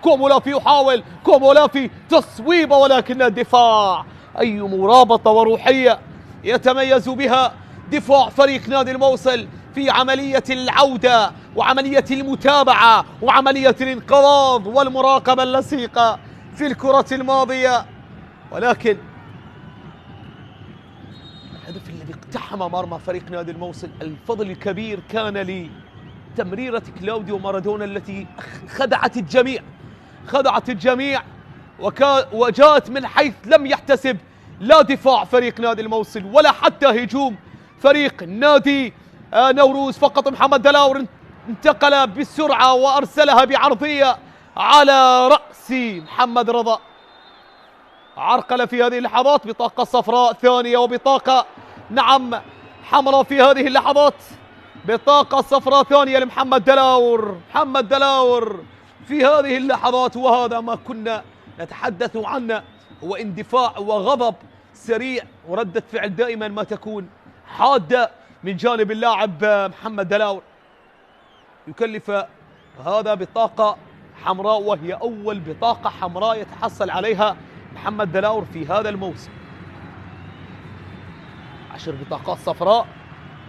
كومولافي يحاول، كومولافي تصويبة، ولكن الدفاع، أي مرابطة وروحية يتميز بها دفاع فريق نادي الموصل في عملية العودة وعملية المتابعة وعملية الانقراض والمراقبة اللصيقة في الكرة الماضية. ولكن الهدف الذي اقتحم مرمى فريق نادي الموصل الفضل الكبير كان لتمريرة كلاوديو مارادونا التي خدعت الجميع وجاءت من حيث لم يحتسب لا دفاع فريق نادي الموصل ولا حتى هجوم فريق نادي نوروز. فقط محمد دلاور انتقل بسرعة وأرسلها بعرضية على رأس محمد رضا. عرقل في هذه اللحظات، بطاقة صفراء ثانية وبطاقة حمراء في هذه اللحظات. بطاقة صفراء ثانية لمحمد دلاور. محمد دلاور في هذه اللحظات، وهذا ما كنا نتحدث عنه، هو اندفاع وغضب سريع وردة فعل دائما ما تكون حادة من جانب اللاعب محمد دلاور. يكلف هذا بطاقة حمراء، وهي أول بطاقة حمراء يتحصل عليها محمد دلاور في هذا الموسم. 10 بطاقات صفراء،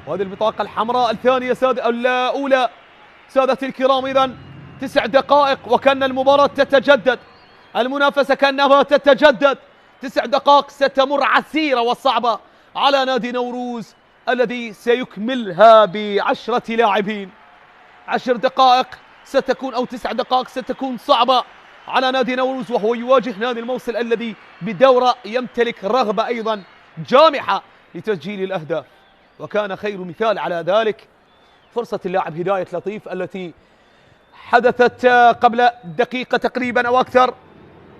وهذه البطاقة الحمراء الثانية الأولى سادتي الكرام. إذن 9 دقائق وكأن المباراة تتجدد، المنافسة كأنها تتجدد. 9 دقائق ستمر عسيرة وصعبة على نادي نوروز الذي سيكملها ب10 لاعبين. 10 دقائق ستكون أو 9 دقائق ستكون صعبة على نادي نوروز، وهو يواجه نادي الموصل الذي بدورة يمتلك رغبة أيضا جامحة لتسجيل الأهداف. وكان خير مثال على ذلك فرصة اللاعب هداية لطيف التي حدثت قبل دقيقة تقريبا أو أكثر،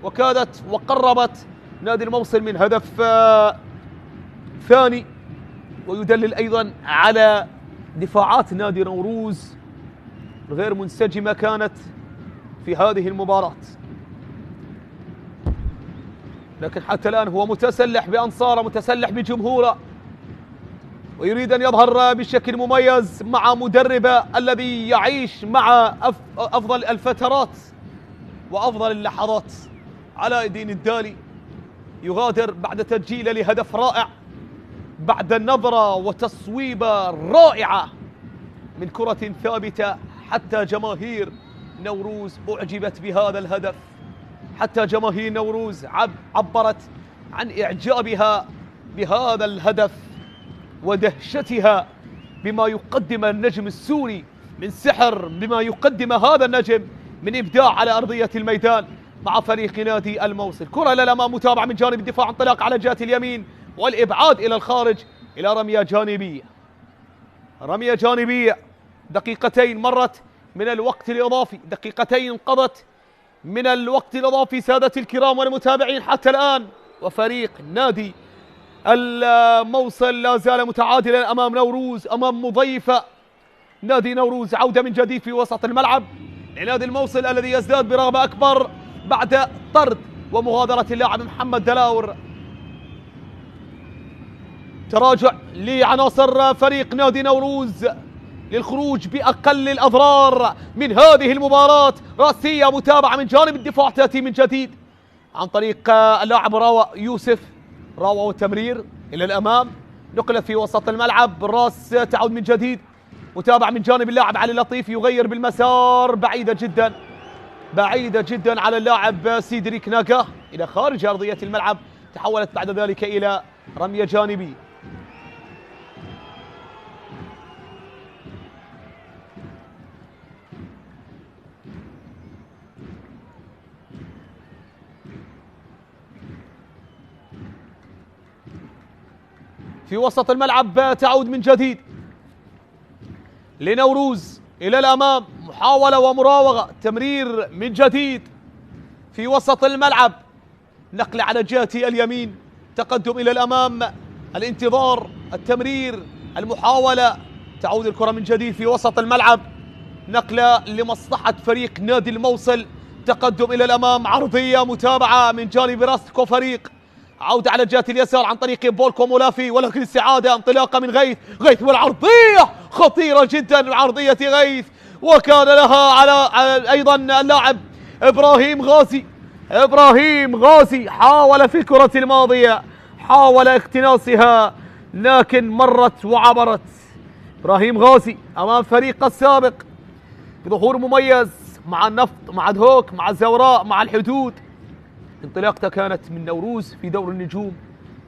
وكادت وقربت نادي الموصل من هدف ثاني، ويدلل أيضا على دفاعات نادي نوروز غير منسجمة كانت في هذه المباراة. لكن حتى الآن هو متسلح بأنصاره، متسلح بجمهوره، ويريد أن يظهر بشكل مميز مع مدربه الذي يعيش مع أفضل الفترات وأفضل اللحظات. علاء الدين الدالي يغادر بعد تسجيل لهدف رائع، بعد نظرة وتصويبة رائعة من كرة ثابتة. حتى جماهير نوروز أعجبت بهذا الهدف، حتى جماهير نوروز عبرت عن إعجابها بهذا الهدف ودهشتها بما يقدم النجم السوري من سحر، بما يقدم هذا النجم من إبداع على أرضية الميدان مع فريق نادي الموصل. كرة للأمام، متابعة من جانب الدفاع، انطلاق على جهة اليمين والإبعاد إلى الخارج إلى رمية جانبية. رمية جانبية، دقيقتين مرت من الوقت الإضافي، دقيقتين انقضت من الوقت الإضافي سادتي الكرام والمتابعين حتى الآن، وفريق نادي الموصل لا زال متعادلا أمام نوروز، أمام مضيفة نادي نوروز. عودة من جديد في وسط الملعب لنادي الموصل الذي يزداد برغبة أكبر بعد طرد ومغادرة اللاعب محمد دلاور. تراجع لعناصر فريق نادي نوروز للخروج بأقل الأضرار من هذه المباراة. رأسية، متابعة من جانب الدفاع تأتي من جديد عن طريق اللاعب راوة يوسف، راوة والتمرير إلى الأمام، نقلت في وسط الملعب، بالراس تعود من جديد، متابعة من جانب اللاعب علي لطيف، يغير بالمسار، بعيدة جدا بعيدة جدا على اللاعب سيدريك ناكا إلى خارج أرضية الملعب، تحولت بعد ذلك إلى رمية جانبية. في وسط الملعب تعود من جديد لنوروز إلى الأمام، محاولة ومراوغة، تمرير من جديد في وسط الملعب، نقل على جهة اليمين، تقدم إلى الأمام، الانتظار، التمرير، المحاولة، تعود الكرة من جديد في وسط الملعب، نقلة لمصلحة فريق نادي الموصل، تقدم إلى الأمام، عرضية، متابعة من جانب راستكو فريق، عودة على جهة اليسار عن طريق بولكو مولافي، ولكن استعادة، انطلاقة من غيث والعرضية خطيرة جدا، عرضية غيث، وكان لها على أيضا اللاعب إبراهيم غازي حاول في الكرة الماضية، حاول اقتناصها لكن مرت وعبرت. إبراهيم غازي أمام فريق السابق بظهور مميز مع النفط، مع دهوك، مع الزوراء، مع الحدود. انطلاقته كانت من نوروز في دور النجوم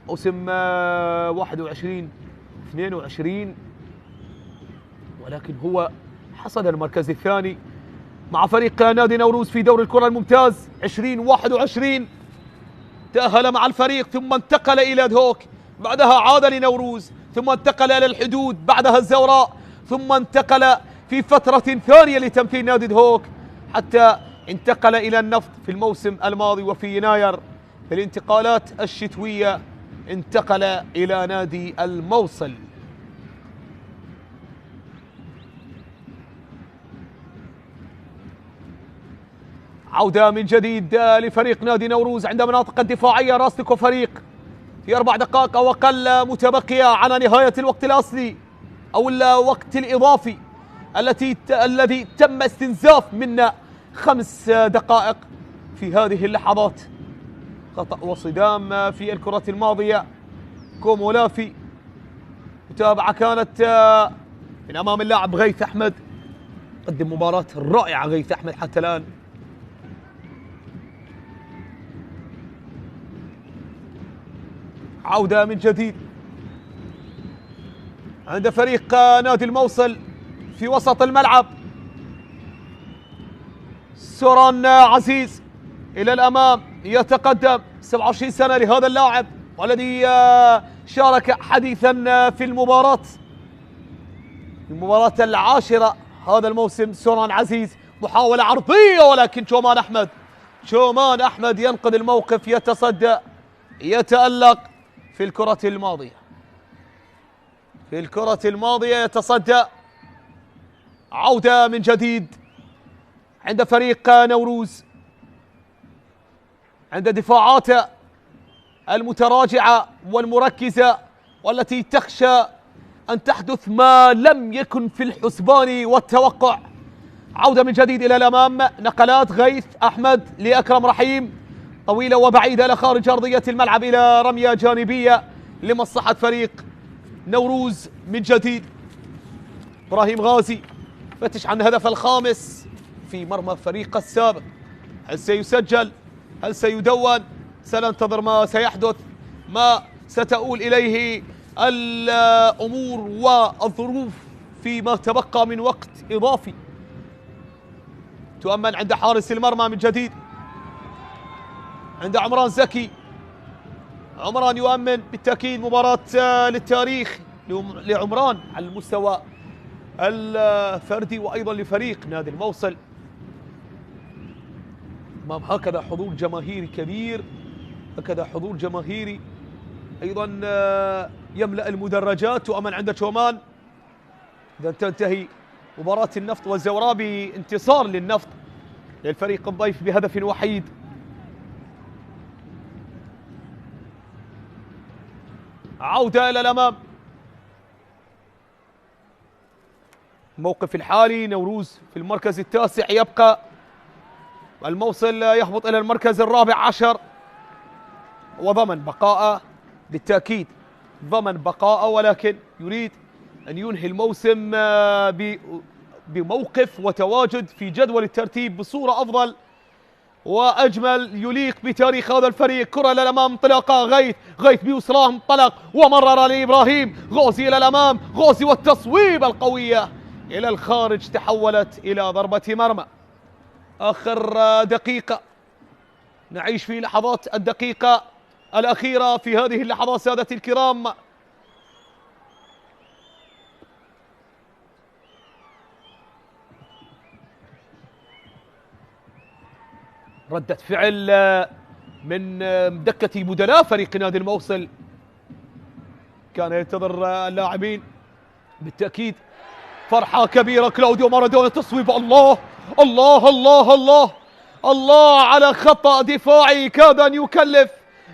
موسم 21-22، ولكن هو حصد المركز الثاني مع فريق نادي نوروز في دور الكرة الممتاز 2021، تأهل مع الفريق ثم انتقل إلى دهوك، بعدها عاد لنوروز، ثم انتقل إلى الحدود، بعدها الزوراء، ثم انتقل في فترة ثانية لتمثيل نادي دهوك، حتى انتقل إلى النفط في الموسم الماضي، وفي يناير في الانتقالات الشتوية انتقل إلى نادي الموصل. عودة من جديد لفريق نادي نوروز عند مناطق الدفاعية. راستيكو فريق في 4 دقائق أو أقل متبقية على نهاية الوقت الأصلي أو الوقت الإضافي الذي تم استنزاف منا 5 دقائق في هذه اللحظات. خطأ وصدام في الكرة الماضية. كومولافي. متابعة كانت من أمام اللاعب غيث أحمد. قدم مباراة رائعة غيث أحمد حتى الآن. عودة من جديد عند فريق نادي الموصل في وسط الملعب. سوران عزيز إلى الأمام يتقدم. 27 سنة لهذا اللاعب والذي شارك حديثا في المباراة 10 هذا الموسم. سوران عزيز محاولة عرضية ولكن شومان أحمد ينقذ الموقف. يتصدى يتألق في الكرة الماضية يتصدى. عودة من جديد عند فريق نوروز عند دفاعاته المتراجعة والمركزة والتي تخشى أن تحدث ما لم يكن في الحسبان والتوقع. عودة من جديد إلى الأمام. نقلات غيث أحمد لأكرم رحيم طويلة وبعيدة إلى خارج أرضية الملعب إلى رمية جانبية لمصلحة فريق نوروز من جديد. إبراهيم غازي فتش عن الهدف الخامس في مرمى فريق السابق. هل سيسجل؟ هل سيدون؟ سننتظر ما سيحدث، ما ستؤول إليه الأمور والظروف فيما تبقى من وقت إضافي. تؤمن عند حارس المرمى من جديد عند عمران زكي. عمران يؤمن بالتأكيد مباراة للتاريخ لعمران على المستوى الفردي وأيضا لفريق نادي الموصل أمام هكذا حضور جماهيري كبير، هكذا حضور جماهيري أيضا يملأ المدرجات. تؤمن عند شومان إذا تنتهي مباراة النفط والزورابي انتصار للنفط للفريق الضيف بهدف وحيد. عودة إلى الأمام. الموقف الحالي نوروز في المركز التاسع يبقى، الموصل يهبط إلى المركز الرابع عشر وضمن بقاءه بالتأكيد، ضمن بقاءه، ولكن يريد أن ينهي الموسم بموقف وتواجد في جدول الترتيب بصورة أفضل وأجمل يليق بتاريخ هذا الفريق. كرة للأمام، انطلاقة غيث بيسراه انطلق ومرر لإبراهيم غازي إلى الأمام، غازي والتصويبة القوية إلى الخارج تحولت إلى ضربة مرمى. آخر دقيقة نعيش في لحظات الدقيقة الأخيرة في هذه اللحظات سادتي الكرام. ردة فعل من دكة بدلاء فريق نادي الموصل، كان ينتظر اللاعبين بالتأكيد فرحة كبيرة. كلاوديو مارادونا تصويب، الله الله الله الله الله على خطأ دفاعي كاد أن يكلف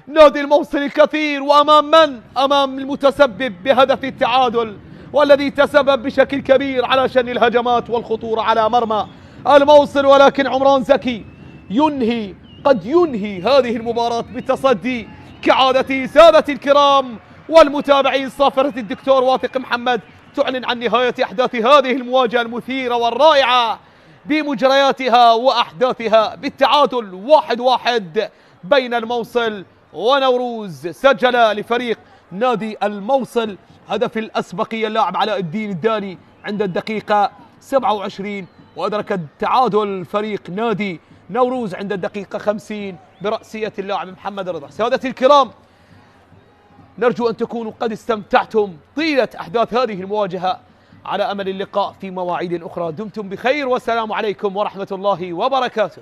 نادي الموصل الكثير. وأمام من؟ أمام المتسبب بهدف التعادل والذي تسبب بشكل كبير على شن الهجمات والخطورة على مرمى الموصل. ولكن عمران زكي قد ينهي هذه المباراة بالتصدي كعادته. سادتي الكرام والمتابعين، صافرة الدكتور واثق محمد تعلن عن نهاية أحداث هذه المواجهة المثيرة والرائعة بمجرياتها وأحداثها بالتعادل 1-1 بين الموصل ونوروز. سجل لفريق نادي الموصل هدف الأسبقية اللاعب علاء الدين الداني عند الدقيقة 27، وأدرك التعادل فريق نادي نوروز عند الدقيقة 50 برأسية اللاعب محمد رضا. سادتي الكرام، نرجو أن تكونوا قد استمتعتم طيلة أحداث هذه المواجهة، على أمل اللقاء في مواعيد أخرى. دمتم بخير والسلام عليكم ورحمة الله وبركاته.